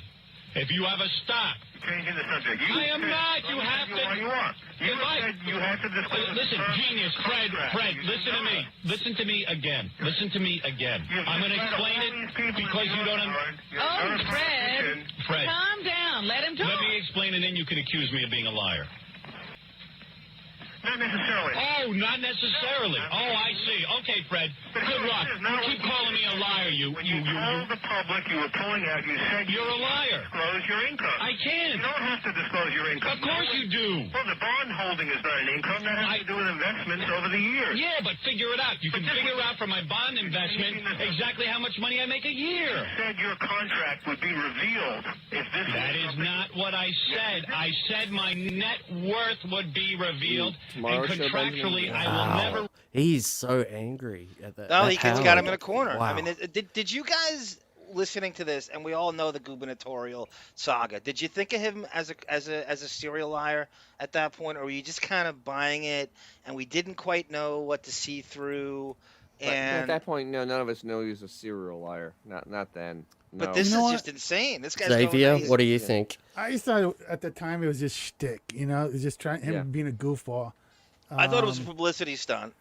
if you have a stock. Changing the subject. I am not. You have to. You are. You said you had to disclose. Listen, genius, Fred, listen to me. Listen to me again. Listen to me again. I'm going to explain it because you don't understand. Fred, calm down. Let him talk. Let me explain, and then you can accuse me of being a liar. Not necessarily. Oh, not necessarily. Oh, I see. Okay, Fred. Good luck. Keep calling me a liar, you. When you told the public you were pulling out, you said you're a liar. Disclose your income. I can't. You don't have to disclose your income. Of course you do. Well, the bond holding is not an income. That has to do with investments over the years. Yeah, but figure it out. You can figure out from my bond investment exactly how much money I make a year. You said your contract would be revealed if this. That is not what I said. I said my net worth would be revealed. And contractually, I will never. He's so angry at that. No, he's got him in a corner. Wow. I mean, did you guys listening to this, and we all know the gubernatorial saga? Did you think of him as a serial liar at that point, or were you just kind of buying it, and we didn't quite know what to see through? And at that point, no, none of us know he was a serial liar. Not then. No. But this is just insane. This guy's Xavier, going what do you think? I just thought at the time it was just shtick. You know, it was just him being a goofball. I thought it was a publicity stunt.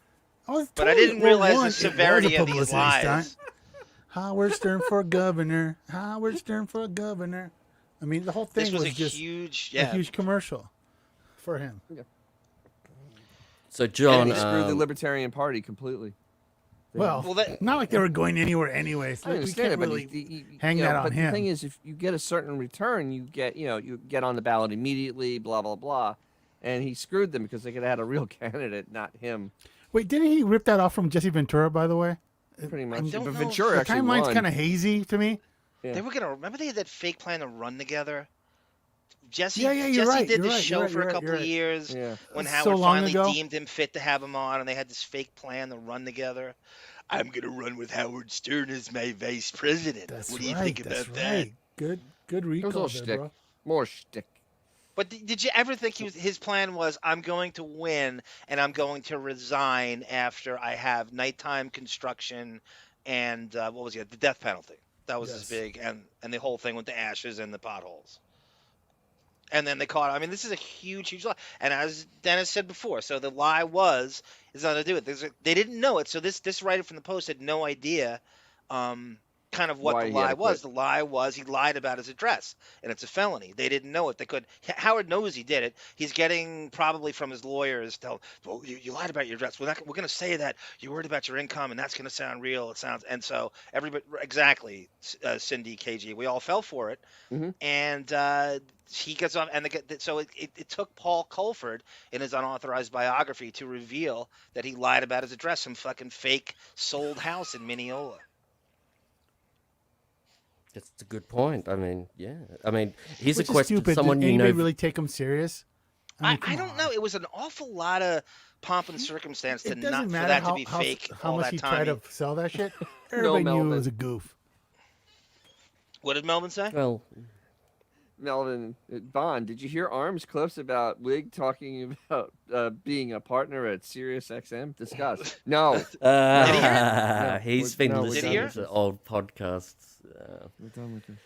But I didn't realize the severity of these lies. Howard Stern for governor. Howard Stern for governor. I mean, the whole thing was a just huge, a huge commercial for him. Yeah. So John, he screwed the Libertarian Party completely. Well, not like they were going anywhere anyway. So I we understand can't it, really hang that on but him. the thing is, if you get a certain return, you get on the ballot immediately. Blah blah blah. And he screwed them because they could have had a real candidate, not him. Wait, didn't he rip that off from Jesse Ventura, by the way? Pretty much. don't But know. Ventura The actually timeline's won. kind of hazy to me. They were gonna remember they had that fake plan to run together. Jesse, Yeah, you're Jesse right, did you're the right, show you're for a right, couple you're of right. years Yeah. when So Howard long finally ago. deemed him fit to have him on, and they had this fake plan to run together. I'm gonna run with Howard Stern as my vice president. That's what do you right, think that's about that? right. Good It was recall all there, shtick. bro. More shtick. But did you ever think his plan was, I'm going to win and I'm going to resign after I have nighttime construction and what was it? The death penalty. That was his big, and the whole thing with the ashes and the potholes. And then they caught. I mean, this is a huge, huge lie. And as Dennis said before, so the lie is nothing to do with it. They didn't know it. So this writer from the Post had no idea kind of what Why the he had lie to was. quit. The lie was he lied about his address, and it's a felony. They didn't know it. They could. Howard knows he did it. He's getting probably from his lawyers. Well, you lied about your address. We're going to say that you worried about your income, and that's going to sound real. It sounds. And so everybody, exactly, Cindy, KG, we all fell for it. Mm-hmm. And he gets off, and so it took Paul Colford in his unauthorized biography to reveal that he lied about his address, some fucking fake sold house in Mineola. That's a good point. I mean, yeah. I mean, here's Which a is question. stupid. Someone Did you know. anybody really take him serious? I don't know. It was an awful lot of pomp and circumstance to It not doesn't for matter that how, to be how, fake how all much that he time. tried to sell that shit. Everybody knew it Melvin. was a goof. What did Melvin say? Well, Melvin, Bond, did you hear Arms clips about Wig talking about being a partner at Sirius XM? Discuss. No. He's been we're listening done to with old podcasts. We're done with this.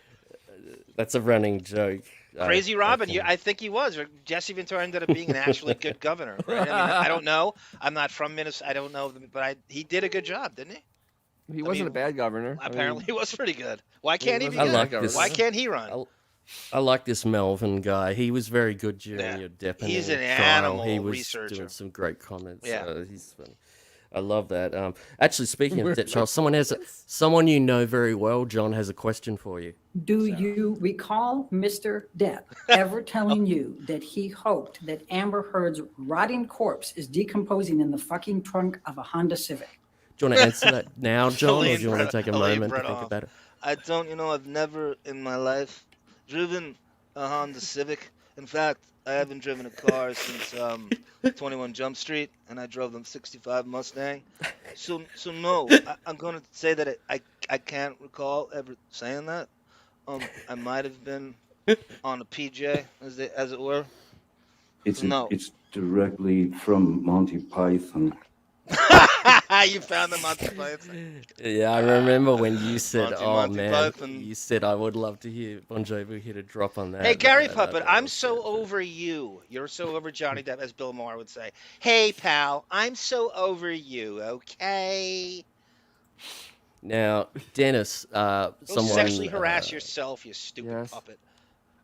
That's a running joke. Crazy Robin, I think he was. Or Jesse Ventura ended up being an actually good governor. Right? I mean, I don't know. I'm not from Minnesota. I don't know, but he did a good job, didn't he? He wasn't a bad governor. Apparently, he was pretty good. Why can't he be I good? like this. Why can't he run? I like this Melvin guy. He was very good during your Deppening He's an trial. animal He was researcher. doing some great comments. Yeah. He's fun. I love that. Actually, speaking of Dep trials, someone you know very well, John, has a question for you. Do you recall Mr. Depp ever telling you that he hoped that Amber Heard's rotting corpse is decomposing in the fucking trunk of a Honda Civic? Do you want to answer that now, John, or do you want to take a moment to think about it? I don't. I've never in my life driven a Honda Civic. In fact, I haven't driven a car since 21 Jump Street, and I drove them 65 Mustang. So no, I'm going to say that I can't recall ever saying that. I might have been on a PJ, as it were. It's directly from Monty Python. You found the Monty Python. Yeah, I remember when you said, Monty Python. you said I would love to hear Bon Jovi hit a drop on that. Hey, Gary Puppet, I'm so over you. You're so over Johnny Depp, as Bill Maher would say. Hey, pal, I'm so over you, okay? Now, Dennis, Go someone... sexually harass yourself, you stupid puppet.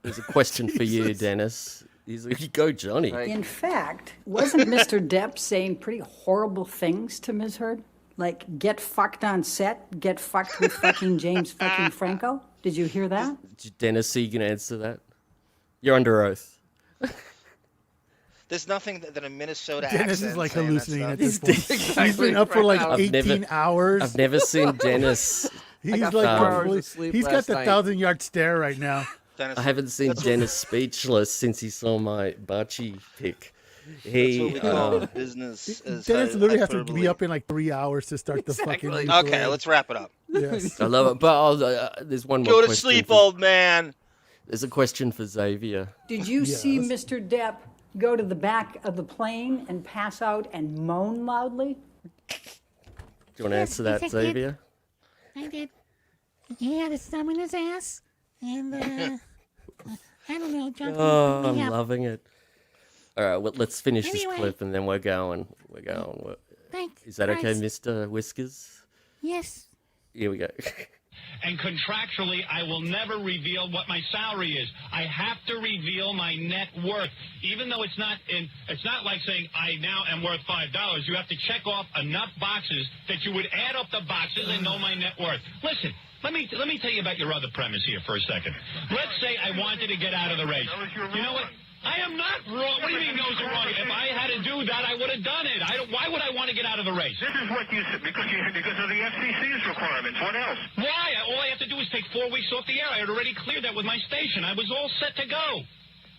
There's a question for you, Dennis. He's like, go, Johnny. In fact, wasn't Mr. Depp saying pretty horrible things to Ms. Heard? Like, get fucked on set, get fucked with fucking James fucking Franco? Did you hear that? Dennis, are you going to answer that? You're under oath. There's nothing that a Minnesota Dennis accent is like saying hallucinating that at stuff. this point. He's been up for like 18 hours. I've never seen Dennis. He's like, he's got the 1,000-yard stare right now. I haven't seen Dennis speechless since he saw my Bachi pic. That's what we call business. Dennis literally has to be up in like 3 hours to start the fucking. Okay, let's wrap it up. Yes. I love it, but there's one more Go to question sleep, old man. There's a question for Xavier. Did you see Mr. Depp go to the back of the plane and pass out and moan loudly? Do you want to answer that, I did. Xavier? I did. He had his thumb in his ass, and I don't know, John. Oh, I'm me up. loving it. All right, well, let's finish this Anyway. clip and then we're going. Thank Is that okay, Christ. Mr. Whiskers? Yes. Here we go. And contractually, I will never reveal what my salary is. I have to reveal my net worth, even though it's not like saying I now am worth $5. You have to check off enough boxes that you would add up the boxes and know my net worth. Listen, let me tell you about your other premise here for a second. Let's say I wanted to get out of the race. You know what? I am not wrong. What do you mean those are wrong? If I had to do that, I would have done it. Why would I want to get out of the race? This is what you said because of the FCC's requirements. What else? Why? All I have to do is take 4 weeks off the air. I had already cleared that with my station. I was all set to go.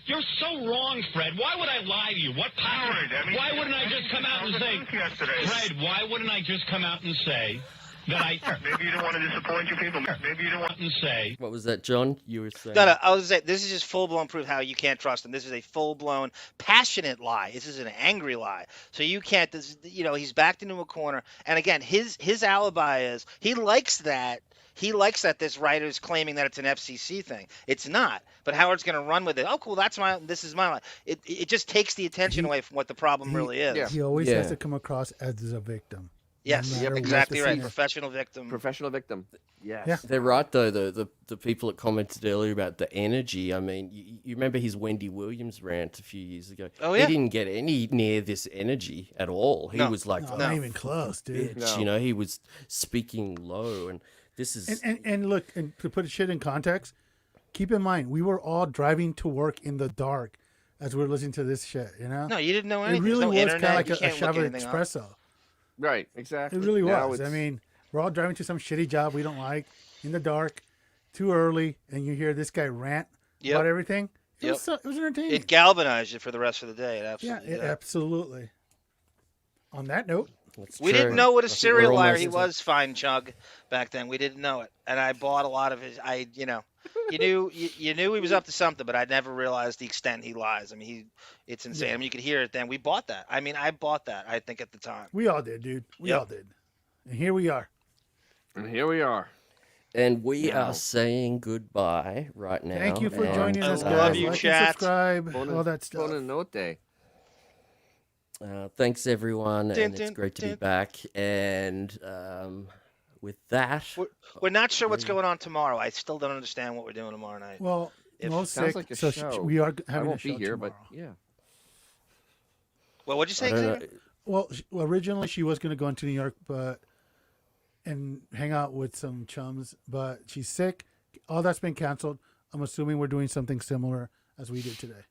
You're so wrong, Fred. Why would I lie to you? What power? Why wouldn't I just come out and say, Fred, why wouldn't I just come out and say that I maybe you don't want to disappoint your people. Maybe you don't want to say. What was that, John? You were saying? No, I was saying this is just full-blown proof how you can't trust him. This is a full-blown passionate lie. This is an angry lie. So you can't. He's backed into a corner. And again, his alibi is he likes that. He likes that this writer's claiming that it's an FCC thing. It's not. But Howard's going to run with it. Oh, cool. This is my lie. It just takes the attention away from what the problem really is. Yeah. He always has to come across as a victim. Yes, exactly right. Professional victim. Professional victim. Yes. Yeah. They're right, though. The people that commented earlier about the energy. I mean, you remember his Wendy Williams rant a few years ago? Oh, yeah. He didn't get any near this energy at all. He was like, not even close, dude. Bitch. No. He was speaking low, and this is... And look, and to put shit in context, keep in mind, we were all driving to work in the dark as we were listening to this shit, No, you didn't know anything. It really There's no was kind of internet. like You a can't look Chevy anything up. Espresso. Right, exactly. It really Now was. I it's- mean, we're all driving to some shitty job we don't like in the dark, too early, and you hear this guy rant about everything. It was entertaining. It galvanized you for the rest of the day. It absolutely Yeah, absolutely. On that note, we didn't know what a serial liar he was, Fine Chug, back then. We didn't know it, and I bought a lot of his. You knew he was up to something, but I never realized the extent he lies. I mean, it's insane. Yeah. I mean, you could hear it then. We bought that. I mean, I bought that. I think at the time. we all did, dude. We all did. And here we are. And here we are. And we are saying goodbye right now. Thank you for joining us, I guys. love you, like chat. and subscribe, all that stuff. Buona notte. Thanks, everyone, and it's great to be back. And with that... We're not sure what's going on tomorrow. I still don't understand what we're doing tomorrow night. Well, Mo's sick, like a so show. we are I having won't a show be here, tomorrow. but yeah. Well, what'd you say, I don't Xavier? Well, originally she was going to go into New York, and hang out with some chums, but she's sick. All that's been canceled. I'm assuming we're doing something similar as we did today.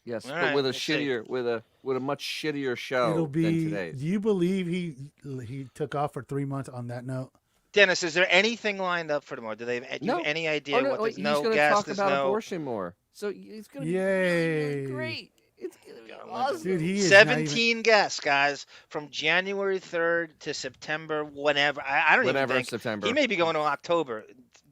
Yes, All but right, with a let's see. shittier, with a much shittier show It'll than be. today's. Do you believe he took off for 3 months on that note? Dennis, is there anything lined up for tomorrow? Do they have any idea what there's he's no going to guest? talk There's about no abortion more. So it's going to be Yay! really great. It's going to be awesome. Dude, he is not 17 guests, guys, from January 3rd to September, whenever. I don't Whenever even think. September. He may be going to October.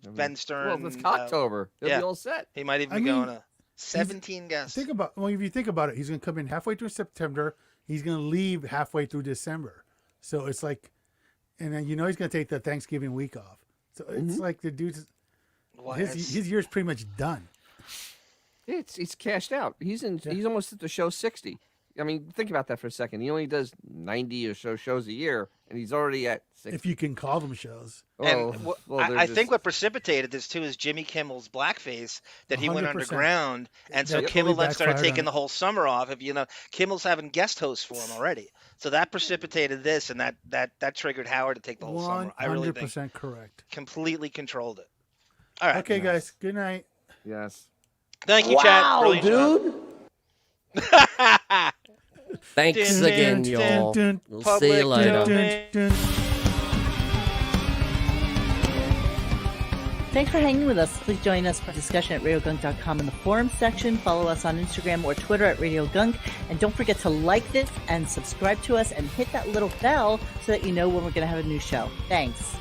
Ben Stern. Well, it's October. He'll be all set. He might even be going to 17 guests. Think about if you think about it, he's going to come in halfway through September. He's going to leave halfway through December. So it's like, and then he's going to take the Thanksgiving week off. So it's like the dude's his year's pretty much done. It's cashed out. He's almost at the show 60. I mean, think about that for a second. He only does 90 or so shows a year, and he's already at 60. If you can call them shows. And I think what precipitated this too is Jimmy Kimmel's blackface that he went 100%. underground, and so That Kimmel totally then started backfired taking on the whole summer off. Kimmel's having guest hosts for him already, so that precipitated this, and that triggered Howard to take the whole summer. I really think 100% correct. completely controlled it. All right. Okay, guys. Good night. Yes. Thank you, Chad. Brilliant job. Thanks again, y'all. We'll see you later. Thanks for hanging with us. Please join us for discussion at RadioGunk.com in the forum section. Follow us on Instagram or Twitter at RadioGunk. And don't forget to like this and subscribe to us and hit that little bell so that you know when we're going to have a new show. Thanks.